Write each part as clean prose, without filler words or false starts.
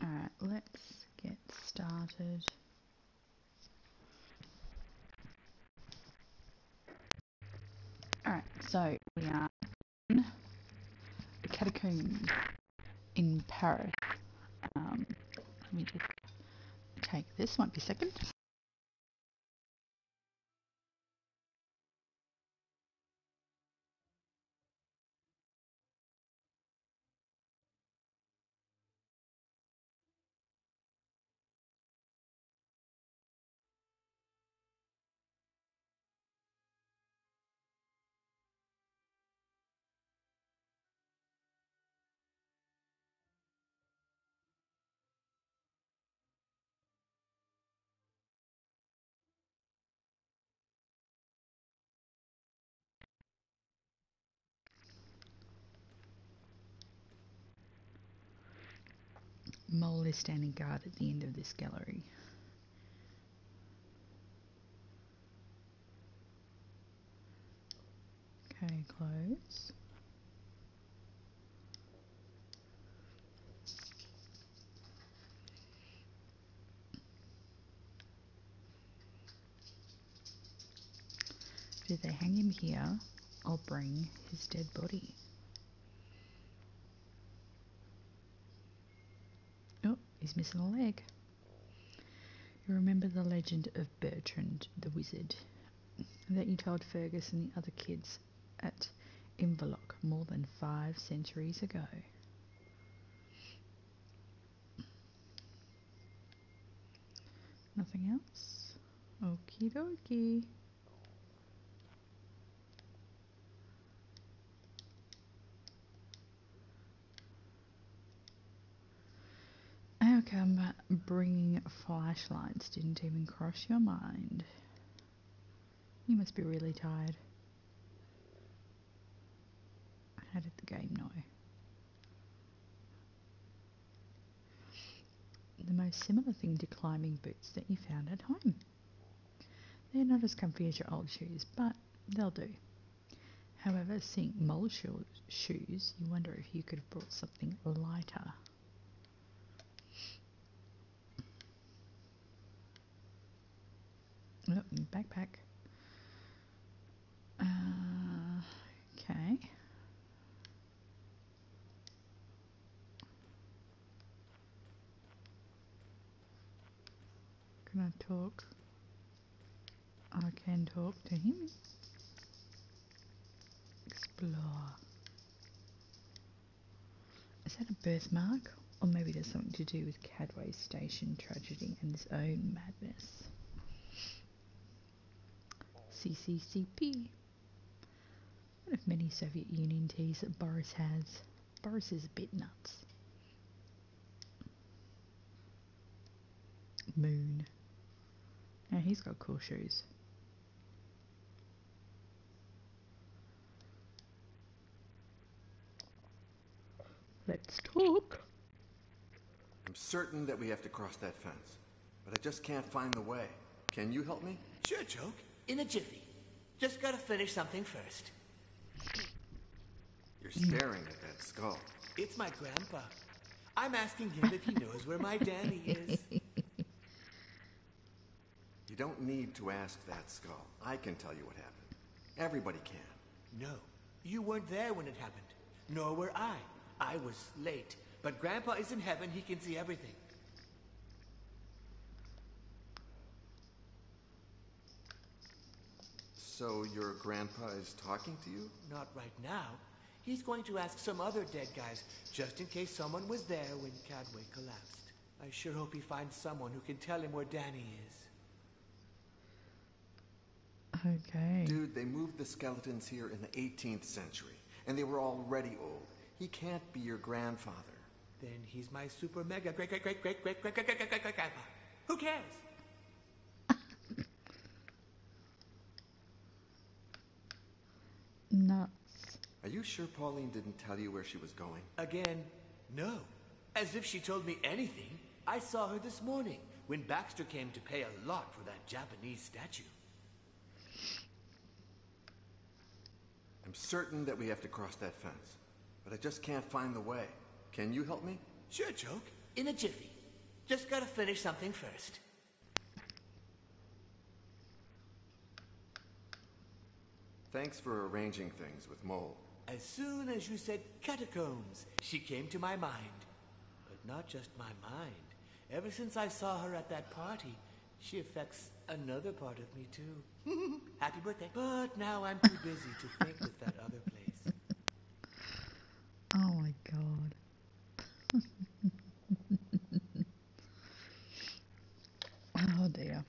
Alright, let's get started. Alright, so we are in the catacombs in Paris. Let me just take this, might be a second. Mole is standing guard at the end of this gallery. Okay, close. If they hang him here, I'll bring his dead body. Oh, he's missing a leg. You remember the legend of Bertrand the Wizard that you told Fergus and the other kids at Inverloch more than 5 centuries ago? Nothing else? Okie dokie. How come bringing flashlights didn't even cross your mind? You must be really tired. How did the game know? The most similar thing to climbing boots that you found at home. They're not as comfy as your old shoes, but they'll do. However, seeing mole shoes, you wonder if you could have brought something lighter. Oh, backpack. Okay. Can I talk? I can talk to him. Explore. Is that a birthmark? Or maybe there's something to do with Cadway Station tragedy and his own madness. CCCP. One of many Soviet Union teas that Boris has. Boris is a bit nuts. Moon. Now he's got cool shoes. Let's talk. I'm certain that we have to cross that fence, but I just can't find the way. Can you help me? Sure, Joke. In a jiffy. Just gotta finish something first. You're staring at that skull. It's my grandpa. I'm asking him if he knows where my Danny is. You don't need to ask that skull. I can tell you what happened. Everybody can. No, you weren't there when it happened. Nor were I. I was late. But Grandpa is in heaven. He can see everything. So your grandpa is talking to you? Not right now. He's going to ask some other dead guys, just in case someone was there when Cadway collapsed. I sure hope he finds someone who can tell him where Danny is. Okay. Dude, they moved the skeletons here in the 18th century, and they were already old. He can't be your grandfather. Then he's my super mega great grandpa. Who cares? Nuts. Are you sure Pauline didn't tell you where she was going? Again, no. As if she told me anything. I saw her this morning when Baxter came to pay a lot for that Japanese statue. I'm certain that we have to cross that fence, but I just can't find the way. Can you help me? Sure, Joke. In a jiffy. Just gotta finish something first. Thanks for arranging things with Mole. As soon as you said catacombs, she came to my mind. But not just my mind. Ever since I saw her at that party, she affects another part of me too. Happy birthday. But now I'm too busy to think with that other place. Oh my god. Oh dear.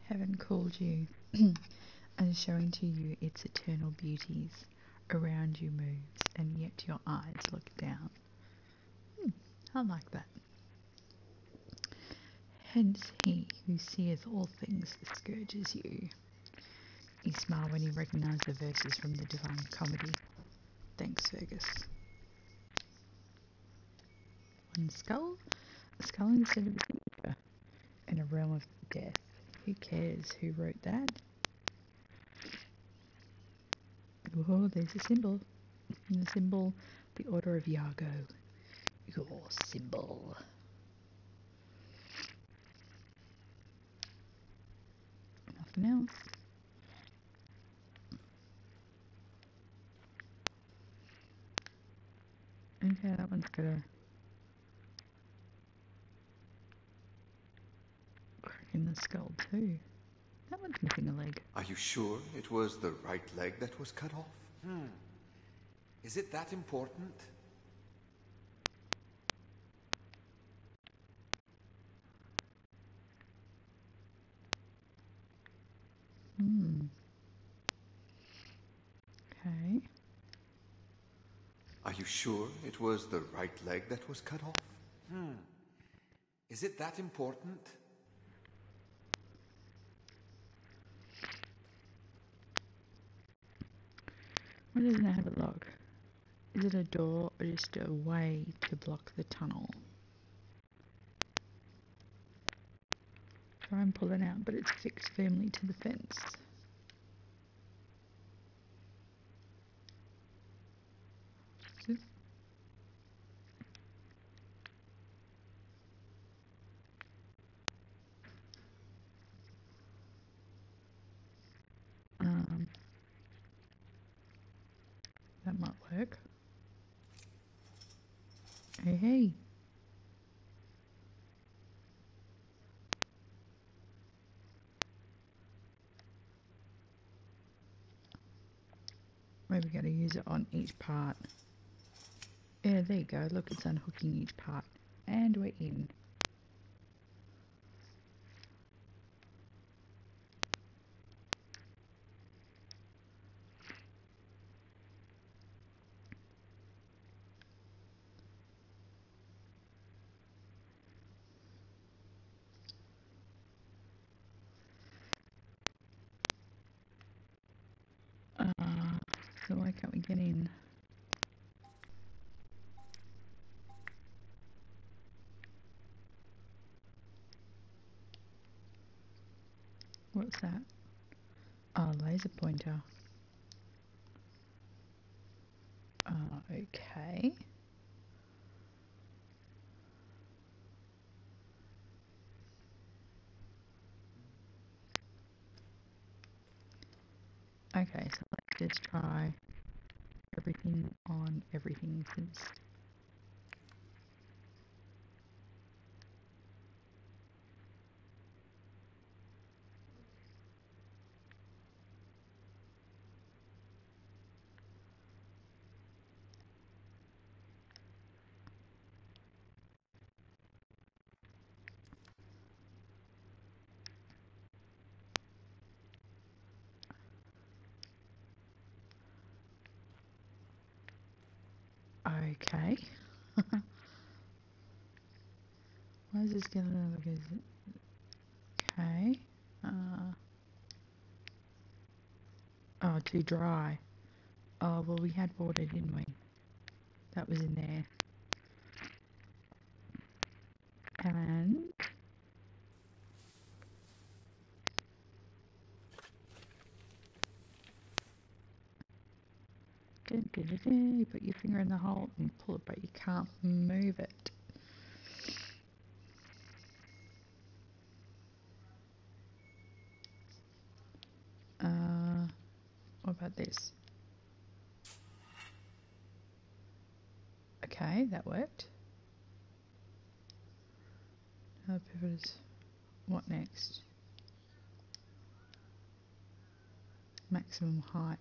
Heaven called you and showing to you its eternal beauties. Around you moves, and yet your eyes look down. I like that. Hence he who seeth all things scourges you. He smiled when he recognised the verses from the Divine Comedy. Thanks, Fergus. One skull? A skull instead of a signature. In a realm of death. Who cares who wrote that? Oh, there's a symbol. And the symbol, the Order of Iago. Your symbol. Nothing else. Okay, that one's got a crack in the skull too. That one's missing a leg. Are you sure it was the right leg that was cut off? Is it that important? Okay. Are you sure it was the right leg that was cut off? Is it that important? Why doesn't it have a lock? Is it a door or just a way to block the tunnel? Try and pull it out, but it's fixed firmly to the fence. Zip. That might work. Hey, hey. Maybe we got to use it on each part. Yeah, there you go. Look, it's unhooking each part. And we're in. So why can't we get in? What's that? Oh, laser pointer. Okay. Okay, so let's just try everything on everything since... Okay. Why is this gonna look as... Okay. Oh, too dry. Oh, well, we had water, didn't we? that was in there. And you put your finger in the hole and pull it, but you can't move it. What about this? Okay, that worked. Pivot is what next? Maximum height.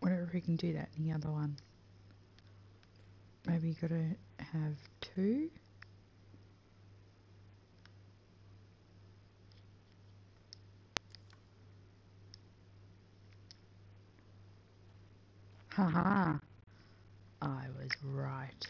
Whatever, we can do that in the other one. Maybe you gotta have two. Haha, I was right.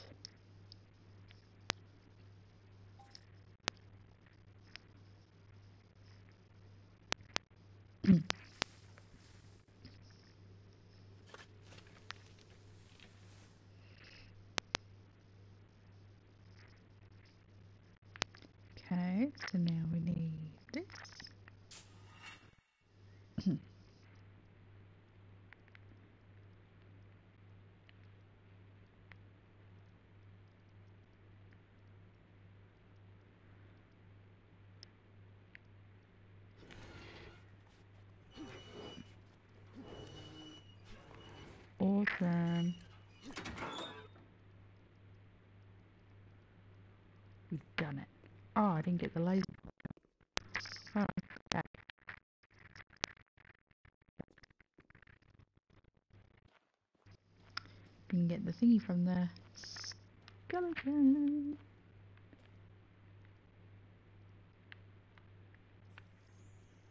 Okay, so now we need this. Awesome. We've done it. Oh, I didn't get the laser. Oh, okay. You can get the thingy from the skeleton.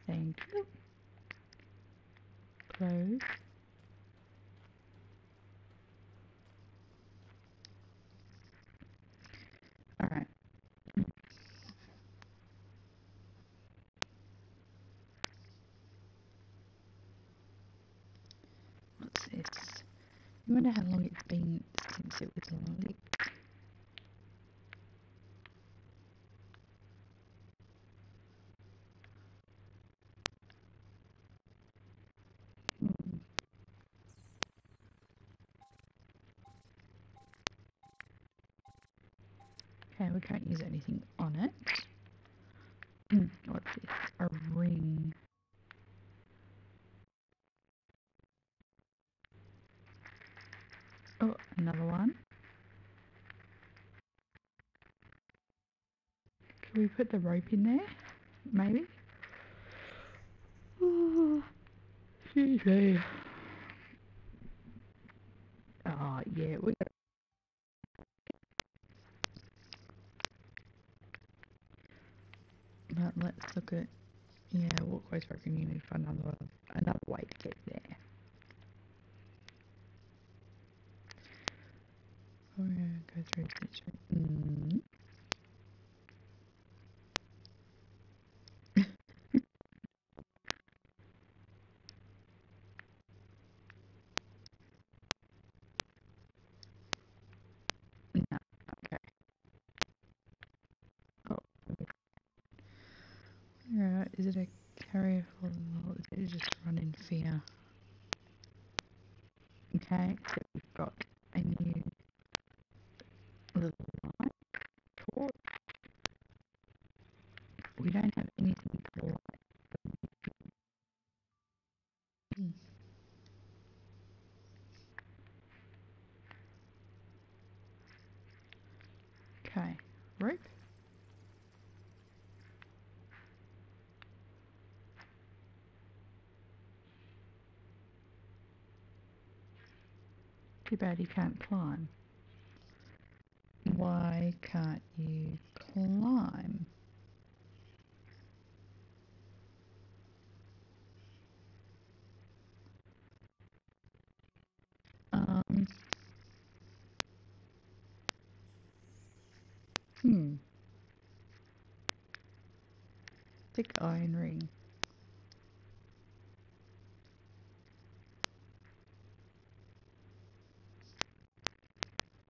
Thank you. Close. Alright. What's this? I wonder how long it's been since it was lit. Okay, we can't use anything on it. What's this? A ring. Oh, another one. Can we put the rope in there? Maybe? Oh, excuse me. Oh, yeah, we got. But let's look at. Yeah, walkways broken. You need to find another way to get there. Oh yeah, go through this way. No, okay. Oh, okay. Yeah, is it a carrier for or is it just run in fear? Okay, so we've got a new little light torch. We don't have anything to light. Okay, rope. Too bad you can't climb. Why can't you climb? Um, hmm. Thick iron ring.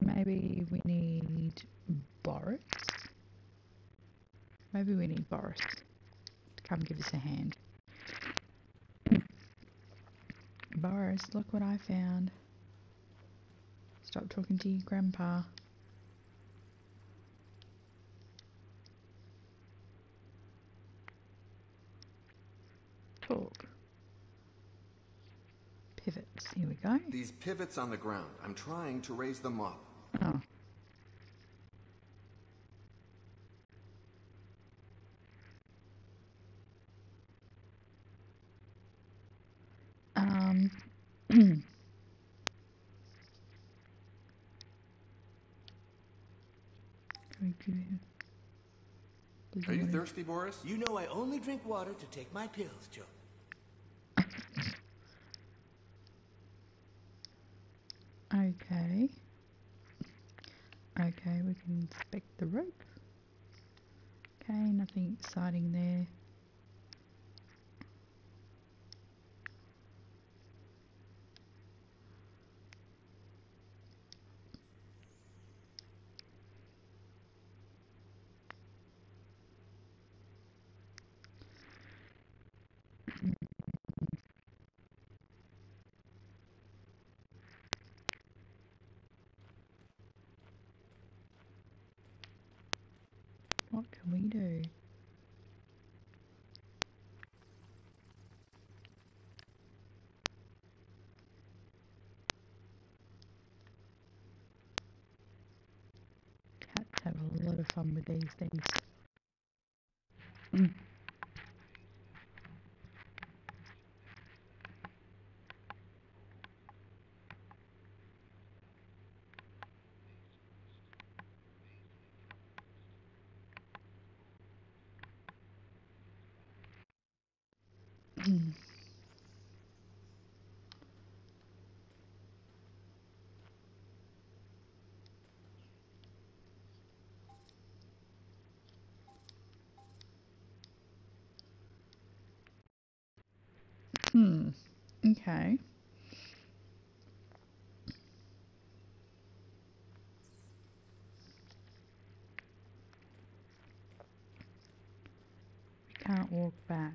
Maybe we need Boris? Maybe we need Boris to come give us a hand. Boris, look what I found. Stop talking to your grandpa. Talk. Pivots. Here we go. These pivots on the ground, I'm trying to raise them up. Oh. Are you thirsty, Boris? You know I only drink water to take my pills, Joe. Okay. Okay, we can inspect the rope. Okay, nothing exciting there. What can we do? Cats have a lot of fun with these things. Okay. We can't walk back.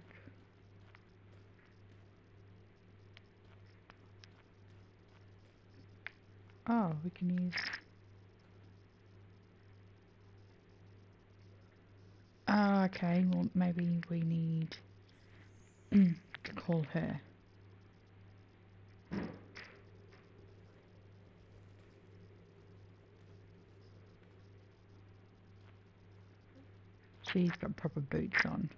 Oh, we can use... Oh, okay. Well, maybe we need to call her. She's got proper boots on.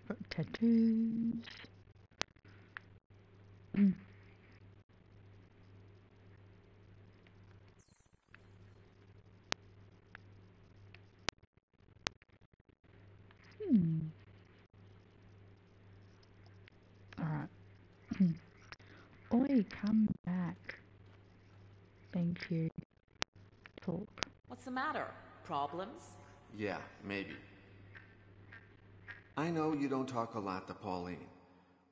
Got tattoos. Alright. Oi, come back. Thank you. Talk. What's the matter? Problems? Yeah, maybe. I know you don't talk a lot to Pauline,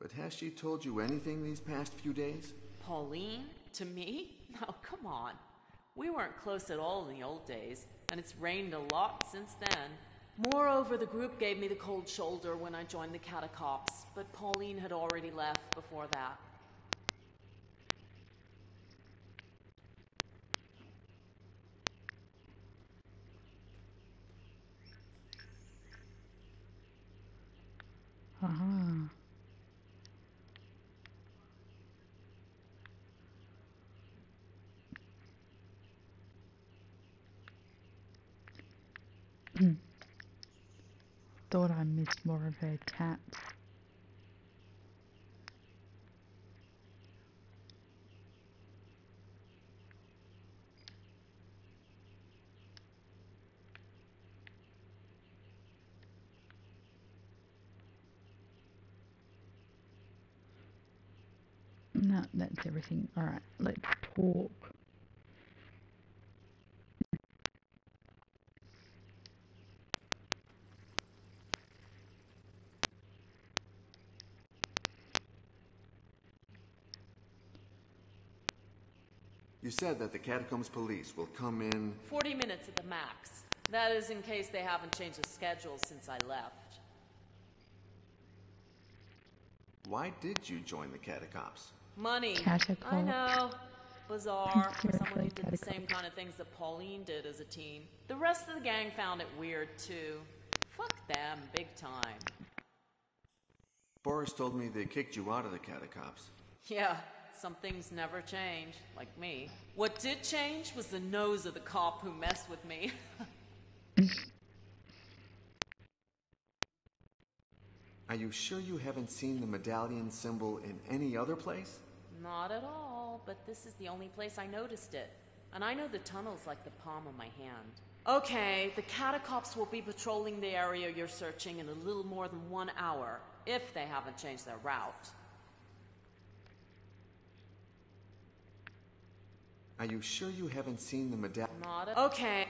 but has she told you anything these past few days? Pauline? To me? Oh, come on. We weren't close at all in the old days, and it's rained a lot since then. Moreover, the group gave me the cold shoulder when I joined the Catacops, but Pauline had already left before that. Aha. thought I missed more of her taps. No, that's everything. Alright, let's talk. You said that the Catacombs police will come in... 40 minutes at the max. That is in case they haven't changed the schedule since I left. Why did you join the Catacombs? Money. Catacomb. I know. Bizarre for someone who did the Catacomb. same kind of things that Pauline did as a teen. The rest of the gang found it weird too. Fuck them, big time. Boris told me they kicked you out of the Catacombs. Yeah, some things never change, like me. What did change was the nose of the cop who messed with me. Are you sure you haven't seen the medallion symbol in any other place? Not at all, but this is the only place I noticed it. And I know the tunnels like the palm of my hand. Okay, the Catacombs will be patrolling the area you're searching in a little more than 1 hour, if they haven't changed their route. Are you sure you haven't seen the medallion? Not at Okay.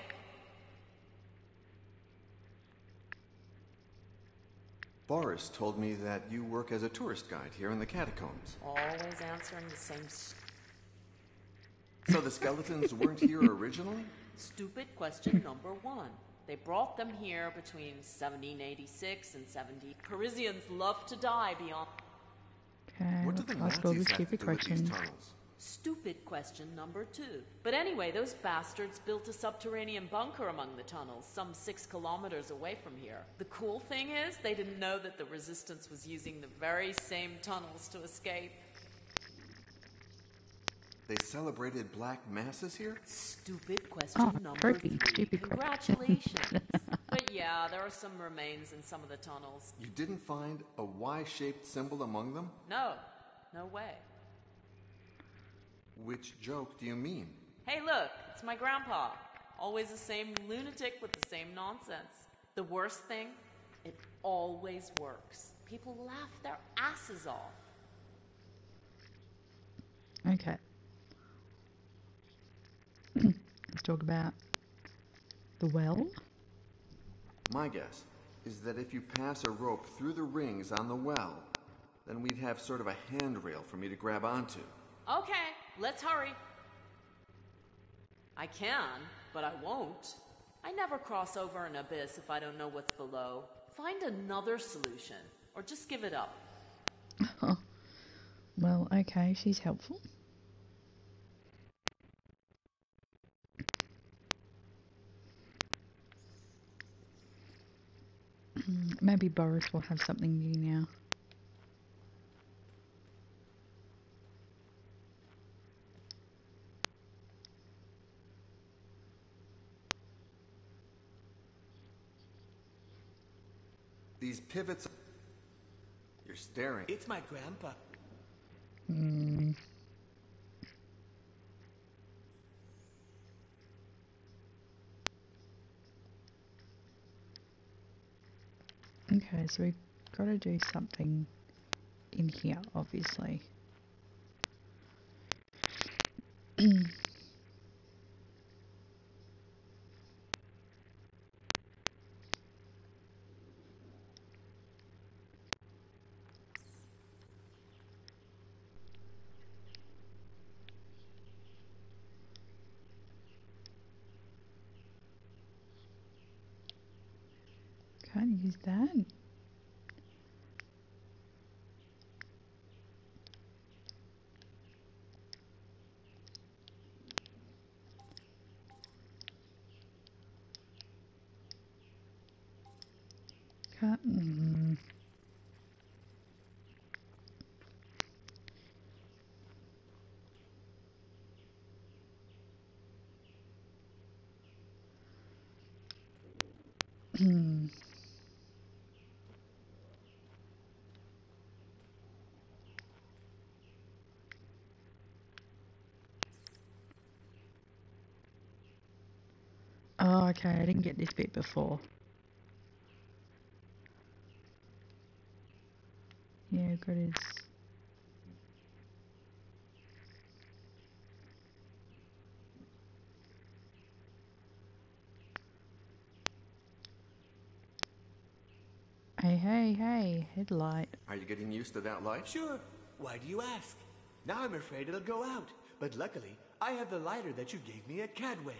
Boris told me that you work as a tourist guide here in the Catacombs. Always answering the same So the skeletons weren't here originally? stupid question number 1. They brought them here between 1786 and 70. Parisians love to die beyond... Okay, What do the let's ask all the Nazis have to stupid do with these questions. tunnels? Stupid question number 2. But anyway, those bastards built a subterranean bunker among the tunnels, some 6 kilometers away from here. The cool thing is, they didn't know that the resistance was using the very same tunnels to escape. They celebrated black masses here? Stupid question number tricky, 3. stupid question. Congratulations. But yeah, there are some remains in some of the tunnels. You didn't find a Y-shaped symbol among them? No, no way. Which joke do you mean? Hey look, it's my grandpa. Always the same lunatic with the same nonsense. The worst thing, it always works. People laugh their asses off. Okay. Let's talk about the well. My guess is that if you pass a rope through the rings on the well, then we'd have sort of a handrail for me to grab onto. Okay, let's hurry. I can, but I won't. I never cross over an abyss if I don't know what's below. Find another solution, or just give it up. Well, okay, she's helpful. Maybe Boris will have something new now. These pivots... You're staring. It's my grandpa. Okay, so we've got to do something in here, obviously. Can't use that. Can't. okay, I didn't get this bit before. Yeah, got his... Hey, headlight. Are you getting used to that light? Sure. Why do you ask? Now I'm afraid it'll go out. But luckily, I have the lighter that you gave me at Cadway.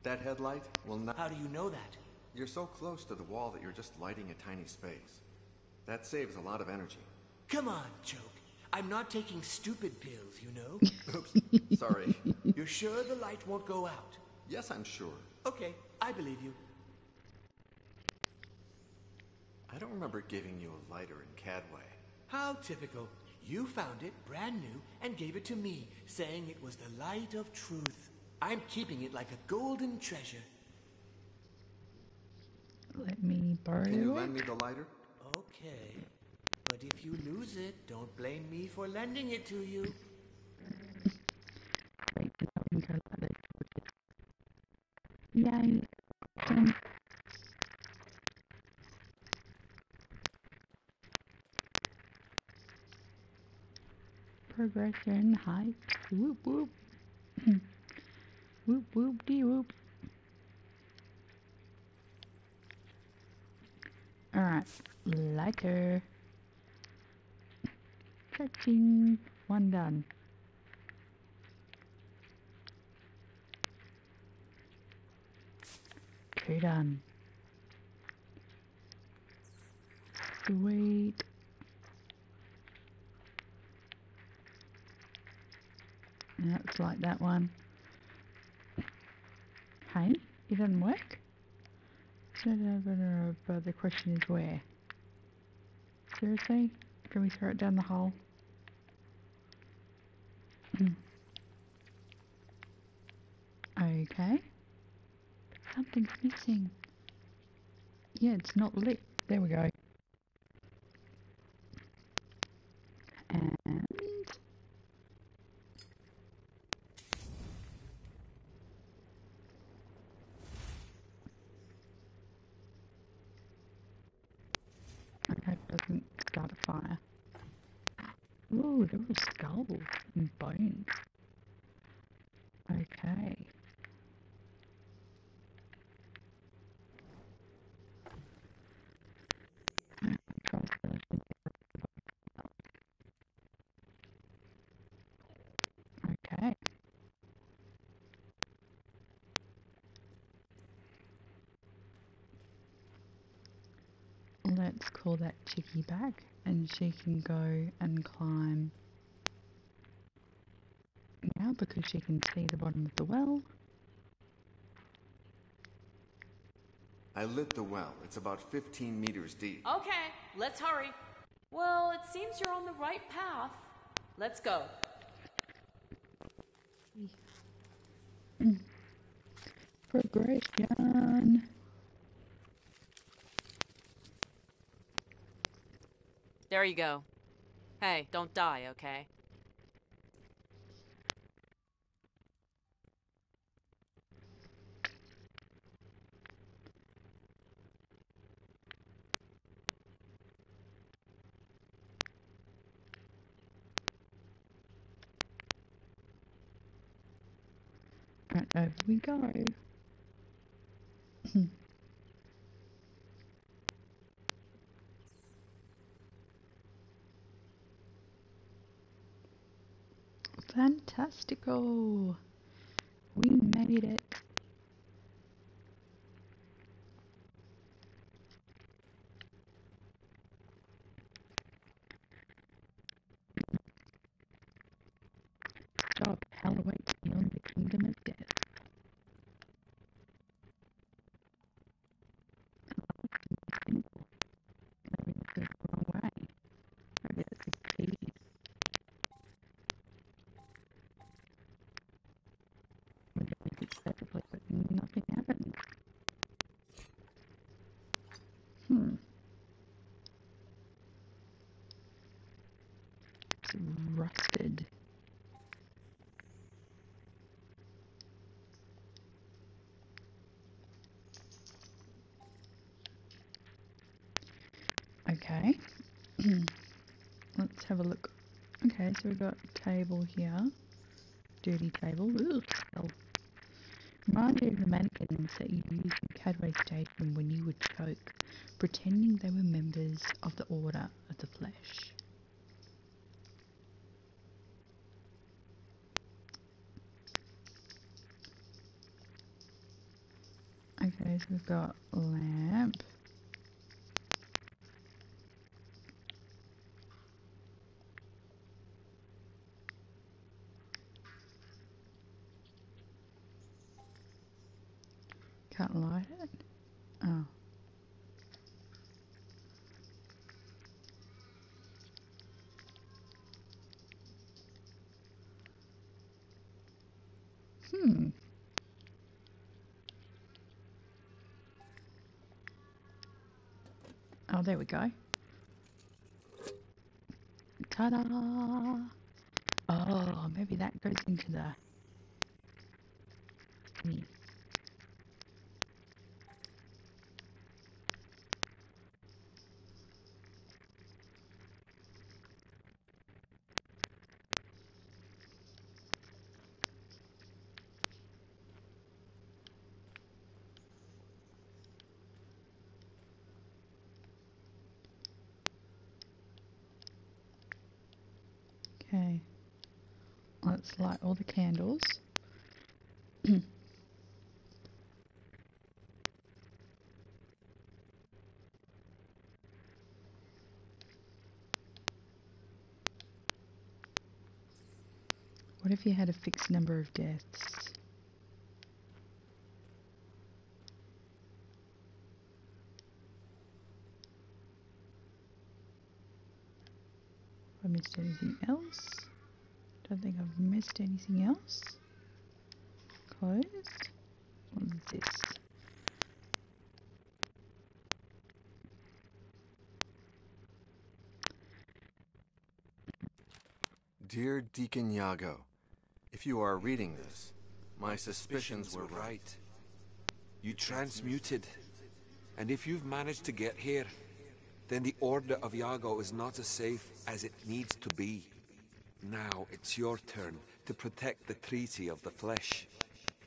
That headlight will not... How do you know that? You're so close to the wall that you're just lighting a tiny space. That saves a lot of energy. Come on, Choke. I'm not taking stupid pills, you know? Oops, sorry. You're sure the light won't go out? Yes, I'm sure. Okay, I believe you. I don't remember giving you a lighter in Cadway. How typical. You found it brand new and gave it to me, saying it was the light of truth. I'm keeping it like a golden treasure. Let me borrow Can you it. lend me the lighter? Okay. But if you lose it, don't blame me for lending it to you. Wait, I can go like this. Yay. Progression, height, whoop whoop. Whoop whoop dee whoop. Alright, lighter. Touching. One done. Two done. Sweet. That's like that one. Hey, it doesn't work? But the question is where? Seriously? Can we throw it down the hole? Okay. Something's missing. Yeah, it's not lit. There we go. And... I hope it doesn't start a fire. Ooh, there were skulls and bones. Okay. Okay. Let's call that Chicky back and she can go and climb now because she can see the bottom of the well. I lit the well. It's about 15 meters deep. Okay, let's hurry. Well, it seems you're on the right path. Let's go. Progression. There you go. Hey, don't die, okay? Right, over we go. Fantastical. We made it. Job, hell awaits beyond the kingdom of death. Maybe it's the wrong way. Maybe it's a key. Maybe it's Okay. Let's have a look. Okay, so we've got a table here. Dirty table. Ugh, smell. Remind me of the mannequins that you used in Cadway Station when you would choke, pretending they were members of the Order of the Flesh. Okay, so we've got lamp. Can't light it. Oh. Oh, there we go. Ta-da! Oh, maybe that goes into the thingy. Okay. Let's light all the candles. What if you had a fixed number of deaths? Have I missed anything else? Don't think I've missed anything else. Closed. What is this? Dear Deacon Yago, if you are reading this, my suspicions were right. You transmuted. And if you've managed to get here, then the Order of Yago is not as safe as it needs to be. Now it's your turn to protect the treaty of the flesh.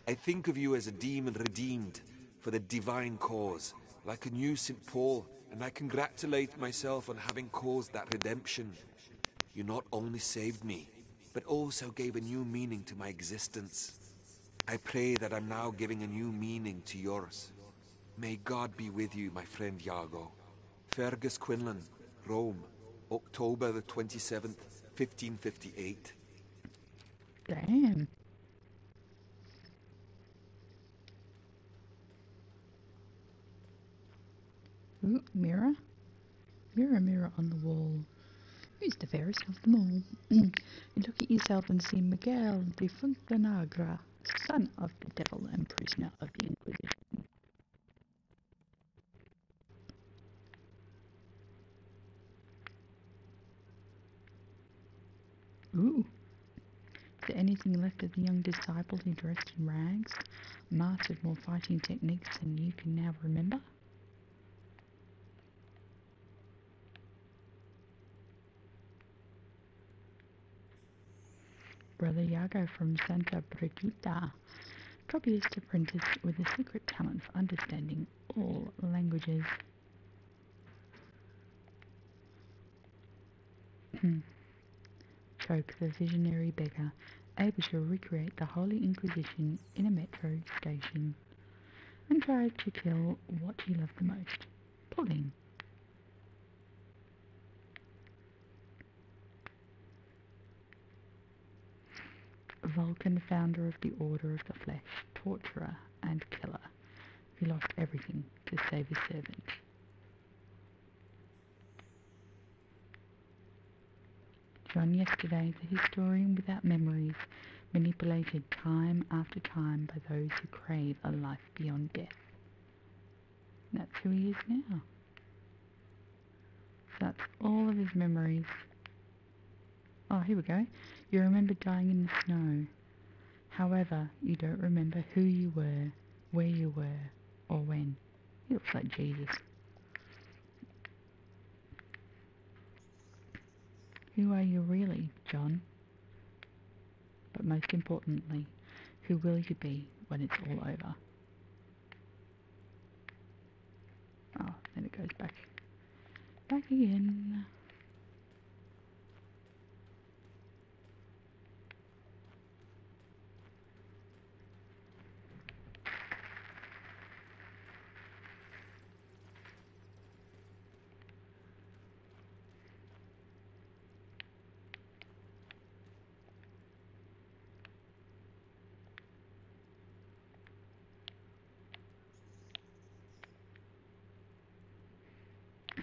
I think of you as a demon redeemed for the divine cause, like a new St. Paul, and I congratulate myself on having caused that redemption. You not only saved me, but also gave a new meaning to my existence. I pray that I'm now giving a new meaning to yours. May God be with you, my friend Yago. Fergus Quinlan, Rome, October the 27th, 1558. Damn. Ooh, mirror. Mirror, mirror on the wall. Who's the fairest of them all? You look at yourself and see Miguel de Fontanagra, son of the devil and prisoner of the Inquisition. Ooh. Is there anything left of the young disciple who dressed in rags, mastered more fighting techniques than you can now remember? Brother Yago from Santa Brigida, copyist apprentice with a secret talent for understanding all languages. Choke, the visionary beggar, able to recreate the Holy Inquisition in a metro station, and tried to kill what he loved the most, pulling. Vulcan, founder of the Order of the Flesh, torturer and killer, who lost everything to save his servant. John yesterday, the historian without memories, manipulated time after time by those who crave a life beyond death. That's who he is now. So that's all of his memories. Oh, here we go. You remember dying in the snow. However, you don't remember who you were, where you were, or when. He looks like Jesus. Who are you really, John? But most importantly, who will you be when it's all over? Oh, then it goes back again.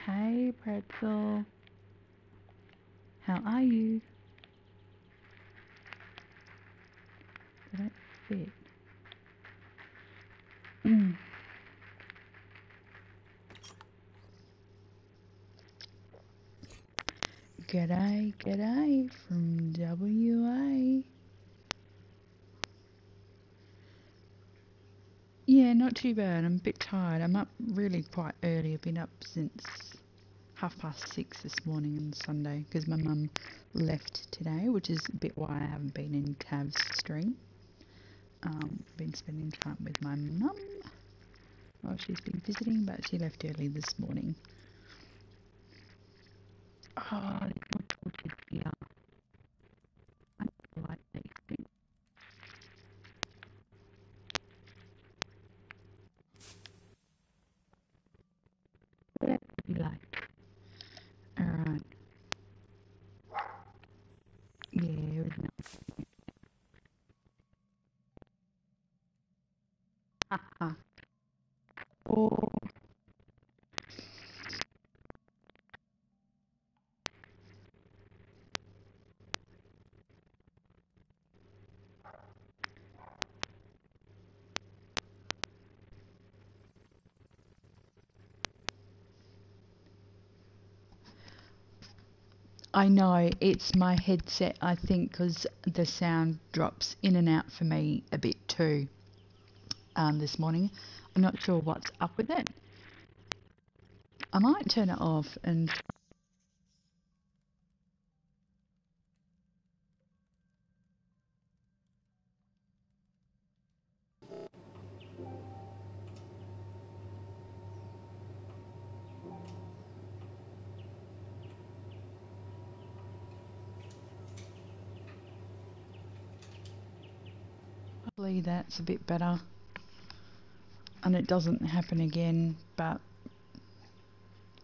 Hey, Pretzel. How are you? They don't fit. G'day from WA. Yeah, not too bad. I'm a bit tired. I'm up really quite early. I've been up since 6:30 this morning on Sunday because my mum left today, which is a bit why I haven't been in Tav's stream. Been spending time with my mum while she's been visiting, but she left early this morning. Oh, there's more torches here. I don't like these things. Let's be like. Alright. Yeah, it was nice. Haha. Oh, I know, it's my headset, I think, because the sound drops in and out for me a bit too this morning. I'm not sure what's up with it. I might turn it off and... Hopefully that's a bit better and it doesn't happen again, but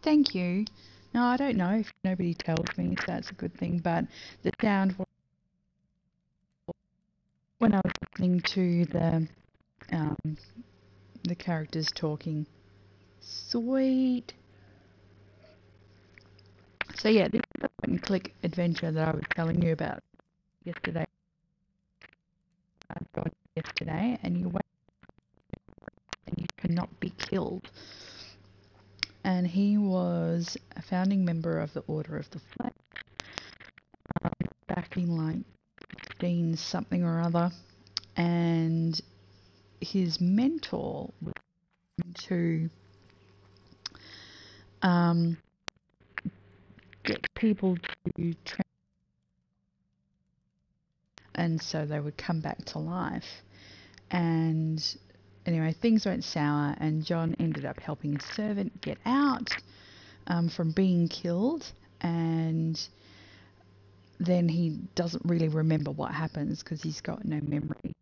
thank you. No, I don't know if nobody tells me, so that's a good thing, but the sound when I was listening to the characters talking. Sweet. So yeah, this is the point and click adventure that I was telling you about yesterday. I got yesterday, and you wait and you cannot be killed. And he was a founding member of the Order of the Flag back in like 15 something or other, and his mentor was to get people to train, and so they would come back to life. And anyway, things went sour, and John ended up helping a servant get out from being killed, and then he doesn't really remember what happens because he's got no memory.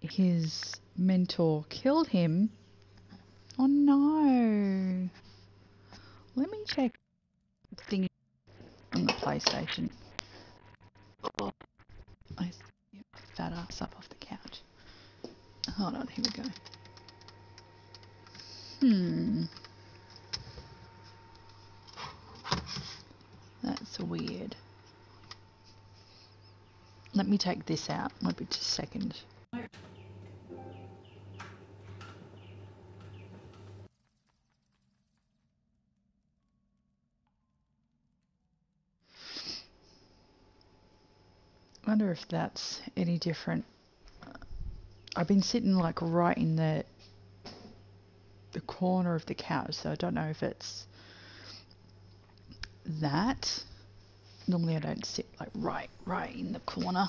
His mentor killed him. Oh no. Let me check the thing on the PlayStation. Oh, I get my fat ass up off the couch. Hold on, here we go. That's weird. Let me take this out. Might be just a second. Wonder if that's any different. I've been sitting like right in the corner of the couch, so I don't know if it's that. Normally I don't sit like right in the corner.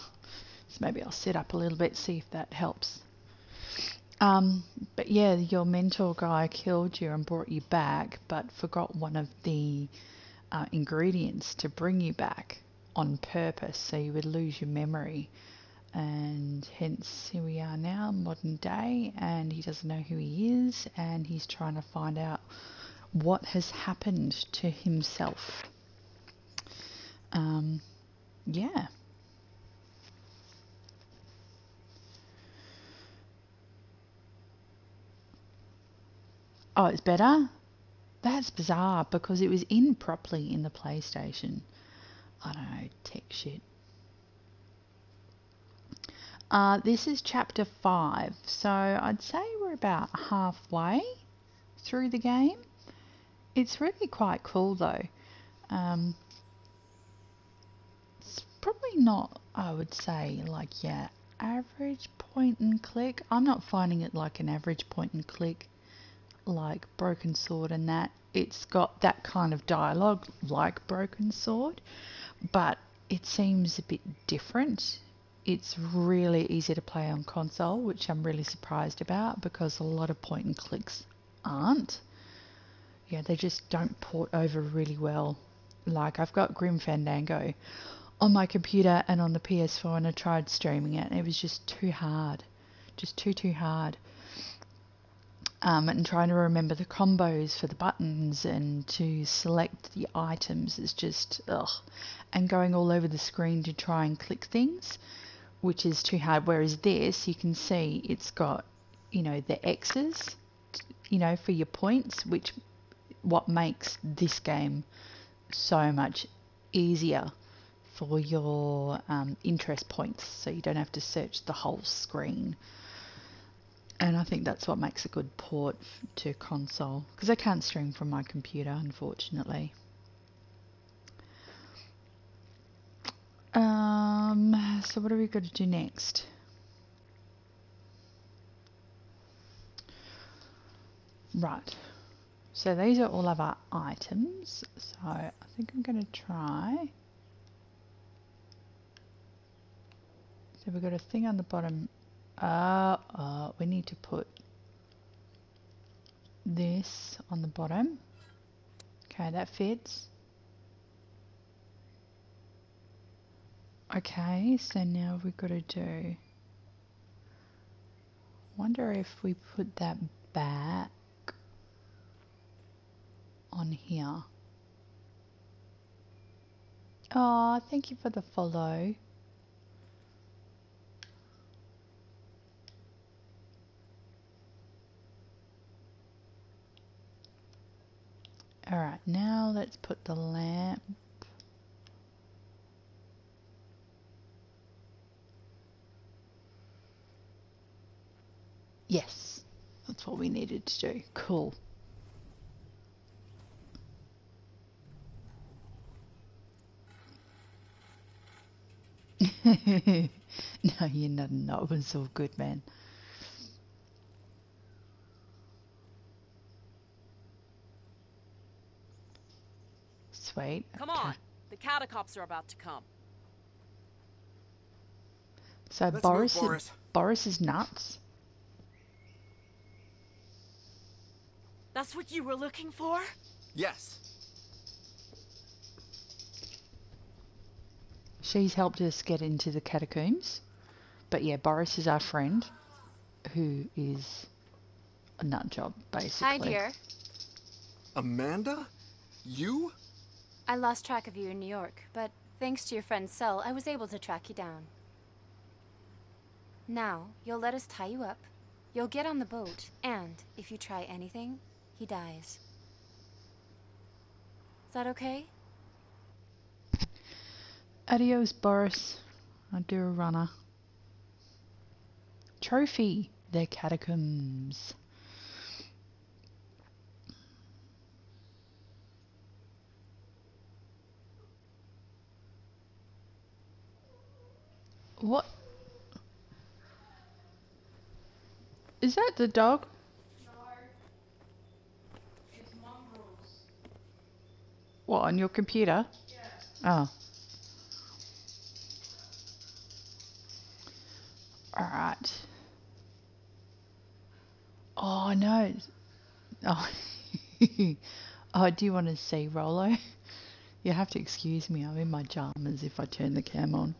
So maybe I'll sit up a little bit, see if that helps. But yeah, your mentor guy killed you and brought you back, but forgot one of the ingredients to bring you back on purpose, so you would lose your memory. And hence here we are now, modern day, and he doesn't know who he is, and he's trying to find out what has happened to himself. Yeah. Oh, it's better? That's bizarre, because it was in properly in the PlayStation. I don't know, tech shit. This is chapter 5, so I'd say we're about halfway through the game. It's really quite cool though. It's probably not, I would say, like, yeah, average point and click. I'm not finding it like an average point and click like Broken Sword and that. It's got that kind of dialogue like Broken Sword, but it seems a bit different. It's really easy to play on console, which I'm really surprised about, because a lot of point and clicks aren't. Yeah, they just don't port over really well. Like, I've got Grim Fandango on my computer and on the PS4, and I tried streaming it, and it was just too hard. Just too hard. And trying to remember the combos for the buttons and to select the items is just, ugh. And going all over the screen to try and click things, which is too hard. Whereas this, you can see it's got, you know, the X's, you know, for your points, which what makes this game so much easier for your interest points, so you don't have to search the whole screen. And I think that's what makes a good port to console, because I can't stream from my computer, unfortunately. So what are we going to do next? Right. So these are all of our items. So I think I'm going to try. So we've got a thing on the bottom. We need to put this on the bottom. Okay, that fits. Okay, so now we've got to do... wonder if we put that back on here. Oh, thank you for the follow. Alright, now let's put the lamp. Yes, that's what we needed to do. Cool. No, you're not. No, it was all good, man. Sweet. Come on, the catacombs are about to come. So Let's Boris, move, Boris. Boris is nuts. That's what you were looking for? Yes. She's helped us get into the catacombs. But yeah, Boris is our friend, who is a nut job, basically. Hi, dear. Amanda? You? I lost track of you in New York, but thanks to your friend Cell, I was able to track you down. Now, you'll let us tie you up, you'll get on the boat, and if you try anything, he dies. Is that okay? Adios, Boris. I do a runner. Trophy. The catacombs. What? Is that the dog? No. It's mongrels. What, on your computer? Yeah. Oh. Alright. Oh, no. Oh. Oh, do you want to see Rollo? You have to excuse me, I'm in my pajamas if I turn the cam on.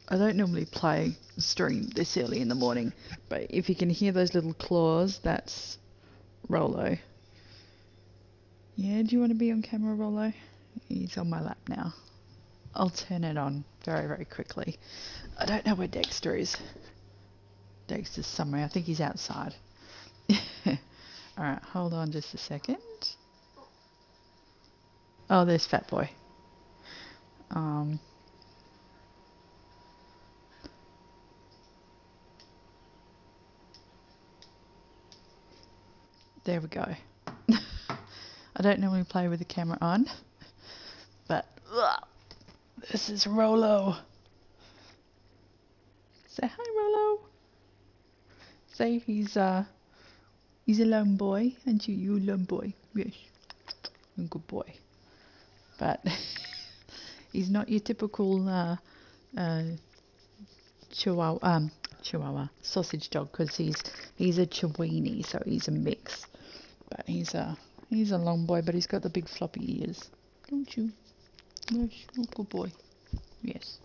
I don't normally play stream this early in the morning, but if you can hear those little claws, that's Rollo. Yeah, do you want to be on camera, Rollo? He's on my lap now. I'll turn it on very, very quickly. I don't know where Dexter is. Dexter's somewhere. I think he's outside. Alright, hold on just a second. Oh, there's Fat Boy. There we go. I don't normally play with the camera on, but this is Rollo. Say hi, Rollo. Say he's a lone boy, and you a lone boy. Yes, a good boy. But he's not your typical Chihuahua sausage dog, because he's a Chiweenie, so he's a mix. But he's a long boy, but he's got the big floppy ears, don't you? Yes, oh, good boy. Yes.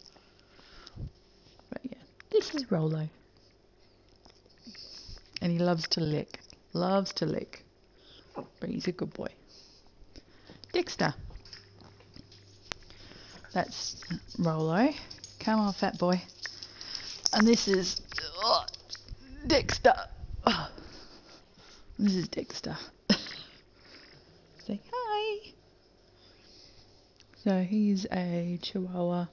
But yeah, this is Rollo, and he loves to lick. But he's a good boy. Dexter. That's Rollo. Come on, fat boy. And this is Dexter. This is Dexter. Say hi. So he's a Chihuahua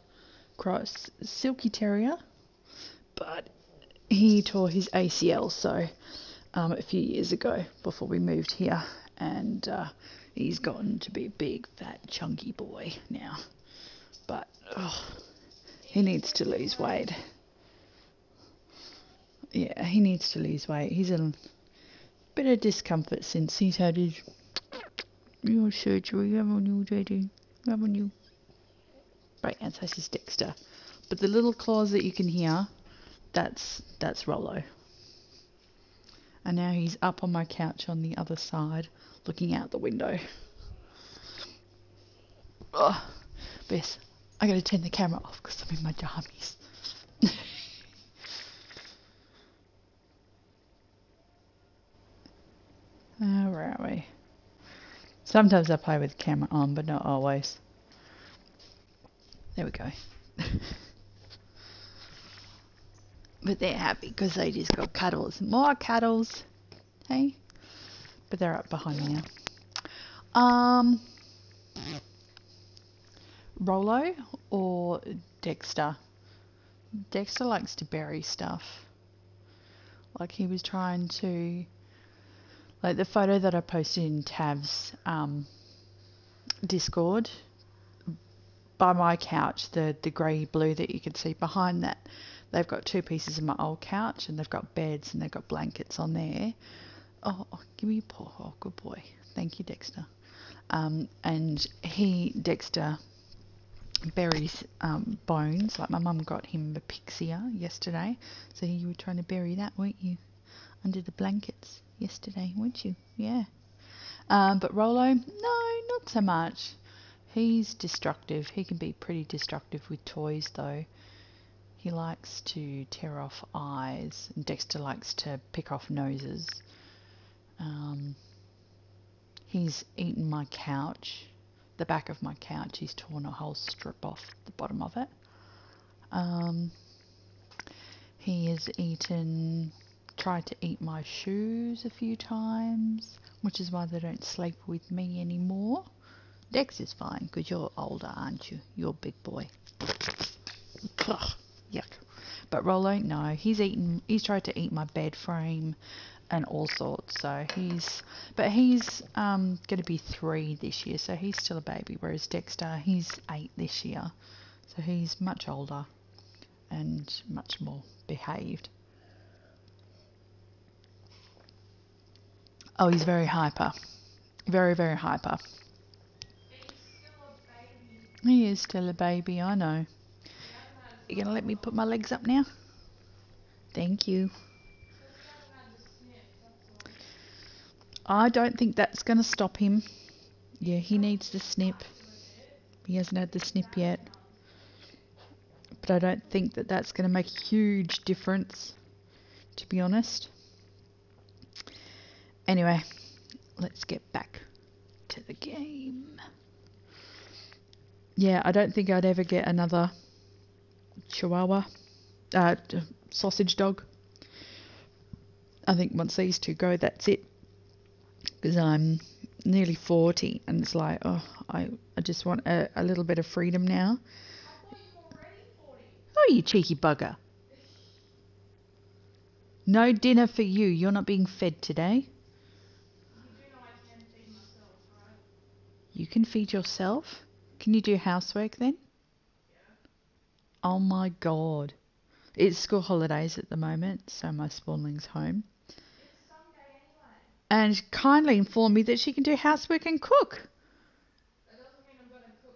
cross Silky Terrier, but he tore his ACL a few years ago before we moved here, and he's gotten to be a big, fat, chunky boy now. But he needs to lose weight. Yeah, he needs to lose weight. He's in a bit of discomfort since he's had his surgery, haven't you, Daddy? Haven't you? Right, and so this is Dexter. But the little claws that you can hear, that's Rollo. And now he's up on my couch on the other side, looking out the window. Bess, I gotta turn the camera off because I'm in my jammies. Where are we? Sometimes I play with the camera on, but not always. There we go. But they're happy because they just got cuddles. More cuddles. Hey? But they're up behind me now. Rollo or Dexter? Dexter likes to bury stuff. Like he was trying to... Like the photo that I posted in Tav's Discord, by my couch, the grey blue that you can see behind that, they've got two pieces of my old couch, and they've got beds and they've got blankets on there. Oh, give me a paw. Oh, good boy. Thank you, Dexter. And Dexter buries bones. Like my mum got him a pixia yesterday, so you were trying to bury that, weren't you? Under the blankets yesterday, weren't you? Yeah. But Rollo, no, not so much. He's destructive. He can be pretty destructive with toys, though. He likes to tear off eyes, and Dexter likes to pick off noses. He's eaten my couch, the back of my couch. He's torn a whole strip off the bottom of it. He has tried to eat my shoes a few times, which is why they don't sleep with me anymore. Dex is fine, because you're older, aren't you? You're a big boy. Ugh, yuck. But Rollo, no, he's tried to eat my bed frame and all sorts, so he's going to be 3 this year, so he's still a baby, whereas Dexter, he's 8 this year, so he's much older and much more behaved. Oh, he's very hyper. Very, very hyper. He is still a baby, I know. You gonna let me put my legs up now? Thank you. I don't think that's gonna stop him. Yeah, he needs the snip. He hasn't had the snip yet. But I don't think that that's going to make a huge difference, to be honest. Anyway, let's get back to the game. Yeah, I don't think I'd ever get another Chihuahua, sausage dog. I think once these two go, that's it. Because I'm nearly 40 and it's like, oh, I just want a little bit of freedom now. Oh, you cheeky bugger. No dinner for you. You're not being fed today. You can feed yourself? Can you do housework then? Oh my god. It's school holidays at the moment, so my spawnling's home. And kindly informed me that she can do housework and cook. That doesn't mean I'm going to cook.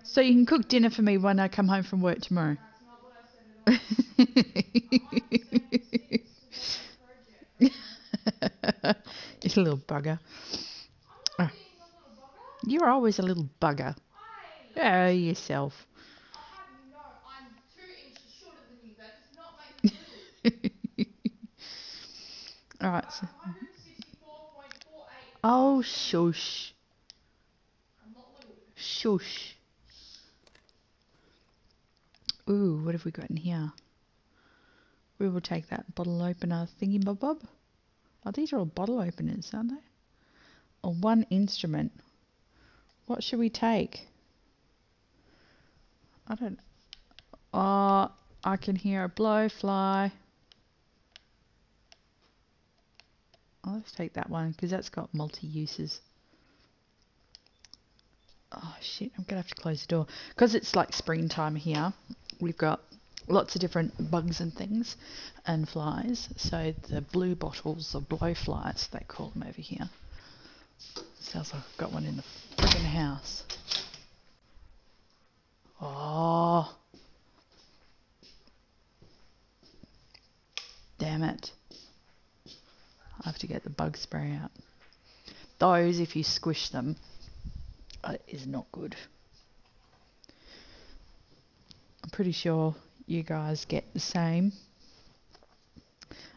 So you can cook dinner for me when I come home from work tomorrow. That's not what I said at all. You little bugger. I'm not being a little bugger. You're always a little bugger. I Oh, yourself. I'm 2 inches shorter than you. That does not make me little. Alright. So. 164.48. Oh, shush. I'm not little. Shush. Ooh, what have we got in here? We will take that bottle opener thingy bob. Oh, these are all bottle openers, aren't they? Or one instrument. What should we take? I don't know. Oh, I can hear a blowfly. Oh, let's take that one because that's got multi-uses. Oh shit, I'm gonna have to close the door because it's like springtime here. We've got lots of different bugs and things and flies. So the blue bottles or blowflies, they call them over here. Sounds like I've got one in the friggin' house. Oh, damn it. I have to get the bug spray out. Those, if you squish them, is not good. I'm pretty sure you guys get the same.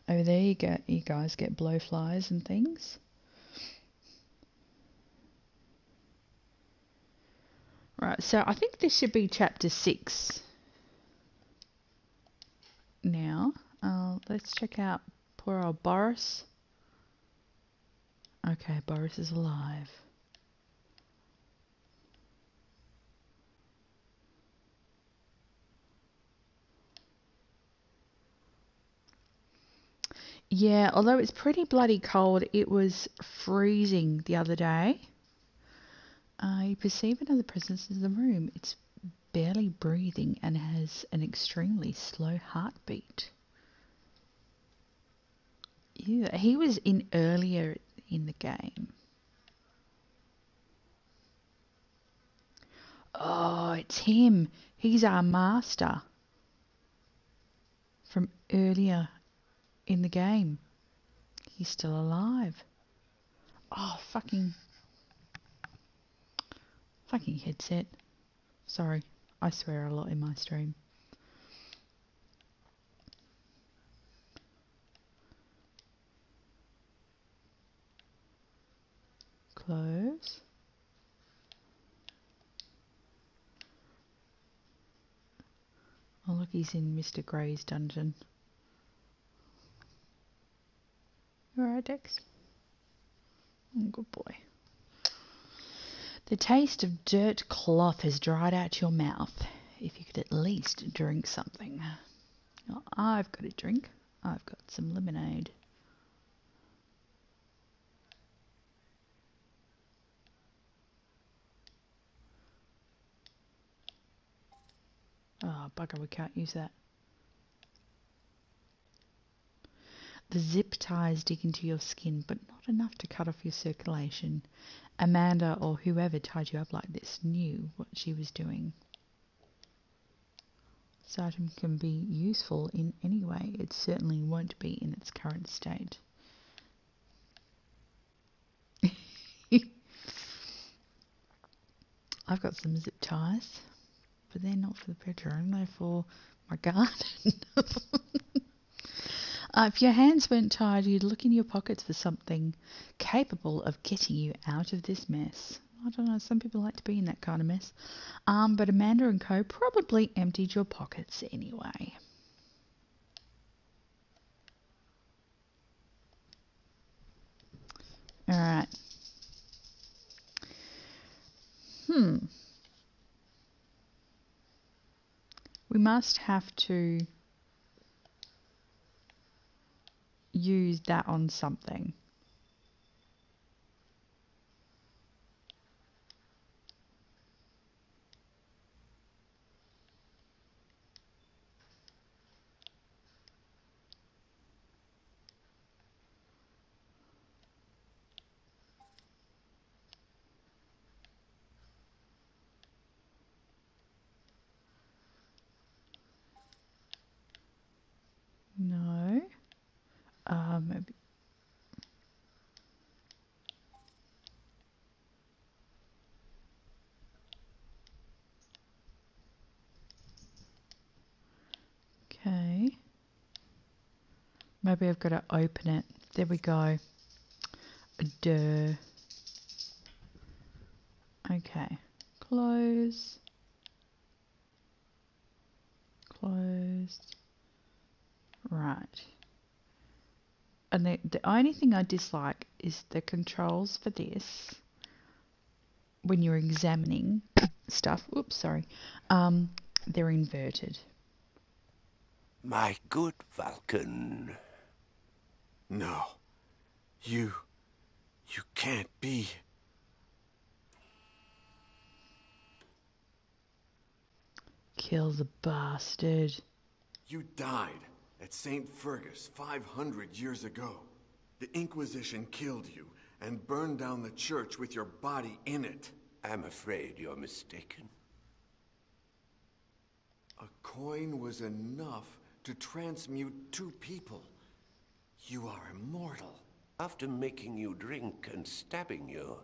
Over there you guys get blowflies and things. Right, so I think this should be chapter 6 now. Let's check out poor old Boris. Okay, Boris is alive. Yeah, although it's pretty bloody cold, it was freezing the other day. You perceive another presence in the room. It's barely breathing and has an extremely slow heartbeat. Yeah, he was in earlier in the game. Oh, it's him. He's our master from earlier in the game. He's still alive. Oh, fucking headset. Sorry, I swear a lot in my stream. Close. Oh, look, he's in Mr. Grey's dungeon. You alright, Dex? Oh, good boy. The taste of dirt cloth has dried out your mouth. If you could at least drink something. Oh, I've got a drink. I've got some lemonade. Oh, bugger, we can't use that. The zip ties dig into your skin, but not enough to cut off your circulation. Amanda, or whoever tied you up like this, knew what she was doing. This item can be useful in any way. It certainly won't be in its current state. I've got some zip ties, but they're not for the bedroom, they're for my garden. If your hands weren't tied, you'd look in your pockets for something capable of getting you out of this mess. I don't know, some people like to be in that kind of mess. But Amanda and co probably emptied your pockets anyway. Alright. We must have to use that on something. No. Maybe. Okay. Maybe I've got to open it. There we go. Duh. Okay. Close. Closed. Right. And the only thing I dislike is the controls for this. When you're examining stuff, oops, sorry, they're inverted. My good Vulcan. No. You can't be. Kill the bastard. You died at St. Fergus 500 years ago. The Inquisition killed you and burned down the church with your body in it. I'm afraid you're mistaken. A coin was enough to transmute two people. You are immortal. After making you drink and stabbing you,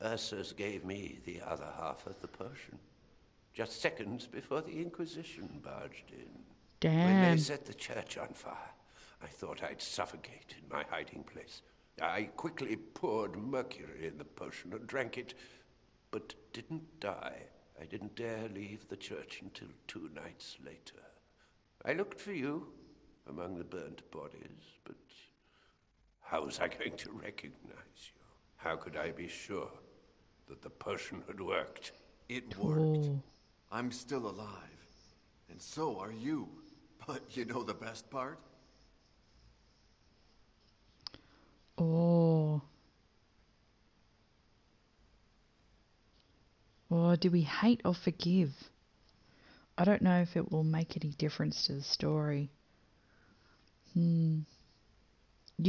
Ursus gave me the other half of the potion. Just seconds before the Inquisition barged in. Damn. When they set the church on fire, I thought I'd suffocate in my hiding place. I quickly poured mercury in the potion and drank it, but didn't die. I didn't dare leave the church until 2 nights later. I looked for you among the burnt bodies, but how was I going to recognize you? How could I be sure that the potion had worked? It worked. I'm still alive, and so are you. But you know the best part? Oh. Or do we hate or forgive? I don't know if it will make any difference to the story. You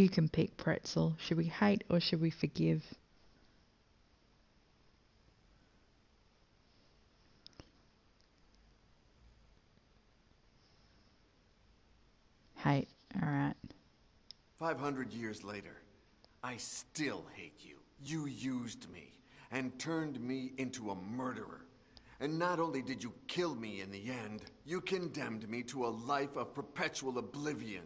can pick, Pretzel. Should we hate or should we forgive? Hate. Alright. 500 years later, I still hate you. You used me and turned me into a murderer. And not only did you kill me in the end, you condemned me to a life of perpetual oblivion.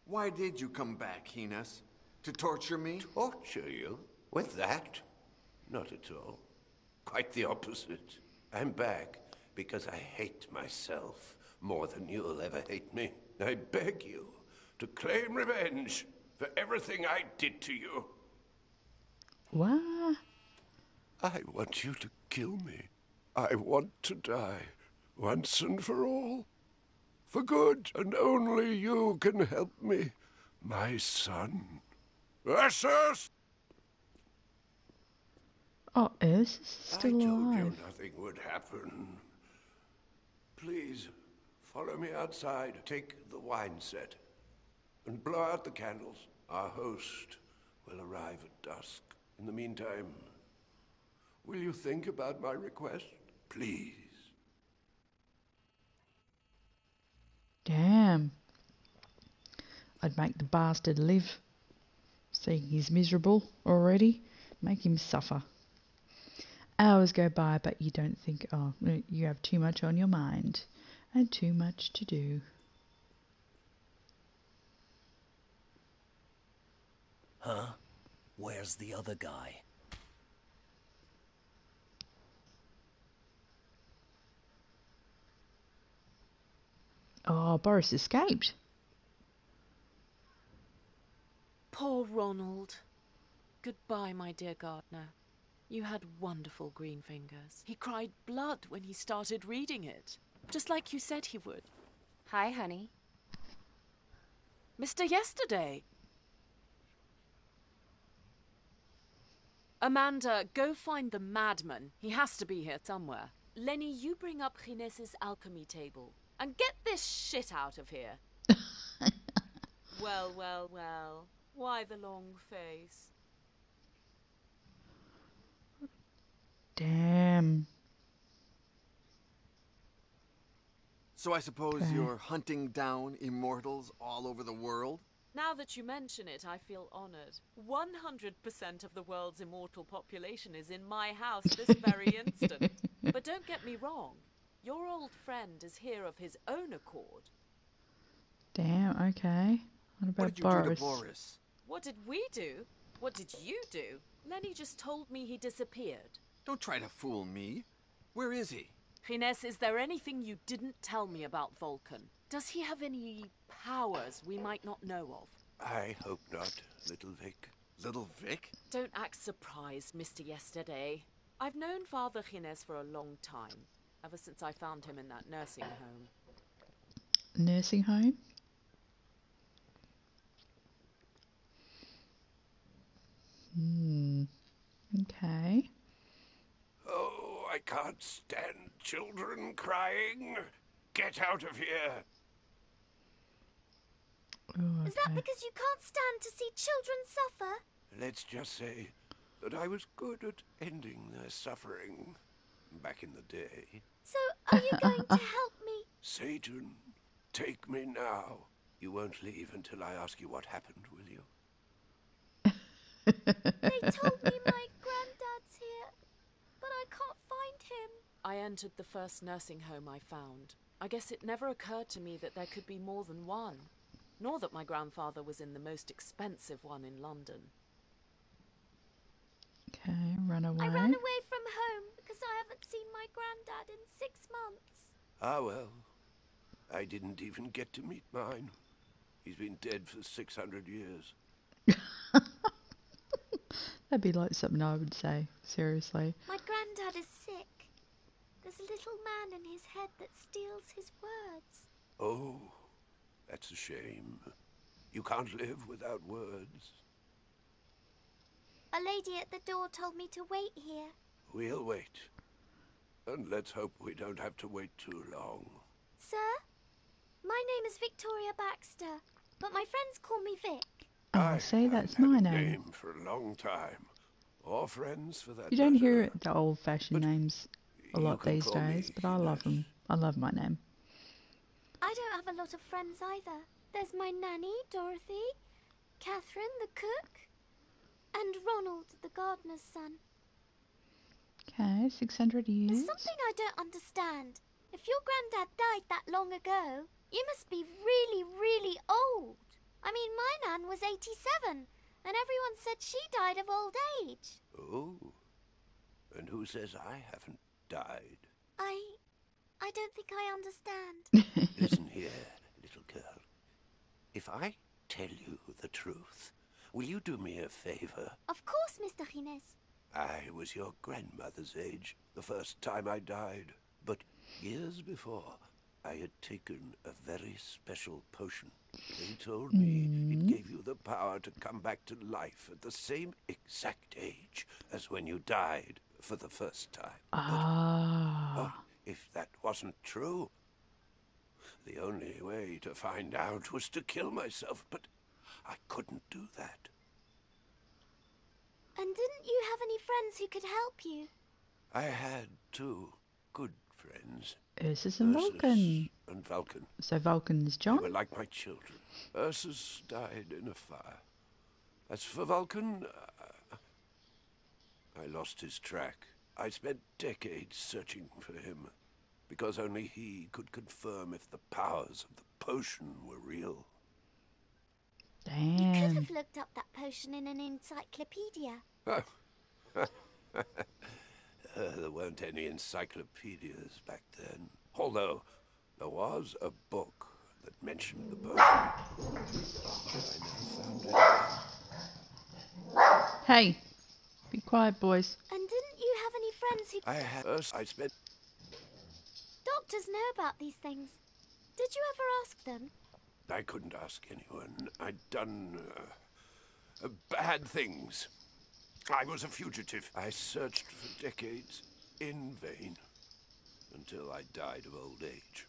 Why did you come back, Hines? To torture me? Torture you? With that? Not at all. Quite the opposite. I'm back because I hate myself more than you'll ever hate me. I beg you to claim revenge for everything I did to you. What? I want you to kill me. I want to die, once and for all. For good, and only you can help me, my son. Ursus! Oh, Ursus is still I told alive. you nothing would happen. Please, follow me outside. Take the wine set. and blow out the candles. Our host will arrive at dusk. In the meantime, will you think about my request? Please. Damn. I'd make the bastard live. Seeing he's miserable already, make him suffer. Hours go by, but you don't think, oh, you have too much on your mind and too much to do. Huh? Where's the other guy? Oh, Boris escaped. Poor Ronald. Goodbye, my dear gardener. You had wonderful green fingers. He cried blood when he started reading it, just like you said he would. Hi, honey. Mr. Yesterday! Amanda, go find the madman. He has to be here somewhere. Lenny, you bring up Gines's alchemy table. And get this shit out of here. Well, well, well. Why the long face? Damn. So I suppose Okay. you're hunting down immortals all over the world? Now that you mention it, I feel honored. 100% of the world's immortal population is in my house this very instant. But don't get me wrong. Your old friend is here of his own accord. Damn, okay. What about What did you Boris? do to Boris? What did we do? What did you do? Lenny just told me he disappeared. Don't try to fool me. Where is he? Gines, is there anything you didn't tell me about Vulcan? Does he have any powers we might not know of? I hope not, little Vic. Little Vic? Don't act surprised, Mr. Yesterday. I've known Father Gines for a long time, ever since I found him in that nursing home. Nursing home? Okay. Oh, I can't stand children crying. Get out of here. Oh, Is that okay. because you can't stand to see children suffer? Let's just say that I was good at ending their suffering back in the day. So, are you going to help me? Satan, take me now. You won't leave until I ask you what happened, will you? They told me my granddad's here, but I can't find him. I entered the first nursing home I found. I guess it never occurred to me that there could be more than one, nor that my grandfather was in the most expensive one in London. Okay, run away. I ran away from home because I haven't seen my granddad in 6 months. Ah, well. I didn't even get to meet mine. He's been dead for 600 years. That'd be like something I would say, seriously. My granddad is sick. There's a little man in his head that steals his words. Oh, that's a shame. You can't live without words. A lady at the door told me to wait here. We'll wait. And let's hope we don't have to wait too long. Sir? My name is Victoria Baxter, but my friends call me Vic. Oh, see, that's haven't my had a name. for a long time. Or friends, for that You don't matter. hear the old-fashioned But names a you lot can these call me days, but I love them. I love my name. I don't have a lot of friends either. There's my nanny, Dorothy, Catherine, the cook, and Ronald, the gardener's son. Okay, 600 years. There's something I don't understand. If your granddad died that long ago, you must be really, really old. I mean, my nan was 87, and everyone said she died of old age. Oh. And who says I haven't died? I don't think I understand. Listen here, little girl. If I tell you the truth, will you do me a favor? Of course, Mr. Gines. I was your grandmother's age the first time I died. But years before, I had taken a very special potion. They told me it gave you the power to come back to life at the same exact age as when you died for the first time. But what if that wasn't true? The only way to find out was to kill myself, but I couldn't do that. And didn't you have any friends who could help you? I had two good friends. Ursus and Vulcan. And Vulcan. So Vulcan's They John? were like my children. Ursus died in a fire. As for Vulcan, I lost his track. I spent decades searching for him, because only he could confirm if the powers of the potion were real. You could Damn. have looked up that potion in an encyclopedia. There weren't any encyclopedias back then. Although, there was a book that mentioned the potion. I never found it. Hey, be quiet, boys. And didn't you have any friends who... I spent... Doctors know about these things. Did you ever ask them? I couldn't ask anyone. I'd done bad things. I was a fugitive. I searched for decades in vain until I died of old age.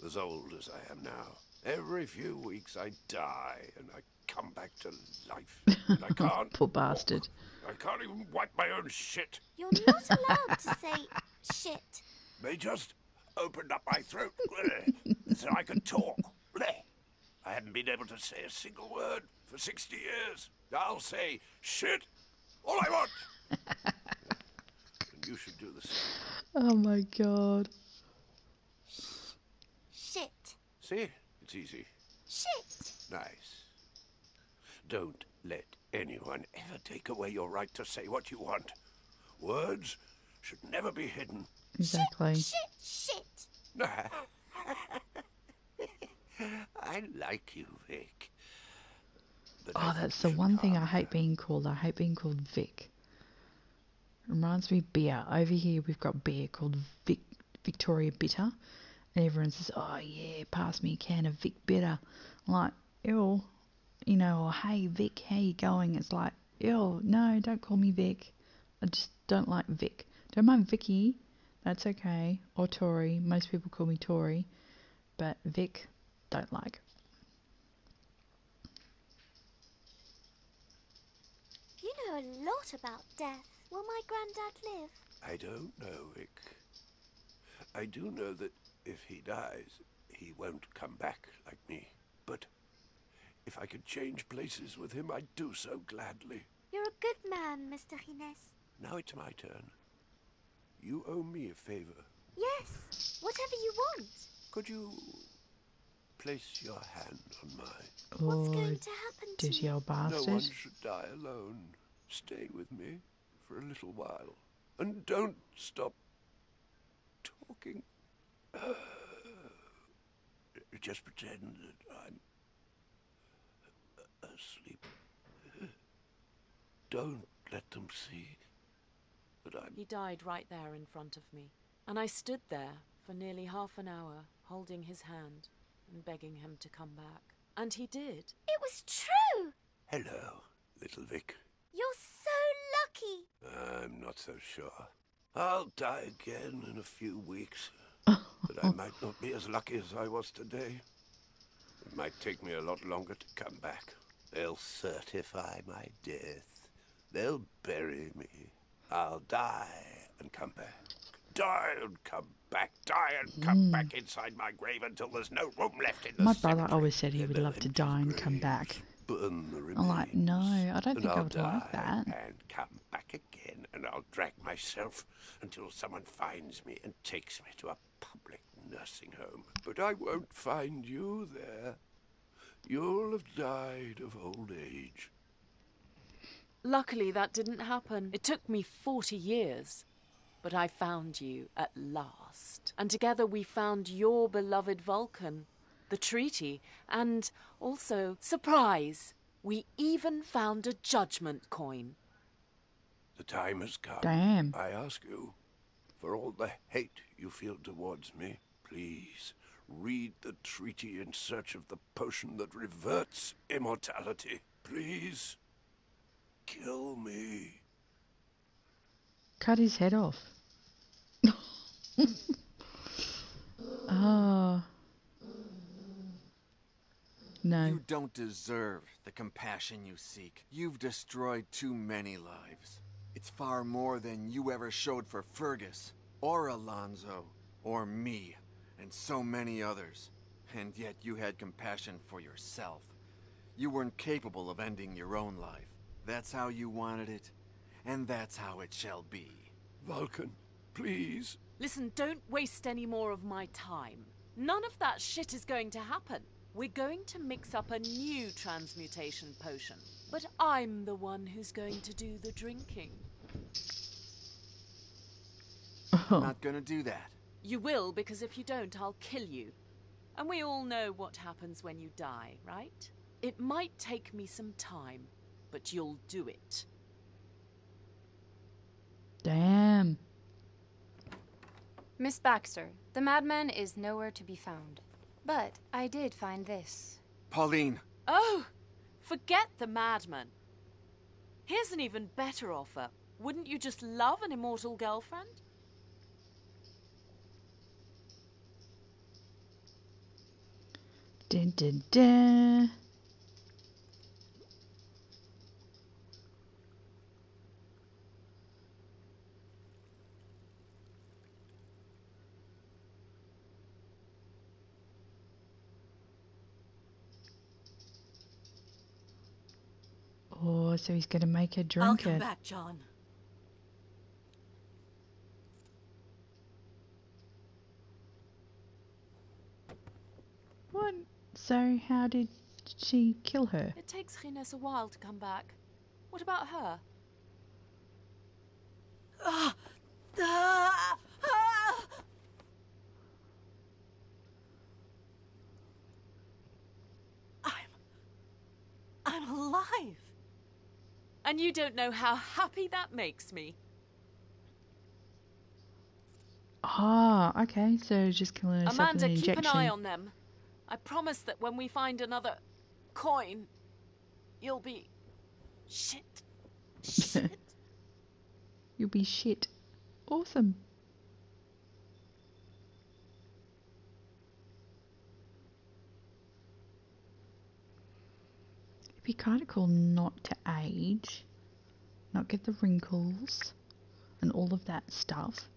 As old as I am now. Every few weeks I die and I come back to life. And I can't. Poor bastard. I can't even wipe my own shit. You're not allowed to say shit. They just opened up my throat so I could talk. I haven't been able to say a single word for 60 years. I'll say shit all I want. And you should do the same. Oh my god. Shit. See? It's easy. Shit. Nice. Don't let anyone ever take away your right to say what you want. Words should never be hidden. Exactly. Shit. I like you, Vic. But Oh, that's the one thing I hate being called. I hate being called Vic. Reminds me of beer. Over here we've got beer called Victoria Bitter. And everyone says, oh yeah, pass me a can of Vic Bitter. I'm like, ew. You know, or hey Vic, how you going? It's like, ew, no, don't call me Vic. I just don't like Vic. Don't mind Vicky. That's okay. Or Tori. Most people call me Tori. But Vic, don't like. You know a lot about death. Will my granddad live? I don't know, Vic. I do know that if he dies, he won't come back like me. But if I could change places with him, I'd do so gladly. You're a good man, Mr. Gines. Now it's my turn. You owe me a favor. Yes, whatever you want. Could you place your hand on mine? What's going to happen to Dirty me? old No bastard. one should die alone. Stay with me for a little while. And don't stop talking. Just pretend that I'm asleep. Don't let them see that I'm... He died right there in front of me, and I stood there for nearly half an hour, holding his hand and begging him to come back. And he did. It was true. Hello, little Vic. You're so lucky. I'm not so sure. I'll die again in a few weeks, but I might not be as lucky as I was today. It might take me a lot longer to come back. They'll certify my death. They'll bury me. I'll die and come back. Die and come back. Die and come back inside my grave until there's no room left in the My brother cemetery. always said he Then would they'll love to empty die his and come grave, back. Burn the remains. I'm like, no, I don't and think I I'll would like die that. and come back again, and I'll drag myself until someone finds me and takes me to a public nursing home. But I won't find you there. You'll have died of old age. Luckily, that didn't happen. It took me 40 years. But I found you at last. And together we found your beloved Vulcan, the treaty, and also, surprise, we even found a judgment coin. The time has come. Damn. I ask you, for all the hate you feel towards me, please read the treaty in search of the potion that reverts immortality. Please, kill me. Cut his head off. Oh. No. You don't deserve the compassion you seek. You've destroyed too many lives. It's far more than you ever showed for Fergus, or Alonzo, or me, and so many others. And yet you had compassion for yourself. You weren't capable of ending your own life. That's how you wanted it, and that's how it shall be. Vulcan, please. Listen, don't waste any more of my time. None of that shit is going to happen. We're going to mix up a new transmutation potion. But I'm the one who's going to do the drinking. I'm not gonna do that. You will, because if you don't, I'll kill you. And we all know what happens when you die, right? It might take me some time, but you'll do it. Damn. Miss Baxter, the madman is nowhere to be found. But I did find this. Pauline! Oh! Forget the madman. Here's an even better offer. Wouldn't you just love an immortal girlfriend? Dun, dun, dun. Oh, so he's going to make her drink I'll come it. back, John. What? So how did she kill her? It takes Gines a while to come back. What about her? I'm alive. And you don't know how happy that makes me. Ah, okay, so just killing herself with Amanda, an keep injection. an eye on them. I promise that when we find another coin, you'll be shit. Shit. You'll be shit. Awesome. It'd be kind of cool not to age, not get the wrinkles, and all of that stuff.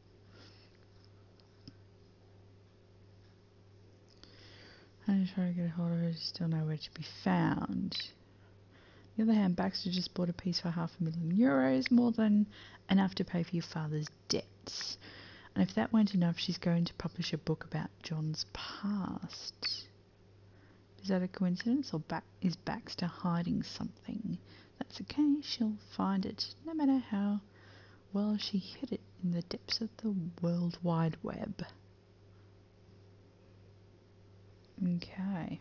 I'm trying to get a hold of her, she's still nowhere to be found. On the other hand, Baxter just bought a piece for €500,000, more than enough to pay for your father's debts. And if that weren't enough, she's going to publish a book about John's past. Is that a coincidence, or is Baxter hiding something? That's okay, she'll find it, no matter how well she hid it in the depths of the World Wide Web. Okay.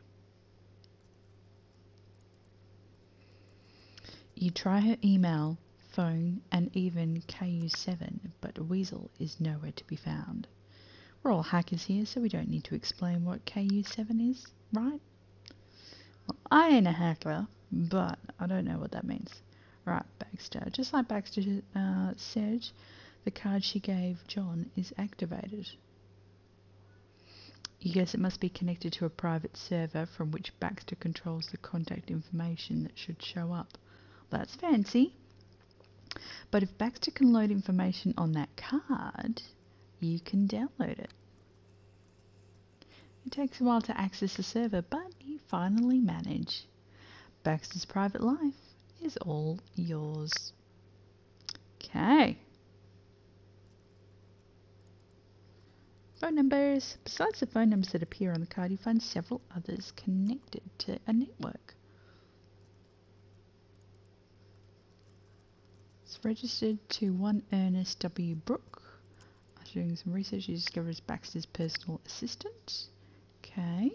You try her email, phone, and even KU7, but Weasel is nowhere to be found. We're all hackers here, so we don't need to explain what KU7 is, right? Well, I ain't a hacker, but I don't know what that means. Right, Baxter. Just like Baxter said, the card she gave John is activated. You guess it must be connected to a private server from which Baxter controls the contact information that should show up. That's fancy. But if Baxter can load information on that card, you can download it. It takes a while to access the server, but you finally manage. Baxter's private life is all yours. Okay. Phone numbers. Besides the phone numbers that appear on the card, you find several others connected to a network. It's registered to one Ernest W. Brooke. After doing some research, you discover it's Baxter's personal assistant. Okay.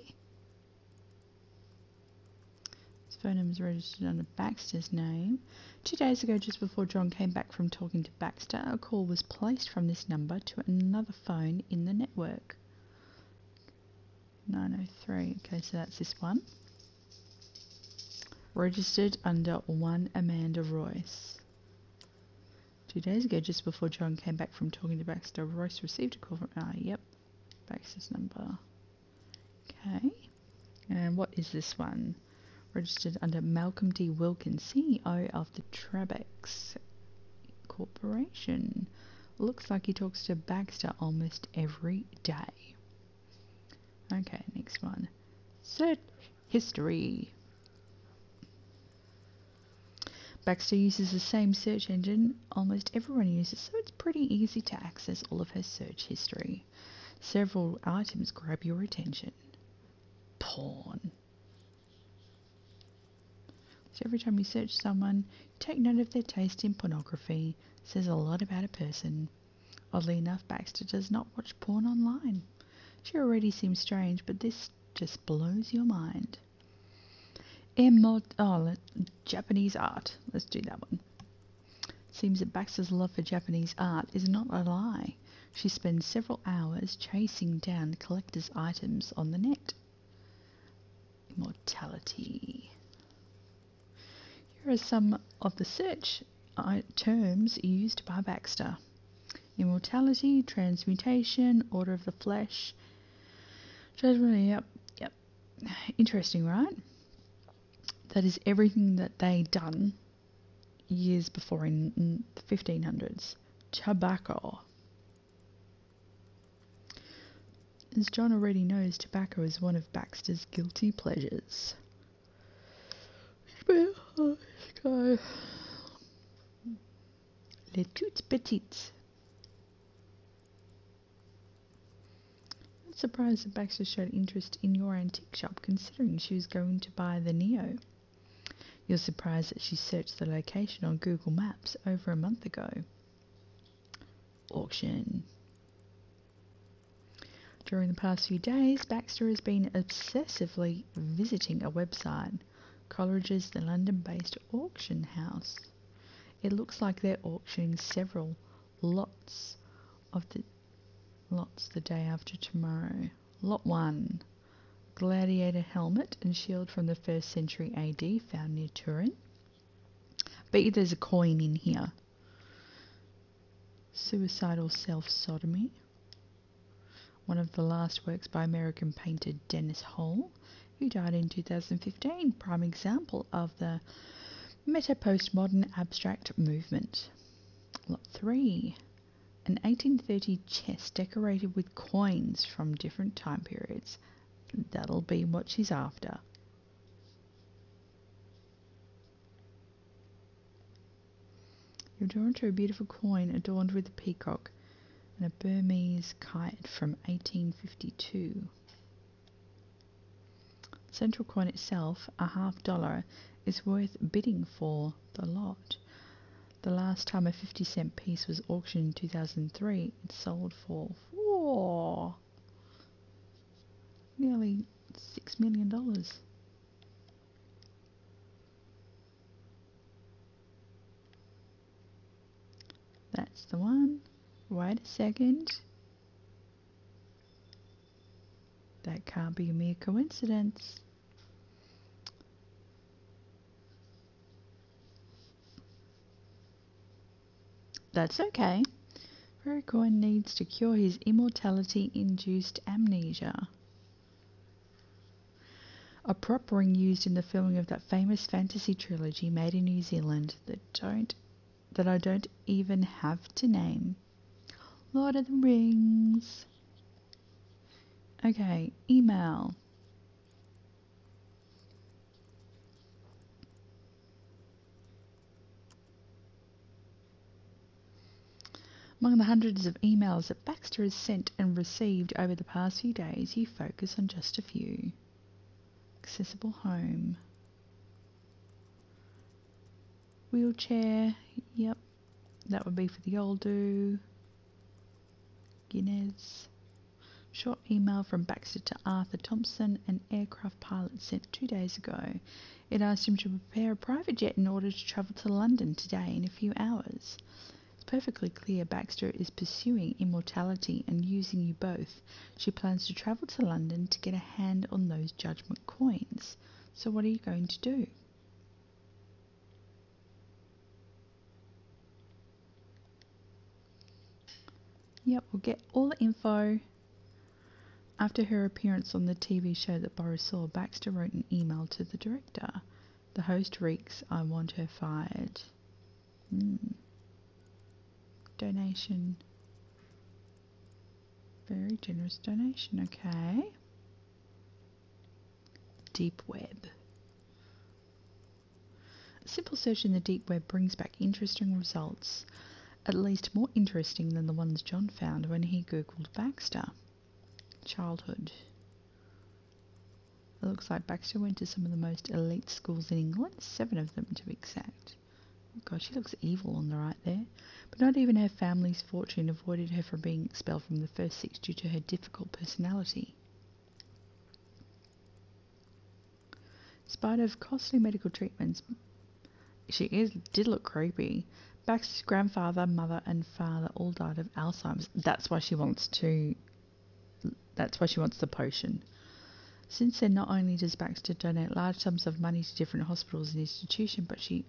His phone number is registered under Baxter's name. 2 days ago, just before John came back from talking to Baxter, a call was placed from this number to another phone in the network. 903. Okay, so that's this one. Registered under one Amanda Royce. 2 days ago, just before John came back from talking to Baxter, Royce received a call from... yep. Baxter's number. Okay. And what is this one? Registered under Malcolm D. Wilkins, CEO of the Trebex Corporation. Looks like he talks to Baxter almost every day. Okay, next one. Search history. Baxter uses the same search engine almost everyone uses, so it's pretty easy to access all of her search history. Several items grab your attention. Porn. So every time you search someone, take note of their taste in pornography. It says a lot about a person. Oddly enough, Baxter does not watch porn online. She already seems strange, but this just blows your mind. Japanese art. Let's do that one. Seems that Baxter's love for Japanese art is not a lie. She spends several hours chasing down collector's items on the net. Immortality. Here are some of the search terms used by Baxter. Immortality, transmutation, order of the flesh. Judgment, yep. Interesting, right? That is everything that they done years before in the 1500s. Tobacco. As John already knows, tobacco is one of Baxter's guilty pleasures. Les toutes petites. I'm surprised that Baxter showed interest in your antique shop, considering she was going to buy the Neo. You're surprised that she searched the location on Google Maps over a month ago. Auction. During the past few days, Baxter has been obsessively visiting a website, Coleridge's the London-based auction house. It looks like they're auctioning several lots the day after tomorrow. Lot 1. Gladiator helmet and shield from the 1st century AD found near Turin. Bet you there's a coin in here. Suicidal self-sodomy. One of the last works by American painter Dennis Hole, who died in 2015. Prime example of the meta-postmodern abstract movement. Lot 3. An 1830 chest decorated with coins from different time periods. That'll be what she's after. You're drawn to a beautiful coin adorned with a peacock and a Burmese kite from 1852. The central coin itself, a $50, is worth bidding for the lot. The last time a 50-cent piece was auctioned in 2003, it sold for nearly $6 million. That's the one. Wait a second. That can't be a mere coincidence. That's okay. Vercoin needs to cure his immortality-induced amnesia. A prop ring used in the filming of that famous fantasy trilogy made in New Zealand that I don't even have to name. Lord of the Rings. Okay, email. Among the hundreds of emails that Baxter has sent and received over the past few days, you focus on just a few. Accessible home. Wheelchair, yep. That would be for the old do. Guinness. Short email from Baxter to Arthur Thompson, an aircraft pilot, sent 2 days ago. It asked him to prepare a private jet in order to travel to London today in a few hours. It's perfectly clear Baxter is pursuing immortality and using you both. She plans to travel to London to get a hand on those judgment coins. So what are you going to do? Yep, we'll get all the info After her appearance on the TV show that Boris saw, Baxter wrote an email to the director. The host reeks, I want her fired. Donation. Very generous donation, okay. Deep web. A simple search in the deep web brings back interesting results, at least more interesting than the ones John found when he googled Baxter. Childhood. It looks like Baxter went to some of the most elite schools in England, 7 of them to be exact. Oh God, she looks evil on the right there. But not even her family's fortune avoided her from being expelled from the first 6 due to her difficult personality. In spite of costly medical treatments, did look creepy. Baxter's grandfather, mother and father all died of Alzheimer's. That's why she wants the potion. Since then, not only does Baxter donate large sums of money to different hospitals and institutions, but she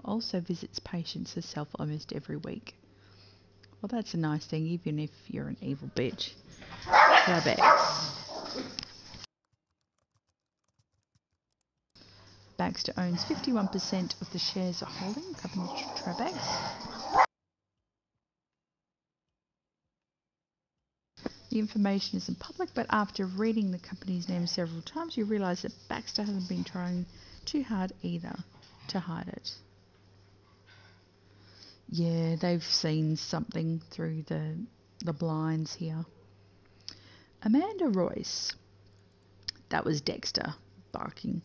also visits patients herself almost every week. Well, that's a nice thing, even if you're an evil bitch. Trabex. Baxter owns 51% of the shares holding company Trabex. The information isn't public, but after reading the company's name several times, you realise that Baxter hasn't been trying too hard either to hide it. Yeah, they've seen something through the blinds here. Amanda Royce. That was Dexter barking.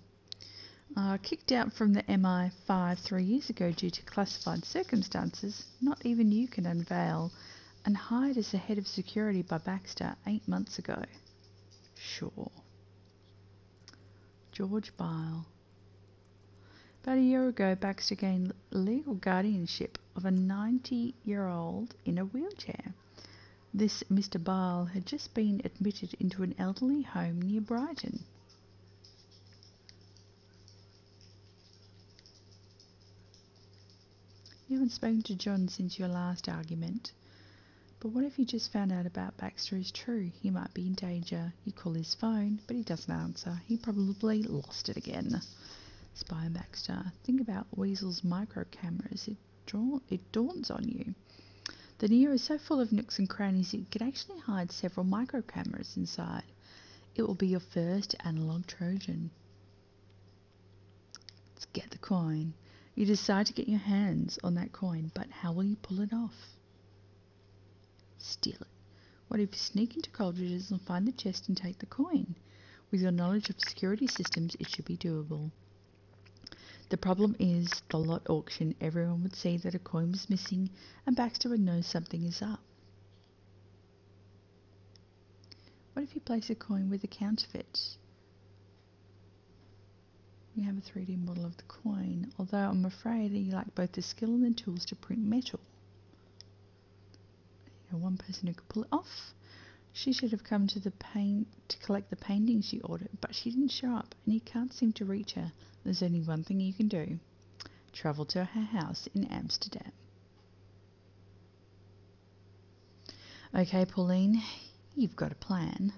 Kicked out from the MI5 3 years ago due to classified circumstances, not even you can unveil, and hired as the head of security by Baxter 8 months ago. Sure. George Bile. About a year ago, Baxter gained legal guardianship of a 90-year-old in a wheelchair. This Mr. Bile had just been admitted into an elderly home near Brighton. You haven't spoken to John since your last argument. But what if you just found out about Baxter is true? He might be in danger. You call his phone, but he doesn't answer. He probably lost it again. Spy on Baxter. Think about Weasel's micro cameras. It dawns on you. The Neo is so full of nooks and crannies it could actually hide several micro cameras inside. It will be your first analog Trojan. Let's get the coin. You decide to get your hands on that coin, but how will you pull it off? Steal it. What if you sneak into Coldridge's and find the chest and take the coin? With your knowledge of security systems, it should be doable. The problem is, the lot auction, everyone would see that a coin was missing and Baxter would know something is up. What if you place a coin with a counterfeit? You have a 3D model of the coin, although I'm afraid you lack both the skill and the tools to print metal. One person who could pull it off. She should have come to collect the painting she ordered, but she didn't show up and you can't seem to reach her. There's only one thing you can do. Travel to her house in Amsterdam. Okay, Pauline, you've got a plan.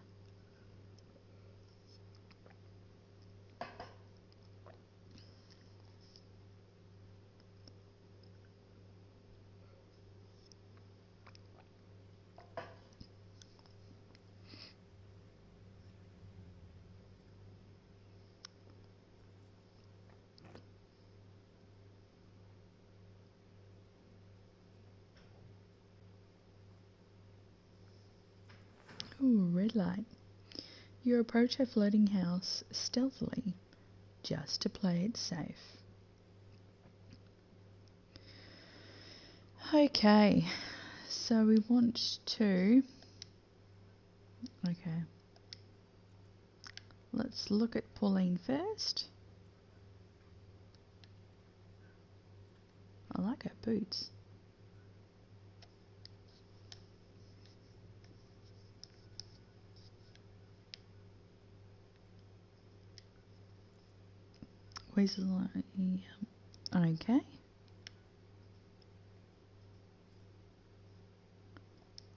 Ooh, red light. You approach her floating house stealthily, just to play it safe. Okay, so we want to... Okay. Let's look at Pauline first. I like her boots. Weasel, okay.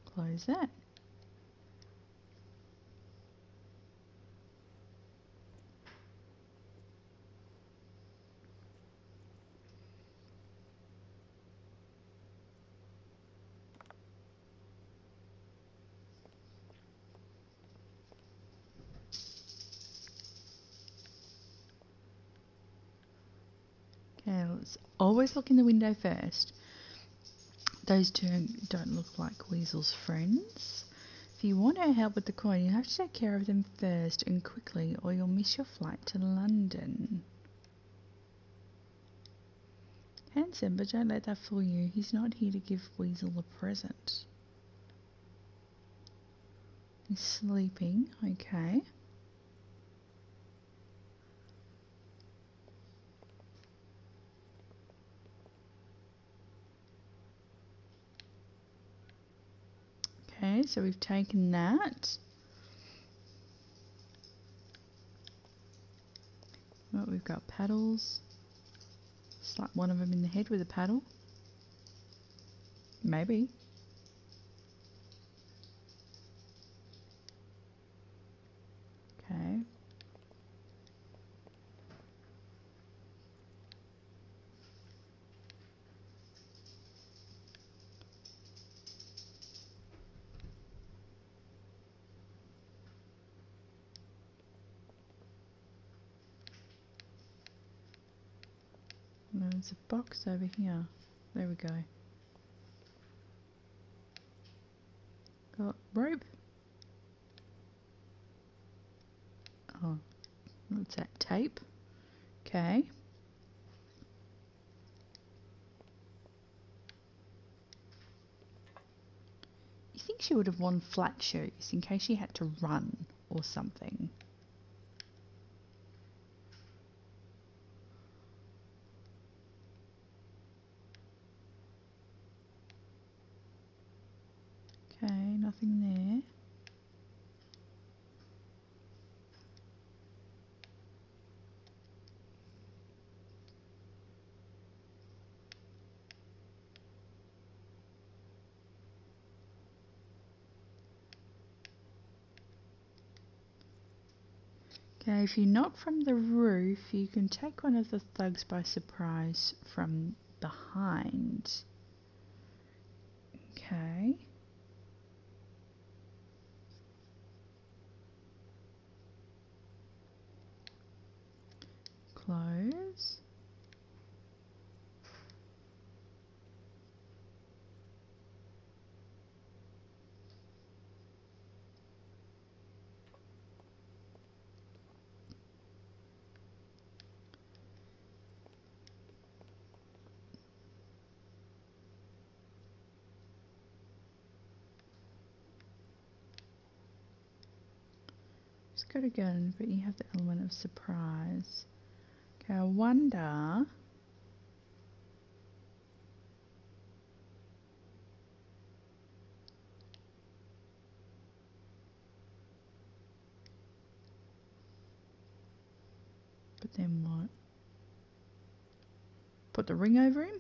Close that. Okay, let's always look in the window first. Those two don't look like Weasel's friends. If you want her help with the coin, you have to take care of them first and quickly, or you'll miss your flight to London. Handsome, but don't let that fool you. He's not here to give Weasel a present. He's sleeping, okay. Okay, so we've taken that. Well, we've got paddles. Slap one of them in the head with a paddle. Maybe. Okay. There's a box over here. There we go. Got rope. Oh, what's that? Tape. Okay. You think she would have worn flat shoes in case she had to run or something? Okay, nothing there. Okay, if you knock from the roof, you can take one of the thugs by surprise from behind. Okay. Close. Just got a gun, but you have the element of surprise. Okay, I wonder. But then what? Put the ring over him?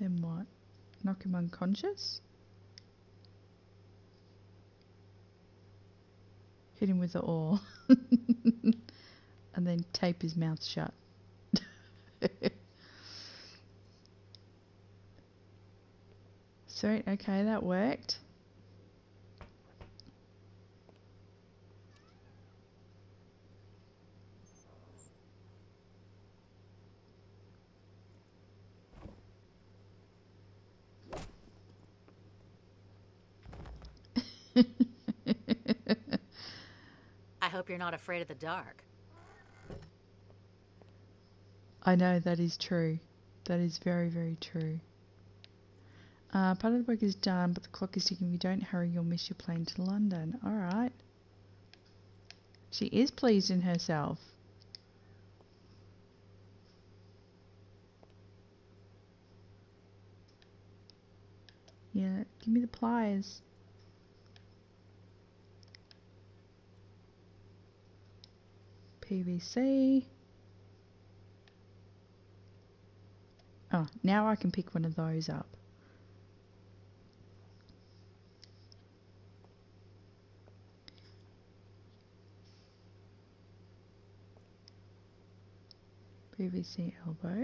Then what? Knock him unconscious? Hit him with the oar. And then tape his mouth shut. Sweet, okay, that worked. I hope you're not afraid of the dark. I know, that is true. That is very, very true. Part of the work is done, but the clock is ticking. If you don't hurry, you'll miss your plane to London. Alright. She is pleased in herself. Yeah, give me the pliers. PVC. Oh, now I can pick one of those up. PVC elbow.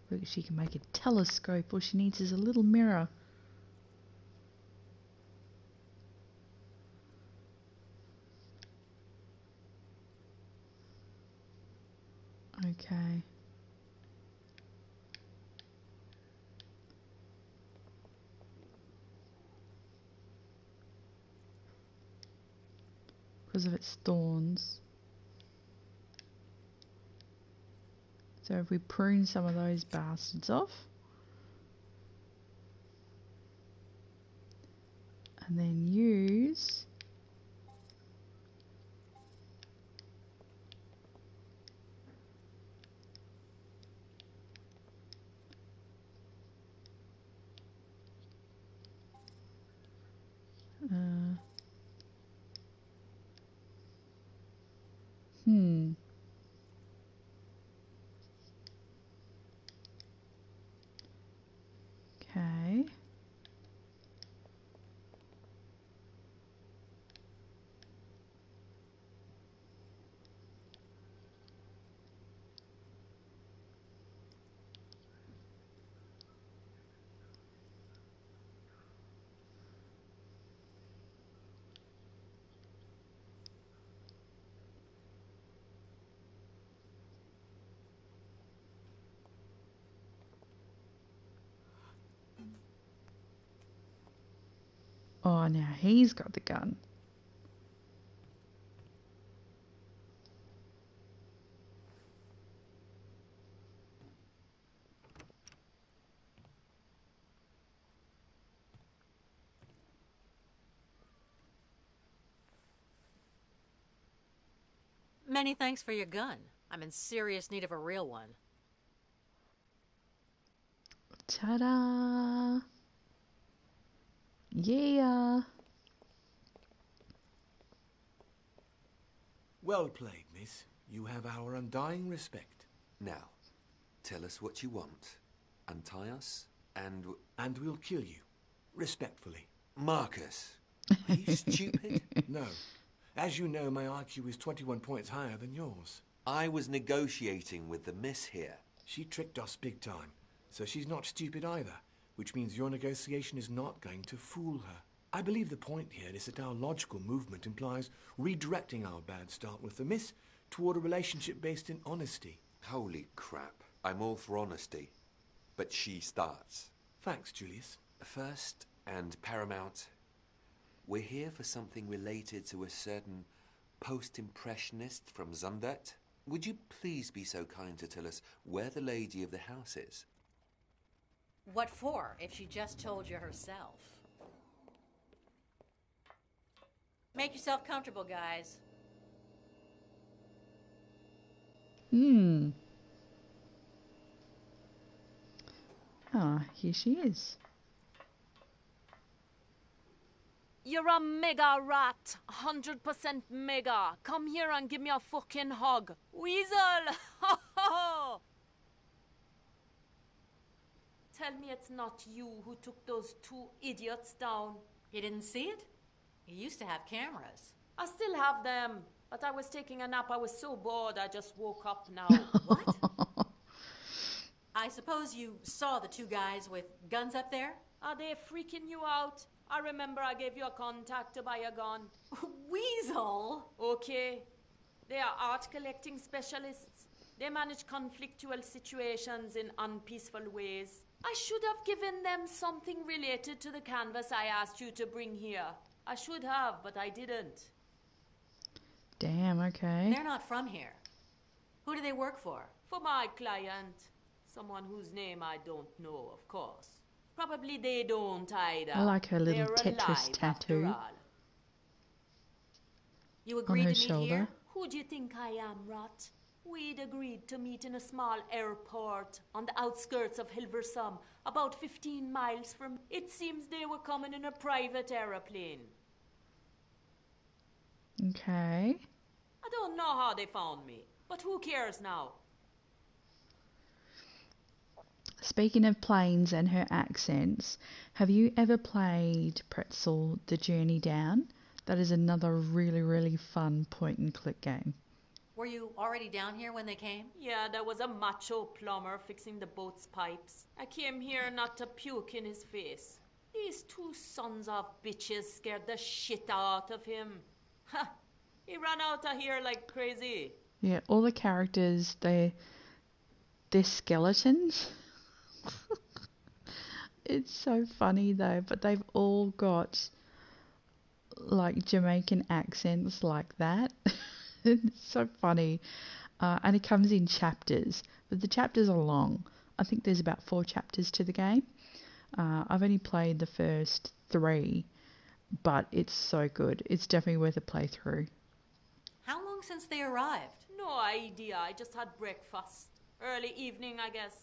Look, she can make a telescope. All she needs is a little mirror. because of its thorns. So if we prune some of those bastards off, and then use okay. Oh, now he's got the gun. Many thanks for your gun. I'm in serious need of a real one. Ta-da! Yeah! Well played, miss. You have our undying respect. Now, tell us what you want. Untie us, and... And we'll kill you. Respectfully. Marcus, are you stupid? No. As you know, my IQ is 21 points higher than yours. I was negotiating with the miss here. She tricked us big time, so she's not stupid either, which means your negotiation is not going to fool her. I believe the point here is that our logical movement implies redirecting our bad start with the miss toward a relationship based in honesty. Holy crap. I'm all for honesty. But she starts. Thanks, Julius. First and paramount, we're here for something related to a certain post-impressionist from Zundet. Would you please be so kind to tell us where the lady of the house is? What for, if she just told you herself? Make yourself comfortable, guys. Ah, here she is. You're a mega rat. 100% mega. Come here and give me a fucking hug. Weasel! Tell me it's not you who took those two idiots down. You didn't see it? You used to have cameras. I still have them, but I was taking a nap. I was so bored I just woke up now. What? I suppose you saw the two guys with guns up there? Are they freaking you out? I remember I gave you a contact to buy a gun. Weasel? Okay. They are art collecting specialists. They manage conflictual situations in unpeaceful ways. I should have given them something related to the canvas I asked you to bring here. I should have, but I didn't. Damn, okay. They're not from here. Who do they work for? For my client. Someone whose name I don't know, of course. Probably they don't either. I like her little They're Tetris alive tattoo after all. You on agreed her to meet shoulder. here? Who do you think I am, Rot? We'd agreed to meet in a small airport on the outskirts of Hilversum, about 15 miles from... It seems they were coming in a private aeroplane. Okay. I don't know how they found me, but who cares now? Speaking of planes and her accents, have you ever played Pretzel The Journey Down? That is another really, really fun point and click game. Were you already down here when they came? Yeah, there was a macho plumber fixing the boat's pipes. I came here not to puke in his face. These two sons of bitches scared the shit out of him. Ha! He ran out of here like crazy. Yeah, all the characters, they're skeletons. It's so funny though, but they've all got like Jamaican accents like that. It's so funny. And it comes in chapters, but the chapters are long. I think there's about 4 chapters to the game. I've only played the first 3, but it's so good. It's definitely worth a playthrough. How long since they arrived? No idea. I just had breakfast. Early evening, I guess.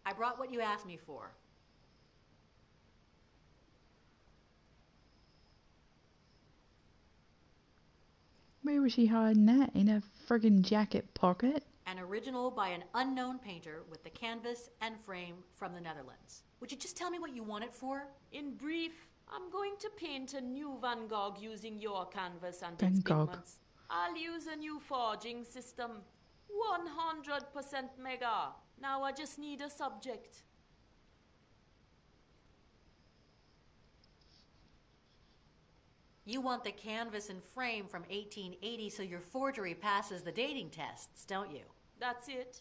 I brought what you asked me for. Where was she hiding that? In a friggin' jacket pocket? An original by an unknown painter with the canvas and frame from the Netherlands. Would you just tell me what you want it for? In brief, I'm going to paint a new Van Gogh using your canvas and Van its Gogh. pigments. I'll use a new forging system. 100% mega. Now I just need a subject. You want the canvas and frame from 1880 so your forgery passes the dating tests, don't you? That's it.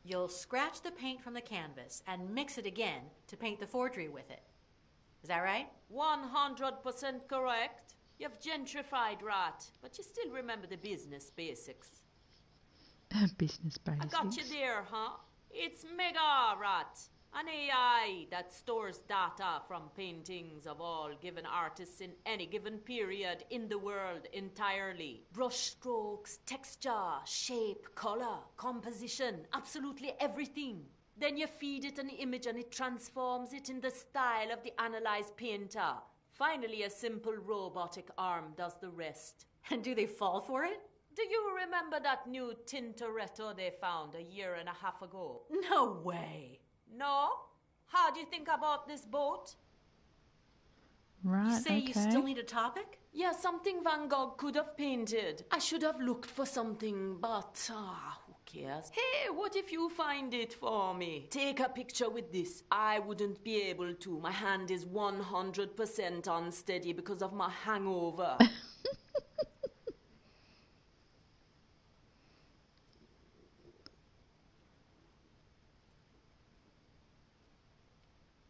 You'll scratch the paint from the canvas and mix it again to paint the forgery with it. Is that right? 100% correct. You've gentrified, rat, but you still remember the business basics. Business basics. I got you there, huh? It's Mega Rat, an AI that stores data from paintings of all given artists in any given period in the world entirely. Brush strokes, texture, shape, color, composition, absolutely everything. Then you feed it an image and it transforms it in the style of the analyzed painter. Finally, a simple robotic arm does the rest. And do they fall for it? Do you remember that new Tintoretto they found a year and a half ago? No way. No? How do you think I bought this boat? Right, You say okay. you still need a topic? Yeah, something Van Gogh could have painted. I should have looked for something, but who cares? Hey, what if you find it for me? Take a picture with this. I wouldn't be able to. My hand is 100% unsteady because of my hangover.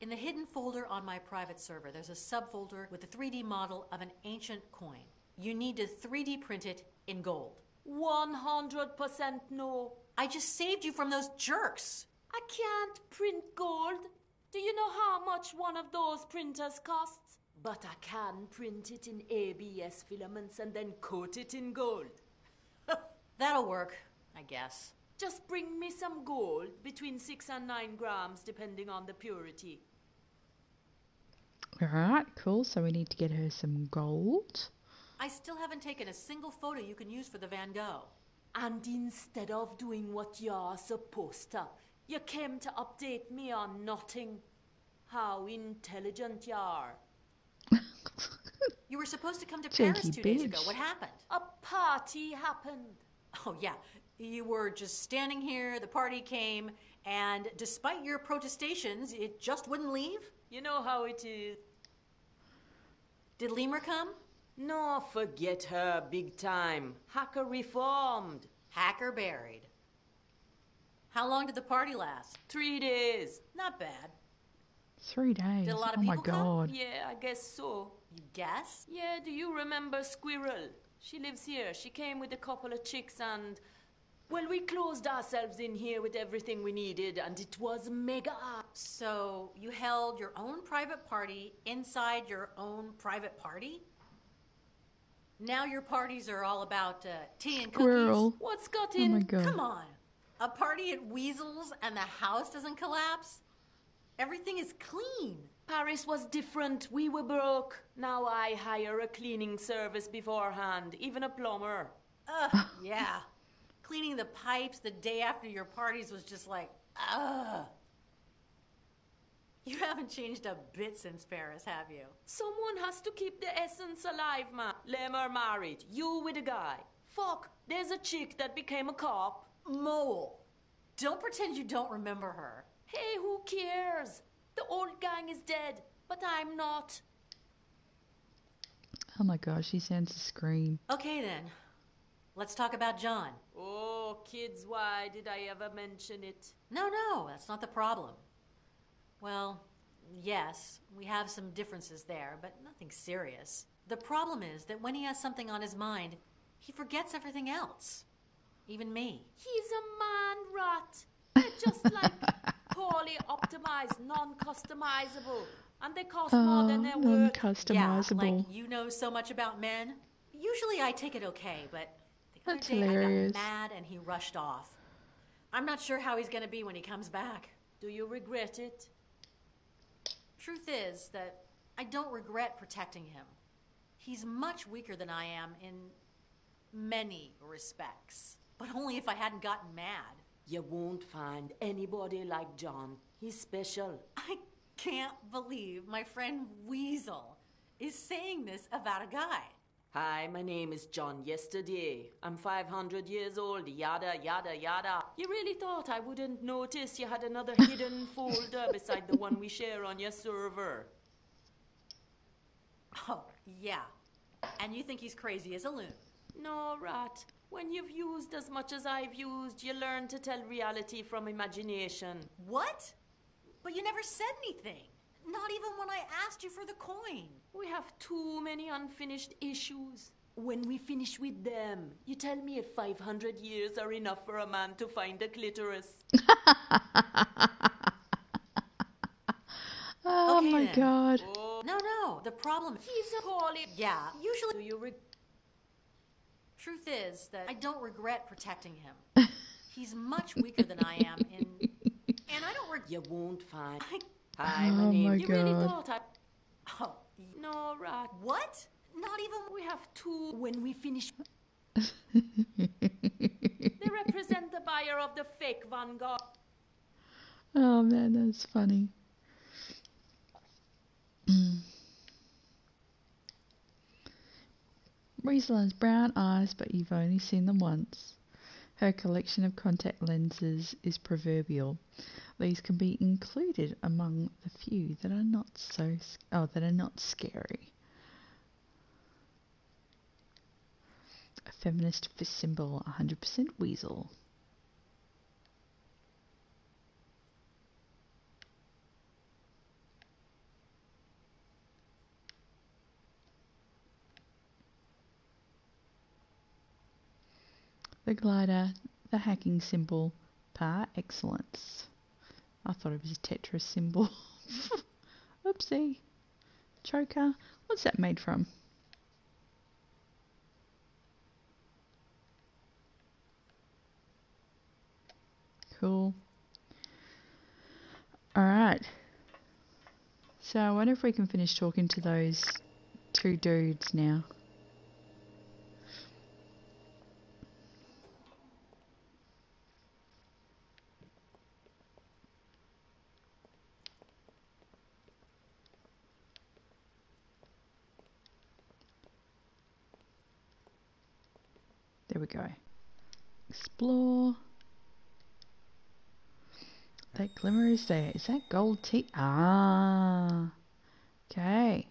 In the hidden folder on my private server, there's a subfolder with a 3D model of an ancient coin. You need to 3D print it in gold. 100% no. I just saved you from those jerks. I can't print gold. Do you know how much one of those printers costs? But I can print it in ABS filaments and then coat it in gold. That'll work, I guess. Just bring me some gold, between 6 and 9 grams, depending on the purity. Alright, cool. So we need to get her some gold. I still haven't taken a single photo you can use for the Van Gogh. And instead of doing what you're supposed to, you came to update me on nothing. How intelligent you are. You were supposed to come to Cheeky Paris 2 days ago. bitch. What happened? A party happened. Oh, yeah. You were just standing here, the party came, and despite your protestations, it just wouldn't leave? You know how it is. Did Lemur come? No, forget her, big time. Hacker reformed. Hacker buried. How long did the party last? 3 days. Not bad. 3 days. Did a lot of oh my people come? god. Yeah, I guess so. You guess? Yeah, do you remember Squirrel? She lives here. She came with a couple of chicks and... Well, we closed ourselves in here with everything we needed, and it was mega. So you held your own private party inside your own private party? Now your parties are all about tea and Squirrel. cookies? What's got Oh in? my god. Come on. A party at Weasel's and the house doesn't collapse? Everything is clean. Paris was different. We were broke. Now I hire a cleaning service beforehand, even a plumber. Ugh, yeah. Cleaning the pipes the day after your parties was just like, ugh. You haven't changed a bit since Paris, have you? Someone has to keep the essence alive, man. Lemur married. You with a guy. Fuck, there's a chick that became a cop. Mole. Don't pretend you don't remember her. Hey, who cares? The old gang is dead, but I'm not. Oh my gosh, she sends a scream. Okay then. Let's talk about John. Oh, kids, why did I ever mention it? No, that's not the problem. Well, yes, we have some differences there, but nothing serious. The problem is that when he has something on his mind, he forgets everything else. Even me. He's a man rat. They're just like poorly optimized, non-customizable, and they cost more than they're worth. Yeah, Non-customizable. like you know so much about men. Usually I take it okay, but the other That's day hilarious. I got mad and he rushed off. I'm not sure how he's going to be when he comes back. Do you regret it? Truth is that I don't regret protecting him. He's much weaker than I am in many respects, but only if I hadn't gotten mad. You won't find anybody like John. He's special. I can't believe my friend Weasel is saying this about a guy. Hi, my name is John Yesterday. I'm 500 years old, yada, yada, yada. You really thought I wouldn't notice you had another hidden folder beside the one we share on your server? Oh, yeah. And you think he's crazy as a loon? No, Rat. When you've used as much as I've used, you learn to tell reality from imagination. What? But you never said anything. Not even when I asked you for the coin. We have too many unfinished issues. When we finish with them, you tell me if 500 years are enough for a man to find a clitoris. Oh Okay, my then. god. Oh, No, the problem... he's a poorly... Yeah, usually... Do you Truth is that I don't regret protecting him. He's much weaker than I am in... And I don't You won't find... I... Hi, Oh my name... my You really God. thought I... Oh, No, Rat. what? Not even... We have two... When we finish... They represent the buyer of the fake Van Gogh. Oh man, that's funny. Weasel has brown eyes, but you've only seen them once. Her collection of contact lenses is proverbial. These can be included among the few that are not scary. A feminist fist symbol, 100% Weasel. The glider, the hacking symbol, par excellence. I thought it was a Tetris symbol. Oopsie. Choker. What's that made from? Cool. Alright. So I wonder if we can finish talking to those two dudes now. There we go. Explore. That glimmer is there. Is that gold teeth? Ah. Okay.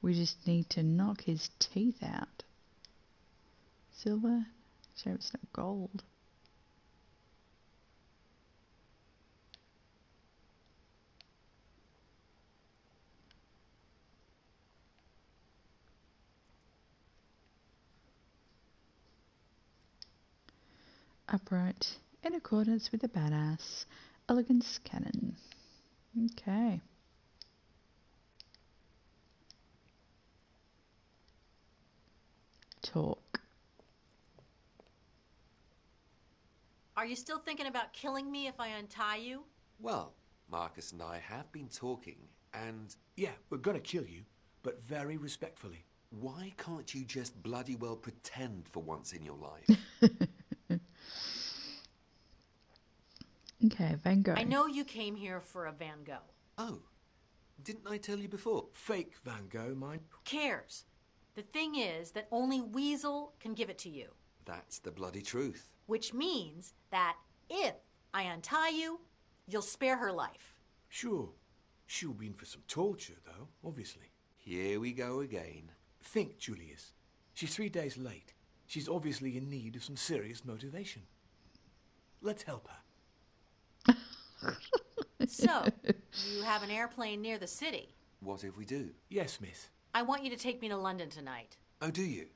We just need to knock his teeth out. Silver? Sure, it's not gold. Upright, in accordance with the badass elegance canon. Okay. Talk. Are you still thinking about killing me if I untie you? Well, Marcus and I have been talking, and Yeah, we're gonna kill you, but very respectfully. why can't you just bloody well pretend for once in your life? Okay, Van Gogh. I know you came here for a Van Gogh. Oh, didn't I tell you before? Fake Van Gogh, mind. Who cares? The thing is that only Weasel can give it to you. That's the bloody truth. Which means that if I untie you, you'll spare her life. Sure. She'll be in for some torture, though, obviously. Here we go again. Think, Julius. She's 3 days late. She's obviously in need of some serious motivation. Let's help her. So, You have an airplane near the city. What if we do? Yes, miss. I want you to take me to London tonight. Oh, do you?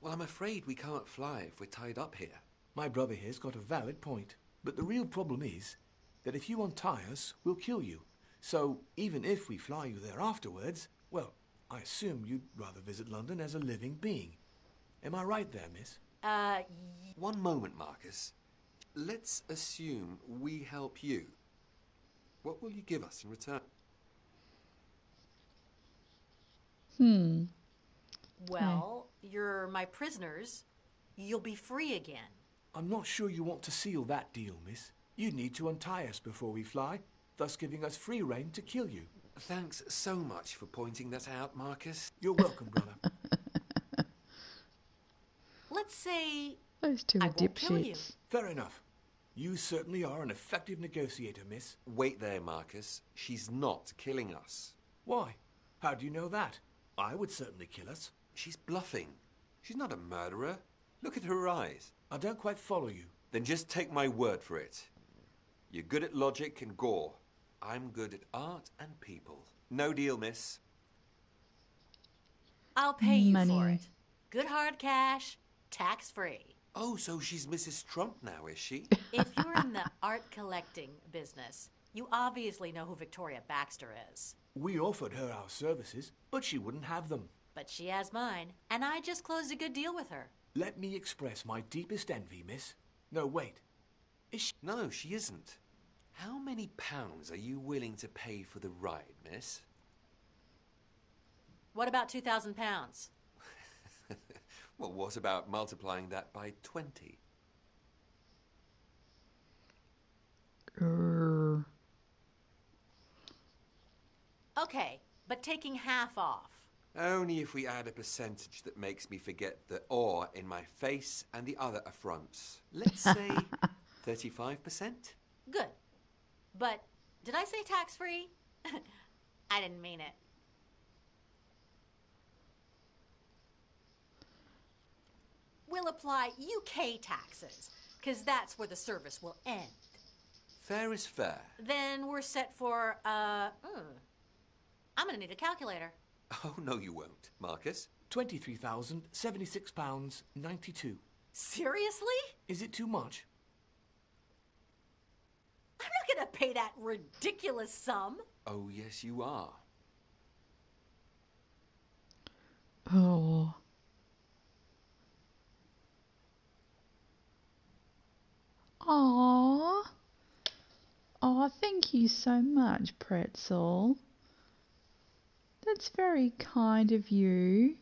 Well, I'm afraid we can't fly if we're tied up here. My brother here's got a valid point. But the real problem is that if you untie us, we'll kill you. So even if we fly you there afterwards, well, I assume you'd rather visit London as a living being. Am I right there, miss? One moment, Marcus. Let's assume we help you. What will you give us in return? Well, you're my prisoners. You'll be free again. I'm not sure you want to seal that deal, miss. You need to untie us before we fly, thus giving us free rein to kill you. Thanks so much for pointing that out, Marcus. You're welcome, brother. Let's say Those two I are won't kill you. dipshits. Fair enough. You certainly are an effective negotiator, miss. Wait there, Marcus. She's not killing us. Why? How do you know that? I would certainly kill us. She's bluffing. She's not a murderer. Look at her eyes. I don't quite follow you. Then just take my word for it. You're good at logic and gore. I'm good at art and people. No deal, miss. I'll pay you for Money. it. Good hard cash, tax-free. Oh, so she's Mrs. Trump now, is she? If you're in the art collecting business, you obviously know who Victoria Baxter is. We offered her our services, but she wouldn't have them. But she has mine, and I just closed a good deal with her. Let me express my deepest envy, miss. No, wait. Is she... No, she isn't. How many pounds are you willing to pay for the ride, miss? What about 2,000 pounds? Well, what about multiplying that by 20? Okay, but taking half off. Only if we add a percentage that makes me forget the awe in my face and the other affronts. Let's say 35%? Good. But did I say tax-free? I didn't mean it. We'll apply UK taxes, because that's where the service will end. Fair is fair. Then we're set for, I'm gonna need a calculator. Oh, no you won't, Marcus. £23,076.92. Seriously? Is it too much? I'm not gonna pay that ridiculous sum. Oh, yes you are. Oh. Aww. Oh, thank you so much, Pretzel. That's very kind of you.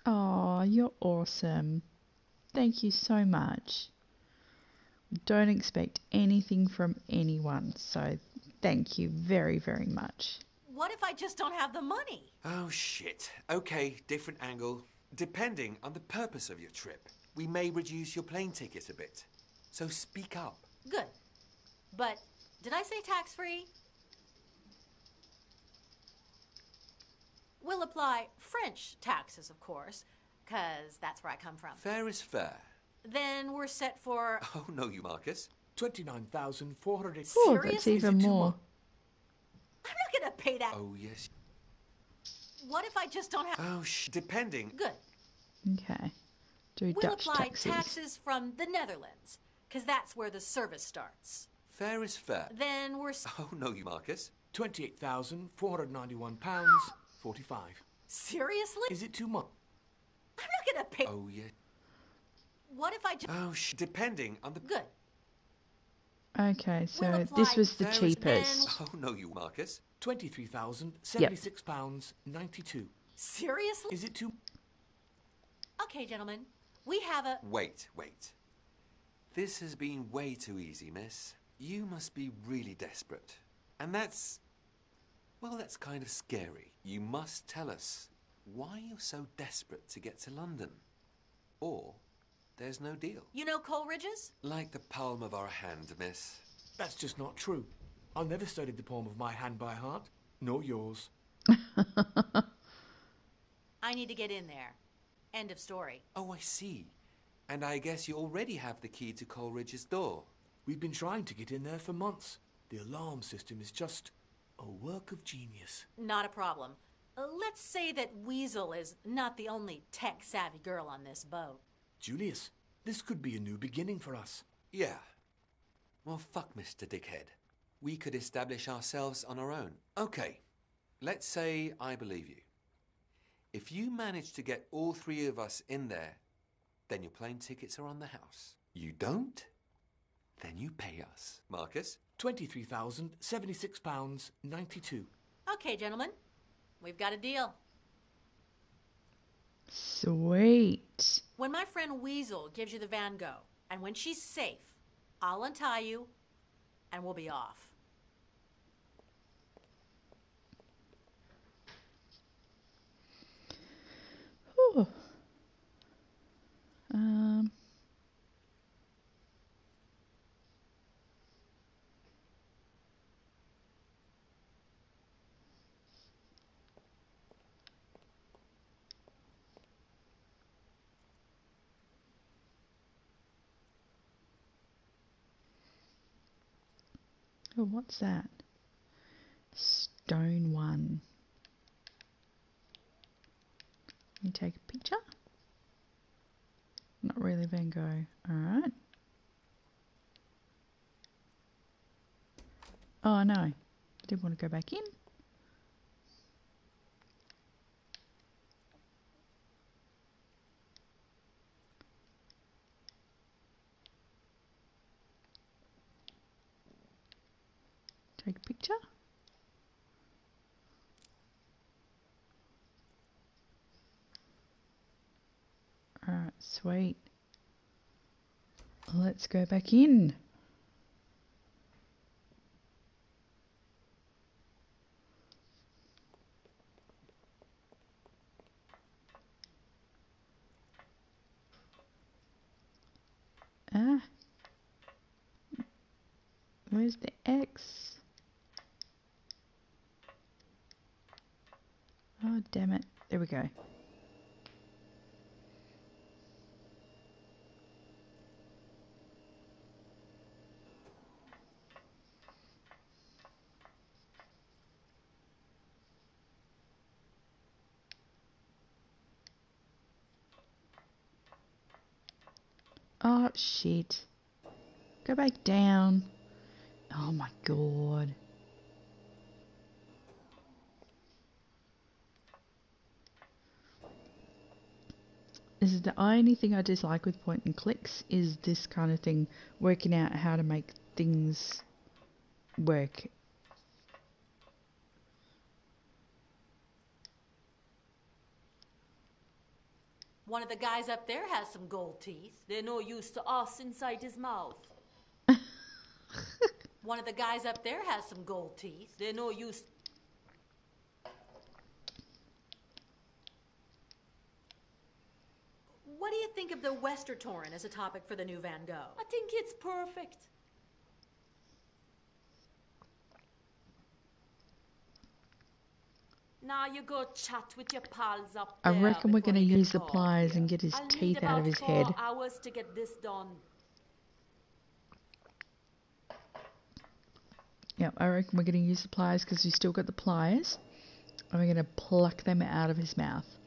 Oh, you're awesome. Thank you so much. Don't expect anything from anyone, so thank you very, very much. What if I just don't have the money? Oh, shit. Okay, different angle. Depending on the purpose of your trip, we may reduce your plane ticket a bit. So speak up. Good. But did I say tax-free? We'll apply French taxes, of course, because that's where I come from. Fair is fair. Then we're set for... Oh, no you, Marcus. 29,400. Oh, that's Seriously? even more. I'm not gonna pay that. Oh, yes. What if I just don't have... Oh, depending. Good. Okay. Do We'll Dutch apply taxes. taxes from the Netherlands, because that's where the service starts. Fair is fair. Then we're... Oh, no you, Marcus. £28,491.45. Seriously? Is it too much? I'm not gonna pay... Oh, yeah. What if I just... Oh, depending on the... Good. Okay, so We'll this apply was the those cheapest. Oh, no you, Marcus. £23,076.92. Seriously? Is it too... Okay, gentlemen. We have a... Wait. This has been way too easy, miss. You must be really desperate. And that's... well, that's kind of scary. You must tell us why you're so desperate to get to London. Or there's no deal. You know Coleridge's? Like the palm of our hand, miss. That's just not true. I never studied the palm of my hand by heart, nor yours. I need to get in there. End of story. Oh, I see. And I guess you already have the key to Coleridge's door. We've been trying to get in there for months. The alarm system is just a work of genius. Not a problem. Let's say that Weasel is not the only tech-savvy girl on this boat. Julius, this could be a new beginning for us. Yeah. Well, fuck Mr. Dickhead. We could establish ourselves on our own. Okay, let's say I believe you. If you manage to get all three of us in there, then your plane tickets are on the house. You don't? Then you pay us. Marcus? £23,076.92. Okay, gentlemen. We've got a deal. Sweet. When my friend Weasel gives you the Van Gogh, and when she's safe, I'll untie you, and we'll be off. Whew. Oh, what's that? Stone one. Let me take a picture. Not really Van Gogh. Alright. Oh no. I didn't want to go back in. Take a picture. Alright, sweet. Let's go back in. Ah. Where's the X? Oh, damn it. There we go. Oh, shit. Go back down. Oh, my God. This is the only thing I dislike with point and clicks is this kind of thing, working out how to make things work. One of the guys up there has some gold teeth. They're no use to us inside his mouth. One of the guys up there has some gold teeth. They're no use. What do you think of the Westertoren as a topic for the new Van Gogh? I think it's perfect. Now you go chat with your pals up I there. reckon we're before going to you get use the caught pliers here. and get his I'll teeth need out of about his 4 head. hours to get this done. Yep, I reckon we're going to use the pliers because we've still got the pliers. And we're going to pluck them out of his mouth.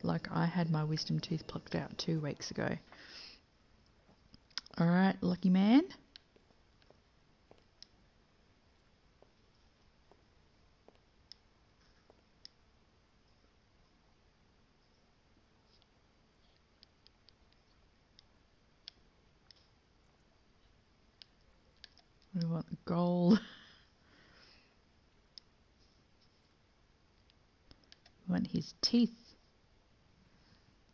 Like I had my wisdom tooth plucked out 2 weeks ago. Alright, lucky man. We want the gold. We want his teeth.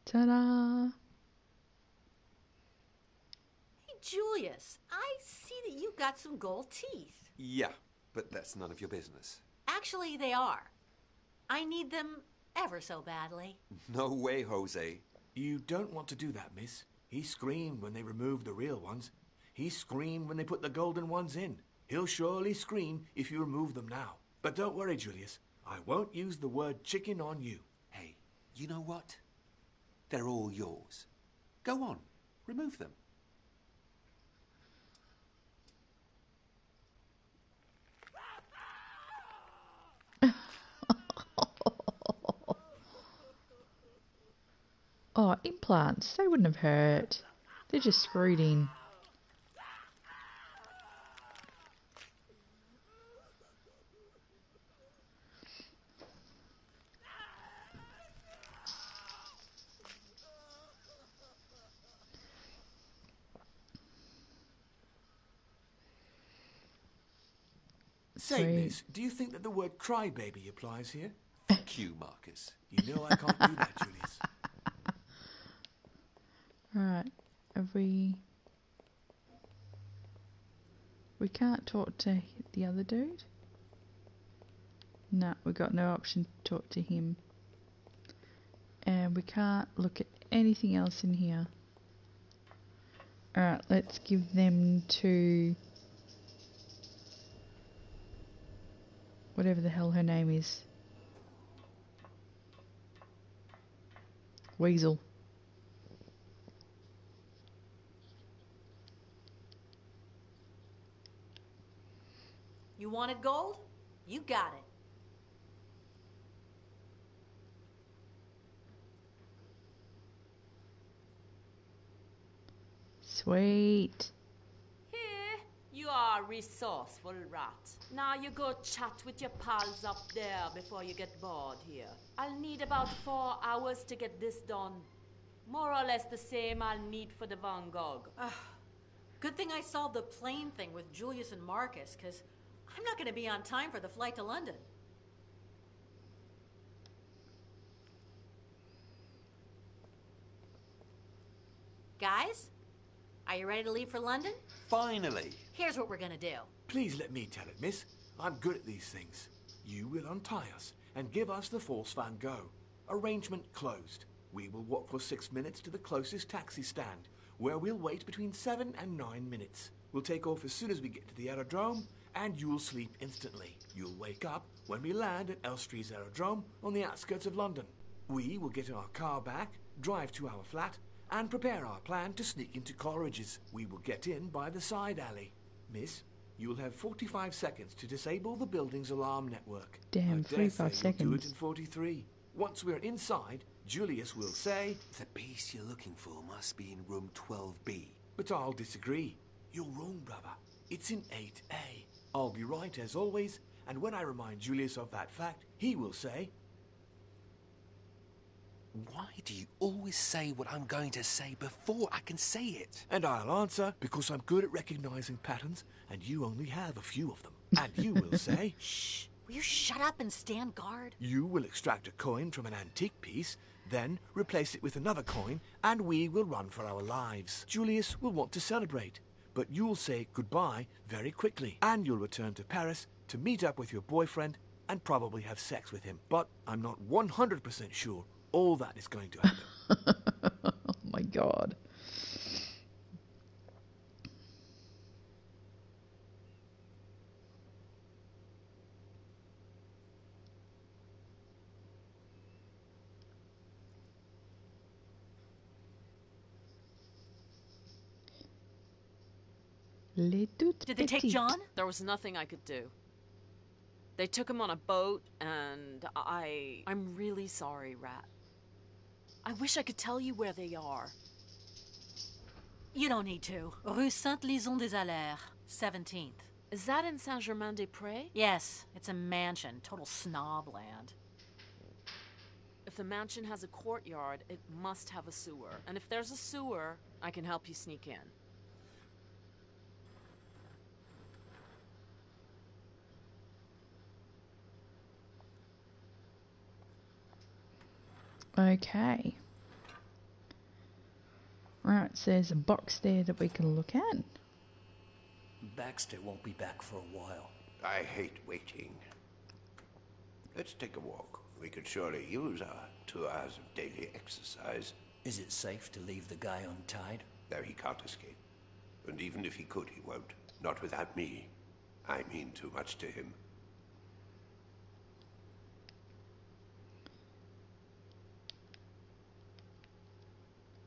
Ta-da! Hey, Julius, I see that you've got some gold teeth. Yeah, but that's none of your business. Actually, they are. I need them ever so badly. No way, Jose. You don't want to do that, miss. He screamed when they removed the real ones. He screamed when they put the golden ones in. He'll surely scream if you remove them now. But don't worry, Julius. I won't use the word chicken on you. Hey, you know what? They're all yours. Go on. remove them. Oh, implants. They wouldn't have hurt. They're just screwed in. Say, Sweet. miss, do you think that the word crybaby applies here? Fuck you, Marcus. You know I can't do that, Julius. Right. Have we... We can't talk to the other dude? No, we got no option to talk to him. And we can't look at anything else in here. Alright, let's give them to... whatever the hell her name is. Weasel. You wanted gold? You got it. Sweet. Here, you are a resourceful rat. Now you go chat with your pals up there before you get bored here. I'll need about 4 hours to get this done. More or less the same I'll need for the Van Gogh. Good thing I solved the plane thing with Julius and Marcus, because I'm not going to be on time for the flight to London. Guys, are you ready to leave for London? Finally. Here's what we're going to do. Please let me tell it, miss. I'm good at these things. You will untie us and give us the false Van Gogh. Arrangement closed. We will walk for 6 minutes to the closest taxi stand, where we'll wait between 7 and 9 minutes. We'll take off as soon as we get to the aerodrome, and you'll sleep instantly. You'll wake up when we land at Elstree Aerodrome on the outskirts of London. We will get in our car back, drive to our flat, and prepare our plan to sneak into Coleridge's. We will get in by the side alley. Miss, you'll have 45 seconds to disable the building's alarm network. Damn, I dare 45 say you'll do it seconds. in 43. Once we're inside, Julius will say, The piece you're looking for must be in room 12B. but I'll disagree. You're wrong, brother. It's in 8A. I'll be right as always, and when I remind Julius of that fact, he will say, Why do you always say what I'm going to say before I can say it? and I'll answer, because I'm good at recognizing patterns, and you only have a few of them. And you will say, Shh. Will you shut up and stand guard? you will extract a coin from an antique piece, then replace it with another coin, and we will run for our lives. Julius will want to celebrate, but you'll say goodbye very quickly, and you'll return to Paris to meet up with your boyfriend and probably have sex with him. But I'm not 100% sure all that is going to happen. Oh my god. Les toutes Did they take petites. John? There was nothing I could do. They took him on a boat, and I'm really sorry, Rat. I wish I could tell you where they are. You don't need to. Rue Saint-Lison-des-Allers, 17th. Is that in Saint-Germain-des-Prés? Yes, it's a mansion. Total snob land. If the mansion has a courtyard, it must have a sewer. And if there's a sewer, I can help you sneak in. Okay. Right, so there's a box there that we can look at. Baxter won't be back for a while. I hate waiting. Let's take a walk. We could surely use our 2 hours of daily exercise. Is it safe to leave the guy untied? There he can't escape. And even if he could, he won't. Not without me. I mean too much to him.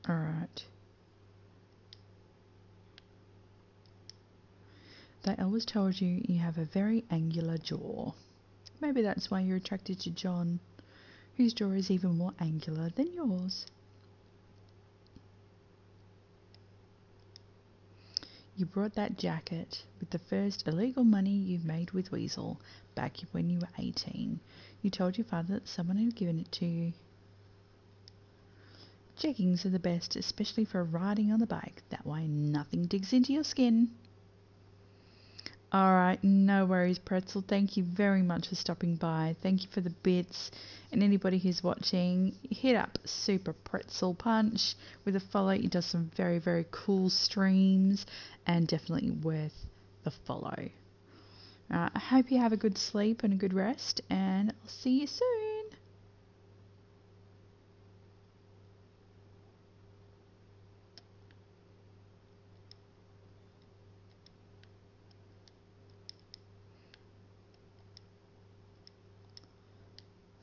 Alright. They always told you you have a very angular jaw. Maybe that's why you're attracted to John, whose jaw is even more angular than yours. You brought that jacket with the first illegal money you've made with Weasel back when you were 18. You told your father that someone had given it to you. Jeggings are the best, especially for riding on the bike. That way nothing digs into your skin. Alright, no worries, Pretzel. Thank you very much for stopping by. Thank you for the bits. And anybody who's watching, hit up Super Pretzel Punch with a follow. He does some very, very cool streams and definitely worth the follow. I hope you have a good sleep and a good rest, and I'll see you soon.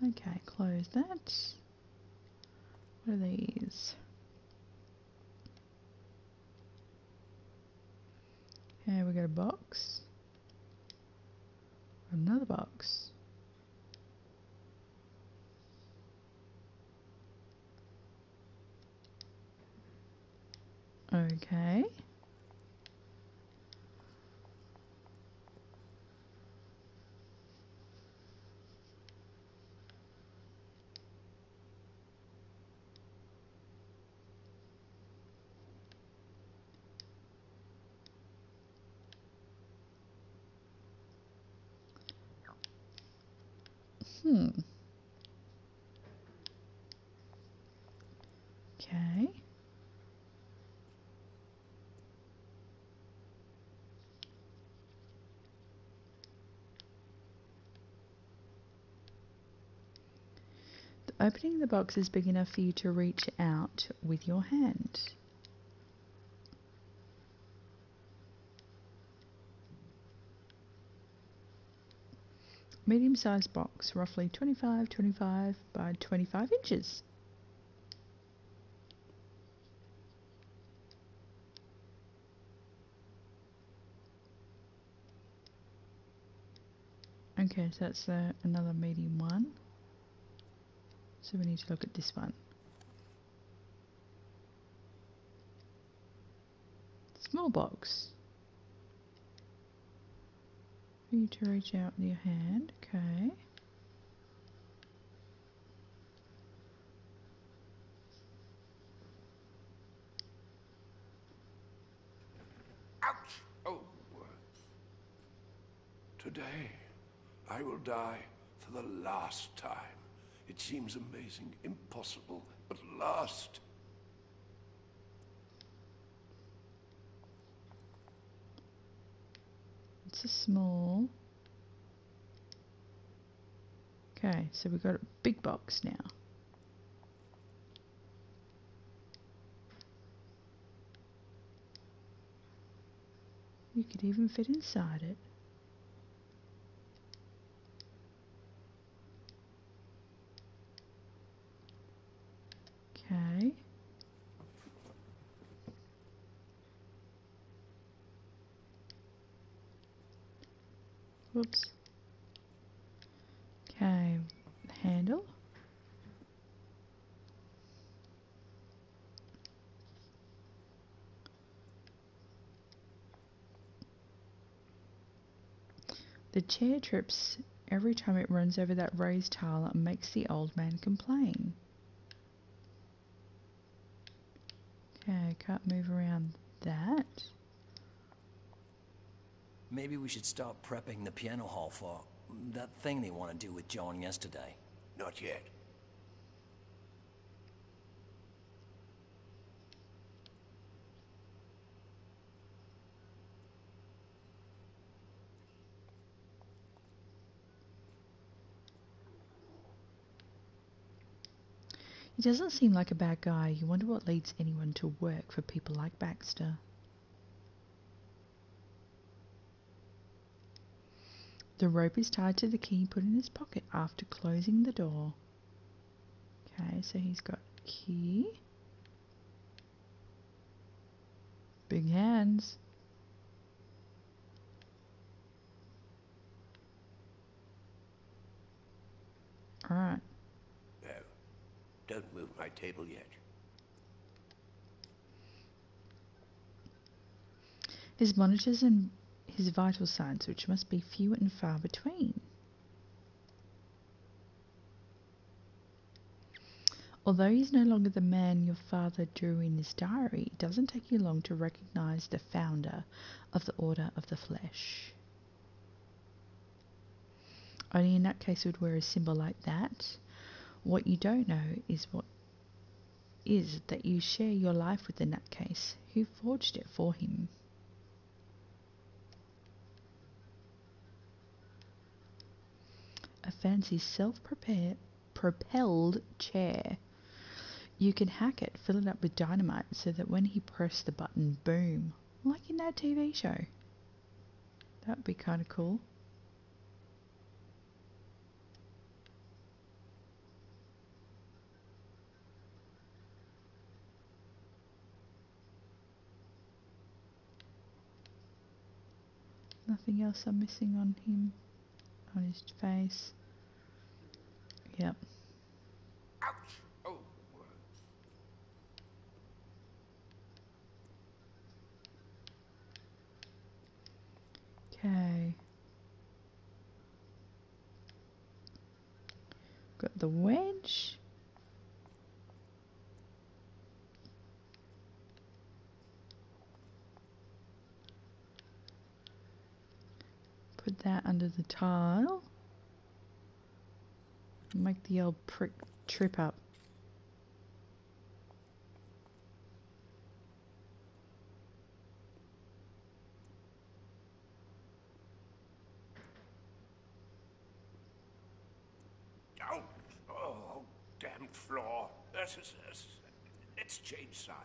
Okay, close that. What are these? Okay, we got a box. Another box. Okay. Okay. The opening of the box is big enough for you to reach out with your hand. Medium-sized box, roughly 25 by 25 inches. Okay, so that's another medium one. So we need to look at this one. Small box. For you to reach out with your hand, okay. Ouch! Oh. Today, I will die for the last time. It seems amazing, impossible, but last. It's a small. Okay, so we've got a big box now. You could even fit inside it. Okay. Whoops. Okay, handle. The chair trips every time it runs over that raised tile and makes the old man complain. Okay, can't move around that. Maybe we should start prepping the piano hall for that thing they want to do with John yesterday. Not yet. He doesn't seem like a bad guy. You wonder what leads anyone to work for people like Baxter. The rope is tied to the key put in his pocket after closing the door. Okay, so he's got a key. Big hands. Alright. No, don't move my table yet. His monitors and his vital signs, which must be few and far between. Although he's no longer the man your father drew in his diary, it doesn't take you long to recognize the founder of the Order of the Flesh. Only in that case would wear a symbol like that. What you don't know is that you share your life with the nutcase who forged it for him. A fancy self-propelled chair. You can hack it, fill it up with dynamite so that when he pressed the button, boom, like in that TV show. That'd be kind of cool. Nothing else I'm missing on him, on his face. Yep. Ouch! Oh. Okay. Got the wedge. Put that under the tile. Make the old prick trip up. Oh, oh, damn floor. Let's change sides.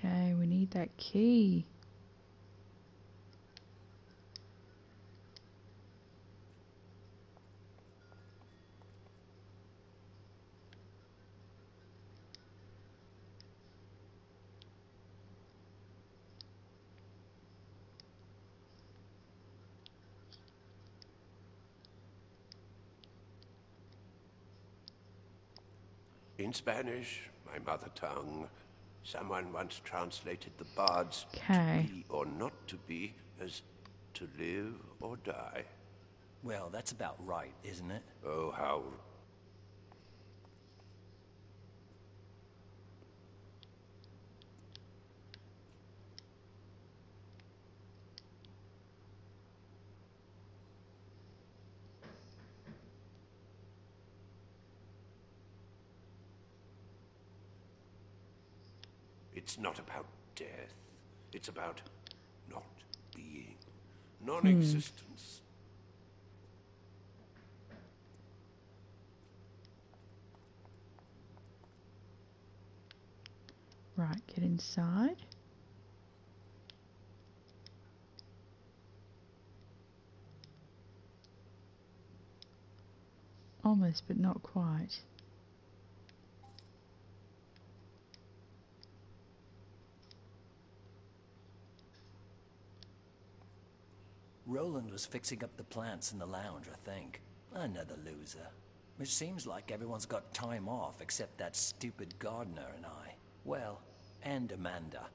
Okay, we need that key. In Spanish, my mother tongue, someone once translated the bards Okay. to be or not to be as to live or die. Well, that's about right, isn't it? Oh, how... It's not about death. It's about not being. Non-existence. Right, get inside. Almost, but not quite. Roland was fixing up the plants in the lounge, I think. Another loser. Which seems like everyone's got time off except that stupid gardener and I. Well, and Amanda.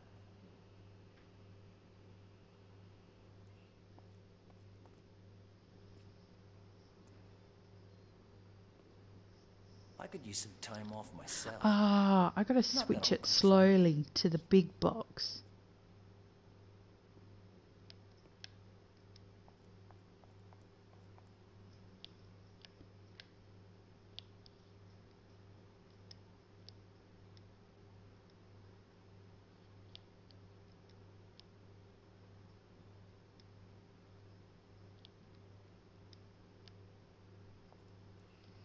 I could use some time off myself. Ah, I gotta that switch I'll it slowly to the big box.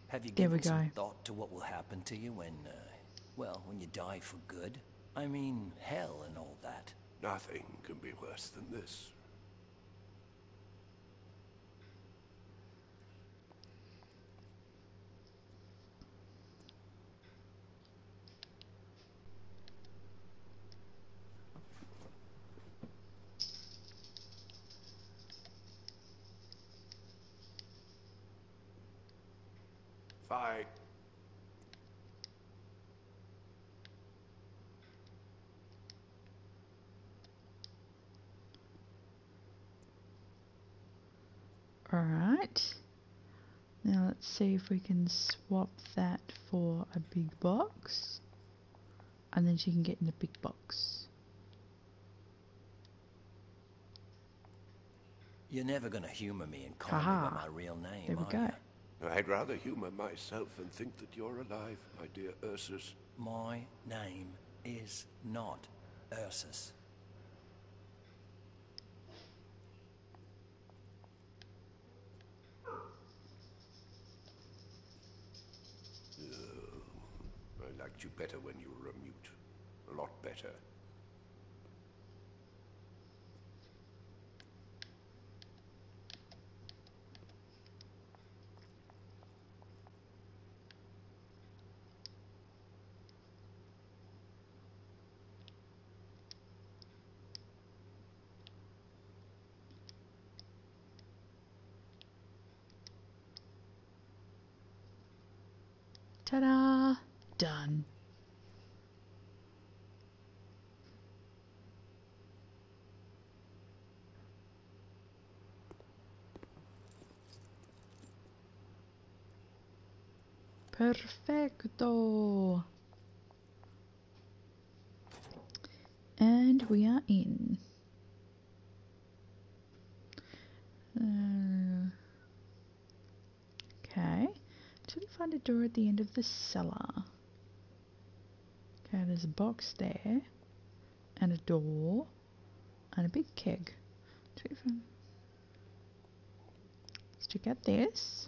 Have you There we given some go. thought to what will happen to you when Well, when you die for good. I mean, hell and all that. Nothing can be worse than this. Fight. Alright. Now let's see if we can swap that for a big box. And then she can get in the big box. You're never gonna humor me and call me Haha. by my real name, There we are go. ya? I'd rather humor myself and think that you're alive, my dear Ursus. My name is not Ursus. I liked you better when you were a mute. A lot better. Ta-da! Done. Perfecto. And we are in. Okay. Till we find a door at the end of the cellar. Okay, there's a box there. And a door. And a big keg. Let's check out this.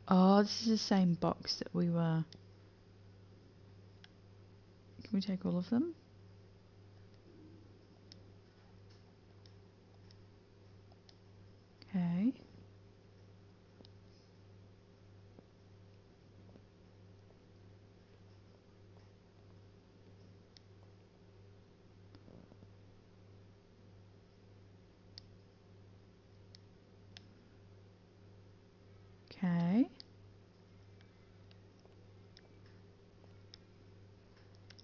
Oh, this is the same box that we were... Can we take all of them? Okay. Okay.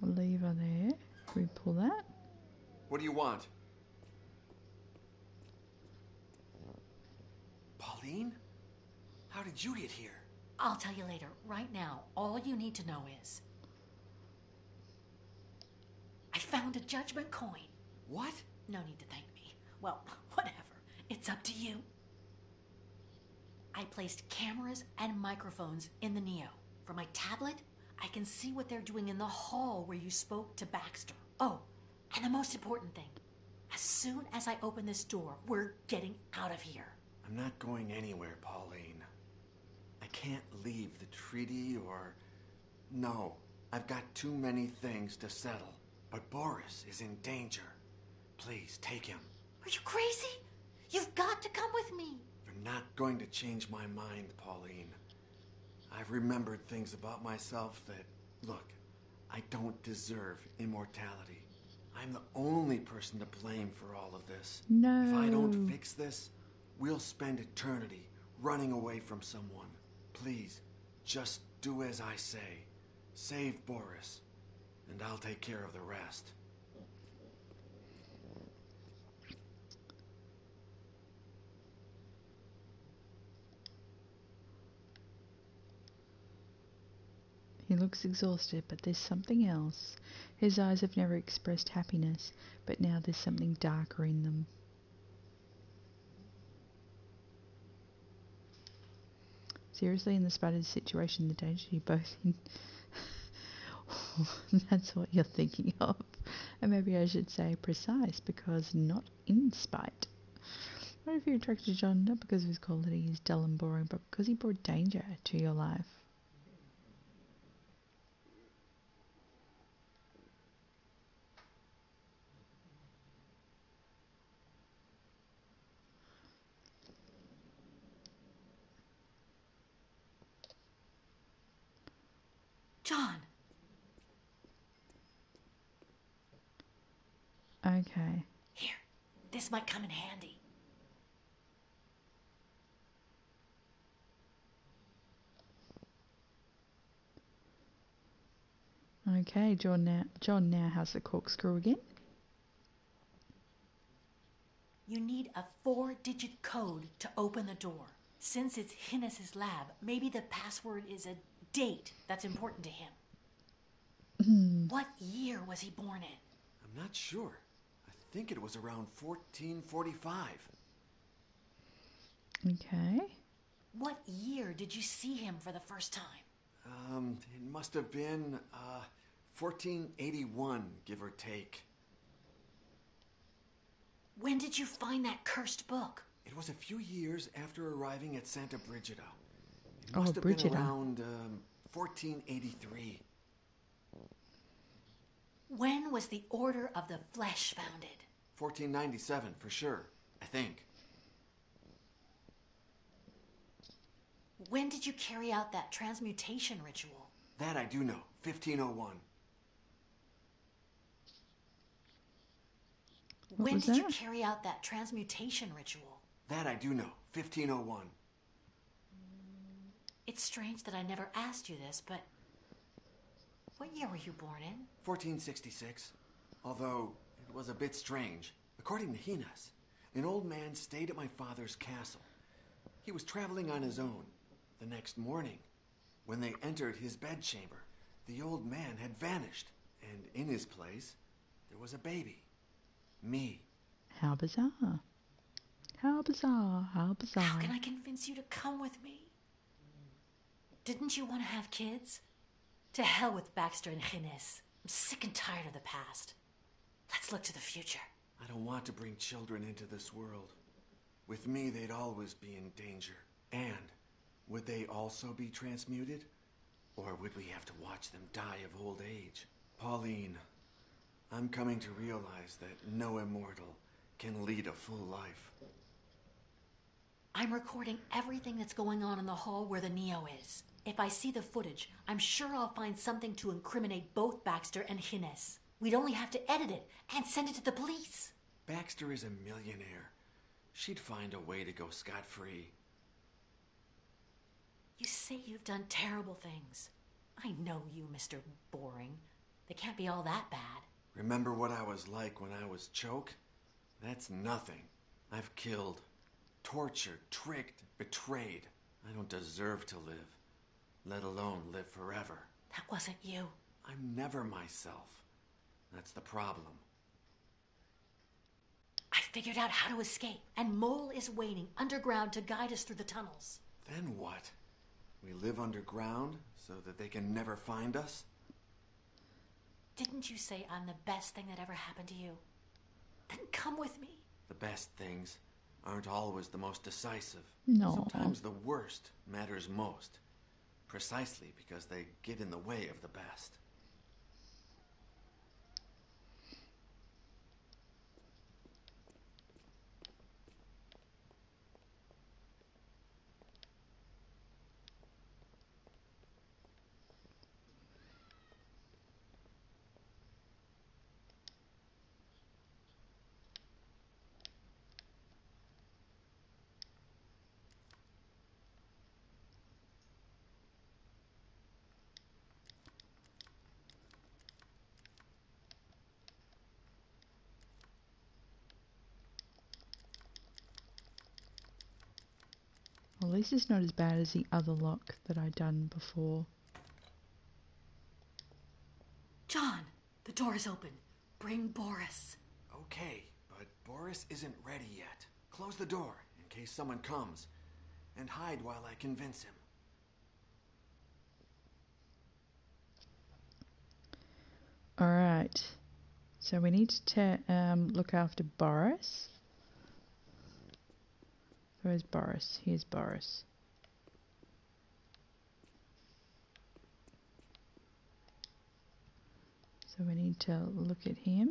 Lever there. Can we pull that? What do you want? Pauline? How did you get here? I'll tell you later. Right now, all you need to know is I found a judgment coin. What? No need to thank me. Well, whatever. It's up to you. I placed cameras and microphones in the Neo. From my tablet, I can see what they're doing in the hall where you spoke to Baxter. Oh, and the most important thing. As soon as I open this door, we're getting out of here. I'm not going anywhere, Pauline. I can't leave the treaty or... No, I've got too many things to settle. But Boris is in danger. Please, take him. Are you crazy? You've got to come with me. You're not going to change my mind, Pauline. I've remembered things about myself that... Look, I don't deserve immortality. I'm the only person to blame for all of this. No. If I don't fix this, we'll spend eternity running away from someone. Please, just do as I say. Save Boris, and I'll take care of the rest. He looks exhausted, but there's something else. His eyes have never expressed happiness, but now there's something darker in them. Seriously, in spite of the situation, the danger you're both in... That's what you're thinking of. And maybe I should say precise, because not in spite. What if you attracted John not because of his qualities, dull and boring, but because he brought danger to your life? John! Okay. Here, this might come in handy. Okay, John now has the corkscrew again. You need a 4-digit code to open the door. Since it's Hinnis's lab, maybe the password is a date that's important to him. What year was he born in? I'm not sure. I think it was around 1445. Okay. What year did you see him for the first time? It must have been 1481, give or take. When did you find that cursed book? It was a few years after arriving at Santa Brigida. It Oh, must have Brigida. been around 1483. When was the Order of the Flesh founded? 1497, for sure, I think. When did you carry out that transmutation ritual? That I do know, 1501. When was did you that? carry out that transmutation ritual? That I do know, 1501. It's strange that I never asked you this, but what year were you born in? 1466. Although, it was a bit strange. According to Hinas, an old man stayed at my father's castle. He was traveling on his own. The next morning, when they entered his bedchamber, the old man had vanished, and in his place, there was a baby. Me. How bizarre. How bizarre. How bizarre. How can I convince you to come with me? Didn't you want to have kids? To hell with Baxter and Hinnis. I'm sick and tired of the past. Let's look to the future. I don't want to bring children into this world. With me, they'd always be in danger. And would they also be transmuted? Or would we have to watch them die of old age? Pauline, I'm coming to realize that no immortal can lead a full life. I'm recording everything that's going on in the hall where the Neo is. If I see the footage, I'm sure I'll find something to incriminate both Baxter and Hinnis. We'd only have to edit it and send it to the police. Baxter is a millionaire. She'd find a way to go scot-free. You say you've done terrible things. I know you, Mr. Boring. They can't be all that bad. Remember what I was like when I was Choke? That's nothing. I've killed, tortured, tricked, betrayed. I don't deserve to live, let alone live forever. That wasn't you. I'm never myself. That's the problem. I figured out how to escape, and Mole is waiting underground to guide us through the tunnels. Then what? We live underground so that they can never find us? Didn't you say I'm the best thing that ever happened to you? Then come with me. The best things aren't always the most decisive. No. Sometimes the worst matters most, precisely because they get in the way of the best. Well, at least it's not as bad as the other lock that I'd done before. John, the door is open. Bring Boris. Okay, but Boris isn't ready yet. Close the door in case someone comes, and hide while I convince him. Alright. So we need to look after Boris. Where's Boris? Here's Boris. So we need to look at him.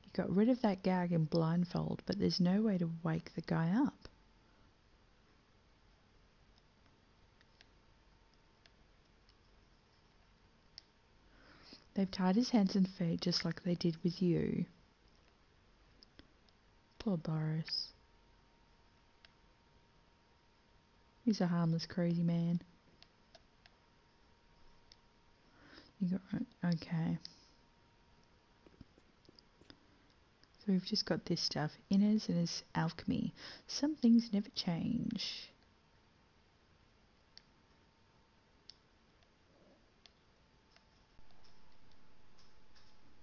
You got rid of that gag and blindfold, but there's no way to wake the guy up. They've tied his hands and feet just like they did with you. Poor Boris. He's a harmless, crazy man. You got okay. So we've just got this stuff. Inez and his alchemy. Some things never change.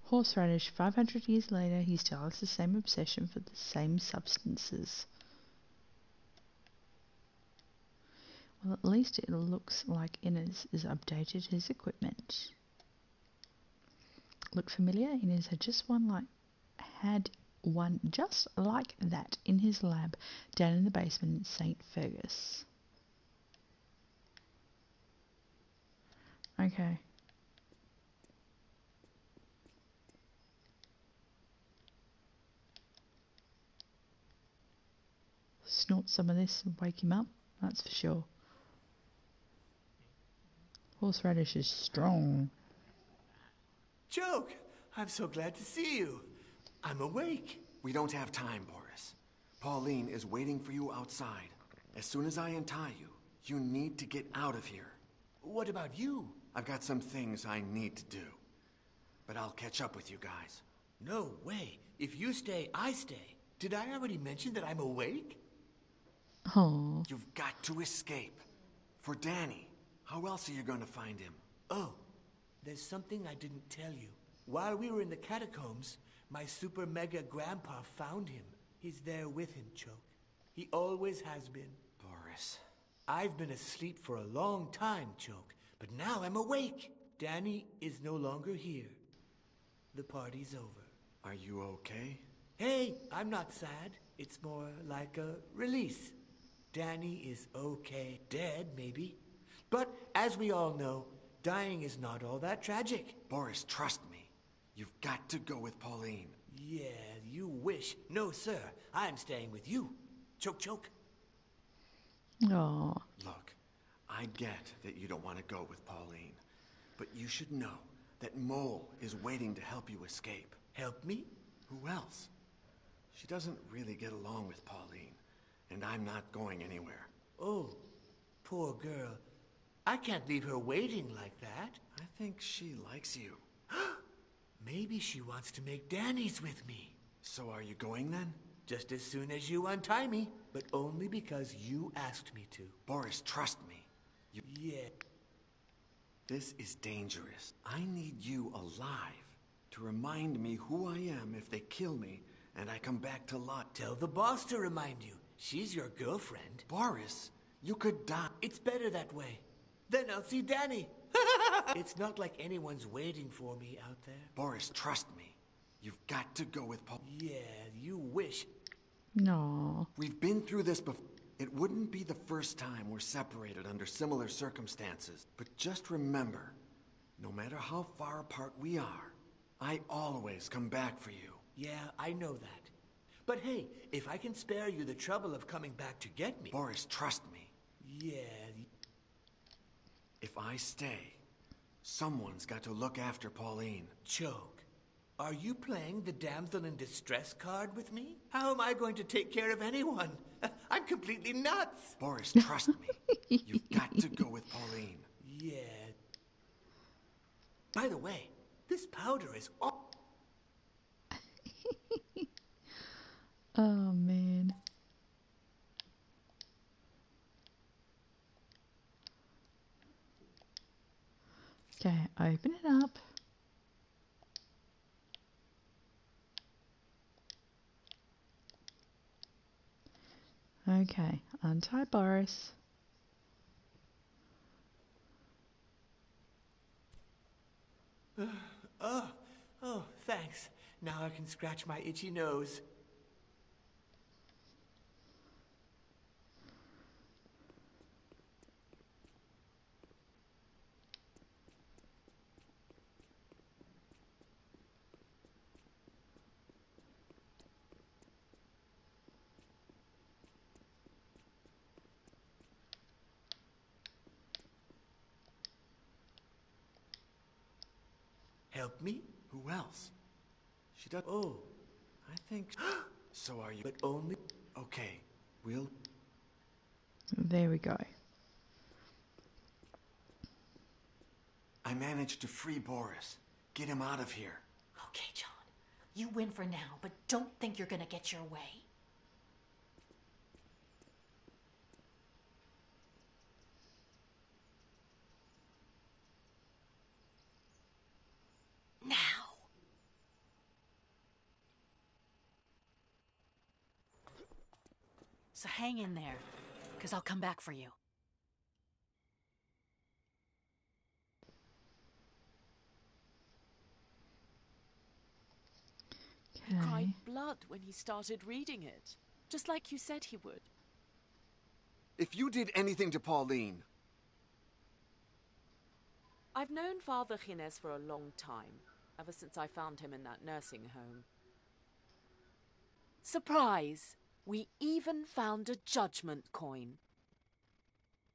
Horseradish. 500 years later, he still has the same obsession for the same substances. Well, at least it looks like Inez has updated his equipment. Look familiar? Inez had one just like that in his lab down in the basement in St. Fergus. Okay. Snort some of this and wake him up, that's for sure. Horseradish is strong. Joke! I'm so glad to see you. I'm awake. We don't have time, Boris. Pauline is waiting for you outside. As soon as I untie you, you need to get out of here. What about you? I've got some things I need to do. But I'll catch up with you guys. No way. If you stay, I stay. Did I already mention that I'm awake? Oh. You've got to escape. For Danny. How else are you going to find him? Oh, there's something I didn't tell you. While we were in the catacombs, my super mega grandpa found him. He's there with him, Choke. He always has been. Boris. I've been asleep for a long time, Choke, but now I'm awake. Danny is no longer here. The party's over. Are you okay? Hey, I'm not sad. It's more like a release. Danny is okay. Dead, maybe. But as we all know, dying is not all that tragic. Boris, trust me. You've got to go with Pauline. Yeah, you wish. No, sir. I'm staying with you. Choke, choke. Oh. Look, I get that you don't want to go with Pauline, but you should know that Mole is waiting to help you escape. Help me? Who else? She doesn't really get along with Pauline, and I'm not going anywhere. Oh, poor girl. I can't leave her waiting like that. I think she likes you. Maybe she wants to make Danny's with me. So are you going then? Just as soon as you untie me, but only because you asked me to. Boris, trust me. Yeah. This is dangerous. I need you alive to remind me who I am if they kill me and I come back to life. Tell the boss to remind you. She's your girlfriend. Boris, you could die. It's better that way. Then I'll see Danny. It's not like anyone's waiting for me out there. Boris, trust me. You've got to go with Paul. Yeah, you wish. No. We've been through this before. It wouldn't be the first time we're separated under similar circumstances. But just remember, no matter how far apart we are, I always come back for you. Yeah, I know that. But hey, if I can spare you the trouble of coming back to get me... Boris, trust me. Yeah... If I stay, someone's got to look after Pauline. Choke. Are you playing the damsel in distress card with me? How am I going to take care of anyone? I'm completely nuts. Boris, trust me. You've got to go with Pauline. Yeah. By the way, this powder is all... Oh, man. Okay, open it up. Okay, untie Boris. Oh, thanks. Now I can scratch my itchy nose. Help me? Who else? She does. Oh, I think. So are you. But only. Okay, we'll. There we go. I managed to free Boris. Get him out of here. Okay, John. You win for now, but don't think you're gonna get your way. Now. So hang in there, because I'll come back for you. He cried Okay. blood when he started reading it, just like you said he would. If you did anything to Pauline. I've known Father Gines for a long time, ever since I found him in that nursing home. Surprise! We even found a judgment coin.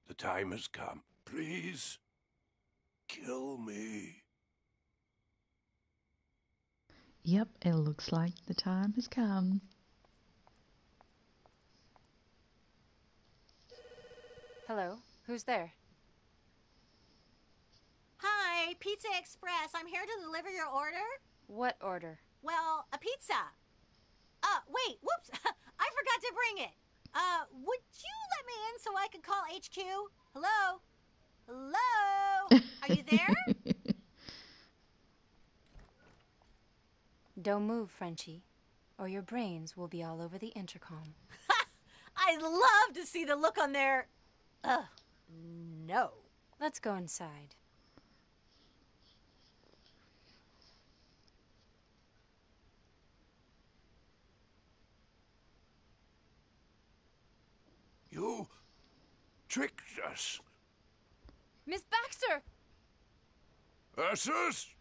The time has come. Please, kill me. Yep, it looks like the time has come. Hello? Who's there? Hi, Pizza Express. I'm here to deliver your order. What order? Well, a pizza. Wait, whoops. I forgot to bring it. Would you let me in so I could call HQ? Hello? Hello? Are you there? Don't move, Frenchie, or your brains will be all over the intercom. I'd love to see the look on their... no. Let's go inside. You tricked us. Miss Baxter! Ursus?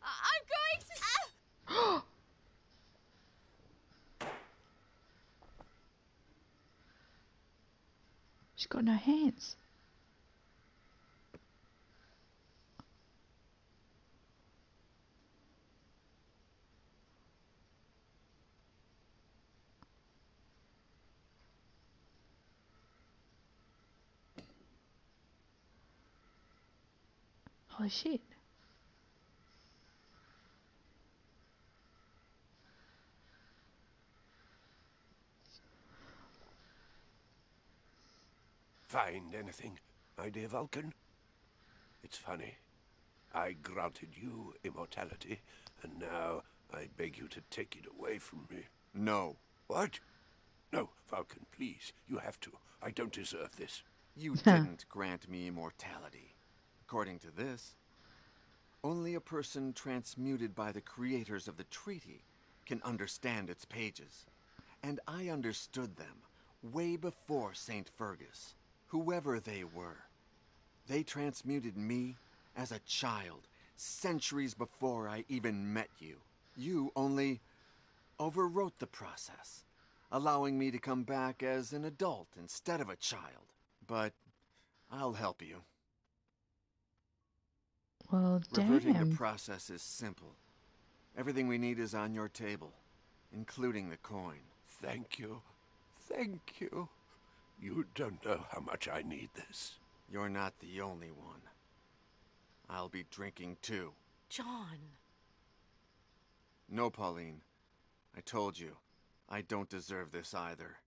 I'm going to... She's got no hands. Holy shit. Find anything, my dear Vulcan? It's funny. I granted you immortality, and now I beg you to take it away from me. No. What? No, Vulcan, please. You have to. I don't deserve this. You didn't grant me immortality. According to this, only a person transmuted by the creators of the treaty can understand its pages. And I understood them way before St. Fergus. Whoever they were. They transmuted me as a child, centuries before I even met you. You only overwrote the process, allowing me to come back as an adult instead of a child. But I'll help you. Well, Reverting damn. the process is simple. Everything we need is on your table, including the coin. Thank you. Thank you. You don't know how much I need this. You're not the only one. I'll be drinking too. John. No, Pauline. I told you. I don't deserve this either.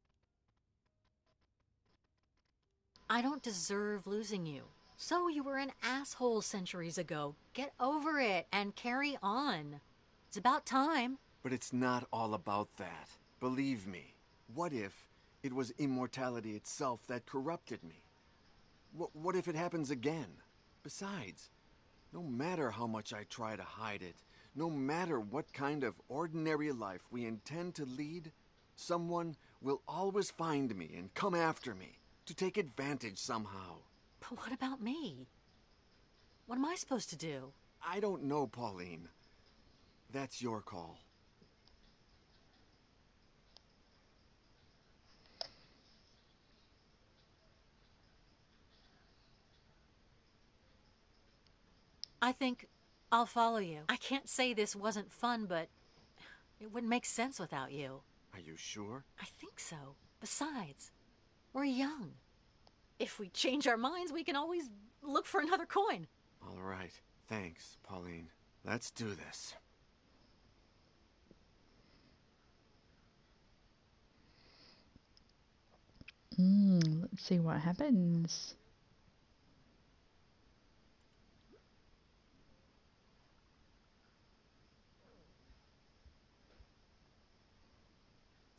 I don't deserve losing you. So you were an asshole centuries ago. Get over it and carry on. It's about time. But it's not all about that. Believe me. What if it was immortality itself that corrupted me? What if it happens again? Besides, no matter how much I try to hide it, no matter what kind of ordinary life we intend to lead, someone will always find me and come after me to take advantage somehow. But what about me? What am I supposed to do? I don't know, Pauline. That's your call. I think I'll follow you. I can't say this wasn't fun, but it wouldn't make sense without you. Are you sure? I think so. Besides, we're young. If we change our minds, we can always look for another coin. All right. Thanks, Pauline. Let's do this. Let's see what happens.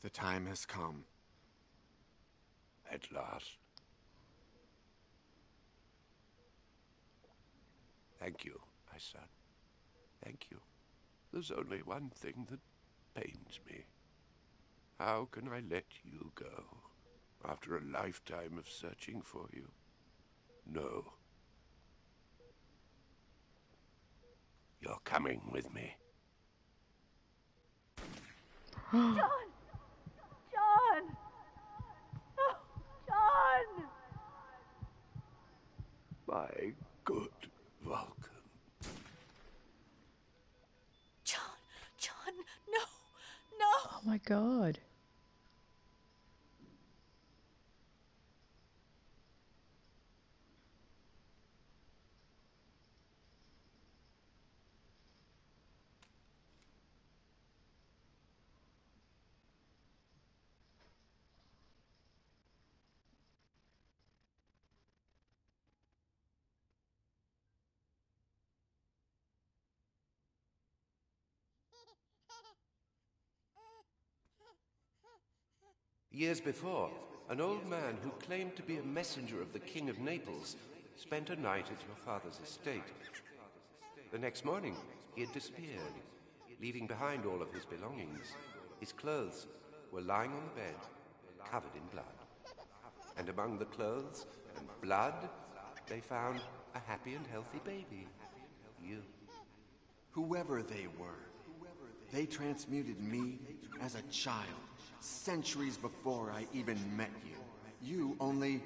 The time has come. At last. Thank you, my son. Thank you. There's only one thing that pains me. How can I let you go after a lifetime of searching for you? No. You're coming with me. John! John! Oh, John! My good Vulcan. John, no, no! Oh my god. Years before, an old man who claimed to be a messenger of the King of Naples spent a night at your father's estate. The next morning, he had disappeared, leaving behind all of his belongings. His clothes were lying on the bed, covered in blood. And among the clothes and blood, they found a happy and healthy baby. You. Whoever they were, they transmuted me as a child, centuries before I even met you. You only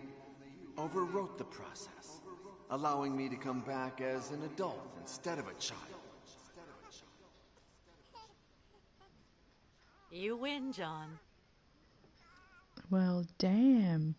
overwrote the process, allowing me to come back as an adult instead of a child. You win, John. Well, damn.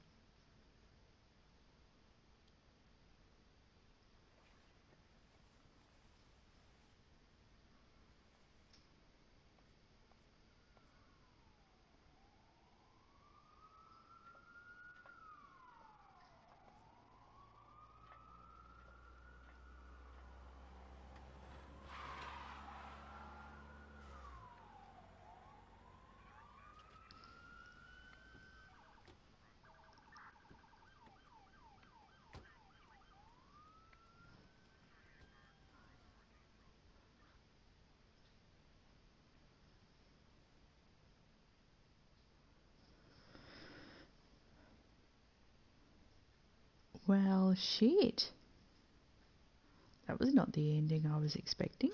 Well, shit. That was not the ending I was expecting.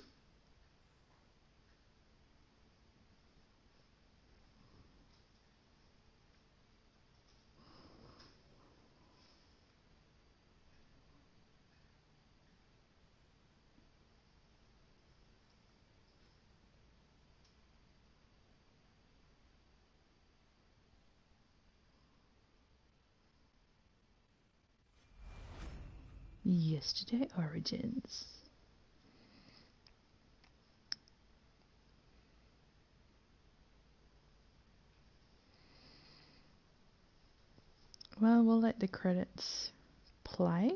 Yesterday Origins. Well, we'll let the credits play.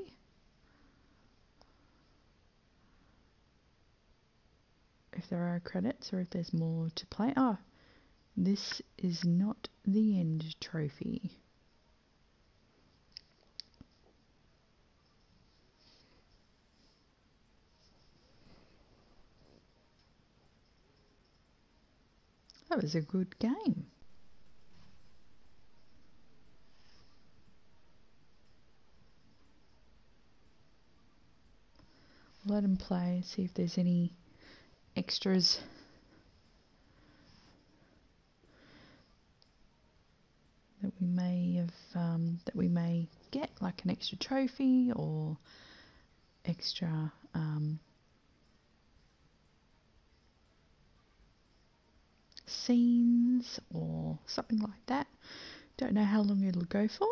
If there are credits or if there's more to play. Oh, this is not the end trophy. That was a good game. Let him play, see if there's any extras. That we may have, that we may get, like an extra trophy or extra scenes or something like that. Don't know how long it'll go for.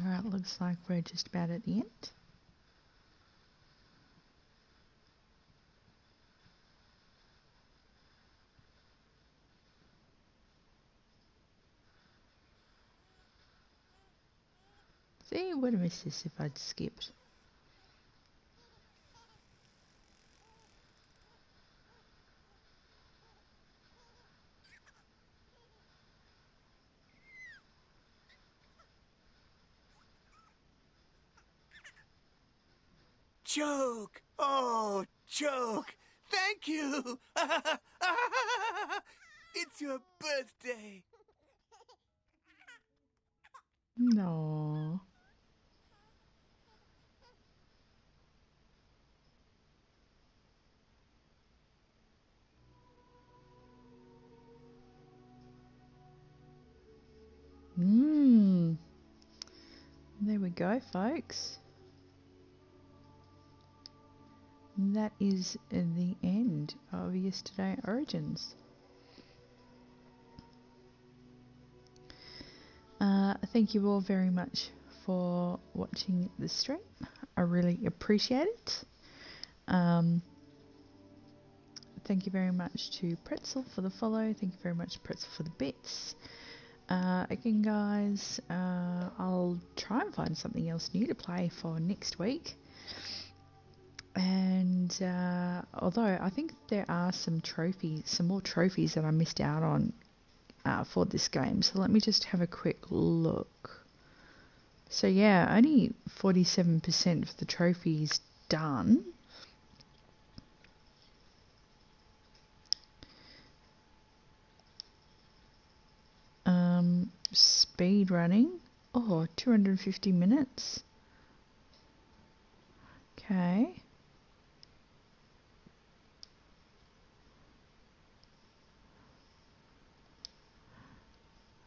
Alright, looks like we're just about at the end. See, would have missed this if I'd skipped. Joke! Oh, Joke! Thank you! It's your birthday! No. There we go, folks. That is the end of Yesterday Origins. Thank you all very much for watching the stream. I really appreciate it. Thank you very much to Pretzel for the follow. Thank you very much, Pretzel, for the bits. Again, guys, I'll try and find something else new to play for next week. And although I think there are some more trophies that I missed out on for this game. So let me just have a quick look. So yeah, only 47% of the trophies done. Speed running. Oh, 250 minutes. Okay.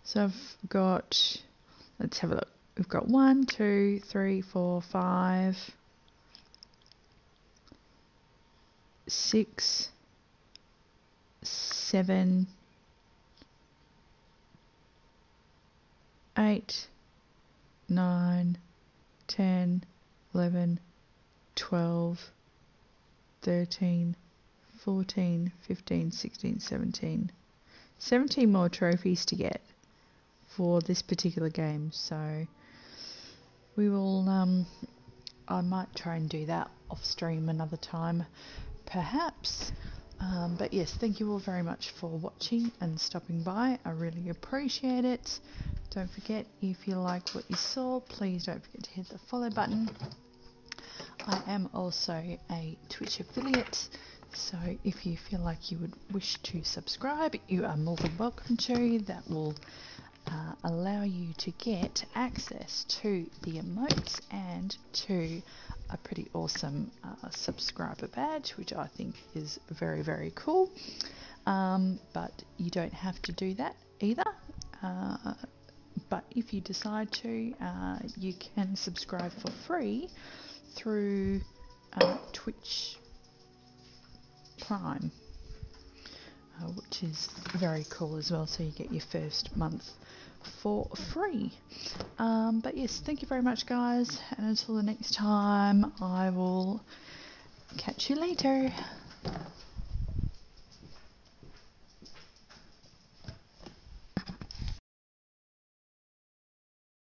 So I've got, let's have a look. We've got 1, 2, 3, 4, 5, 6, 7, 8, 9, 10, 11, 12, 13, 14, 15, 16, 17, 17 more trophies to get for this particular game, so we will, I might try and do that off stream another time, perhaps. But yes, thank you all very much for watching and stopping by. I really appreciate it. Don't forget, if you like what you saw, please don't forget to hit the follow button. I am also a Twitch affiliate, so if you feel like you would wish to subscribe, you are more than welcome to. That will allow you to get access to the emotes and to a pretty awesome subscriber badge, which I think is very, very cool. But you don't have to do that either. But if you decide to, you can subscribe for free through Twitch Prime, which is very cool as well, so you get your first month for free. But yes, thank you very much, guys, and until the next time, I will catch you later.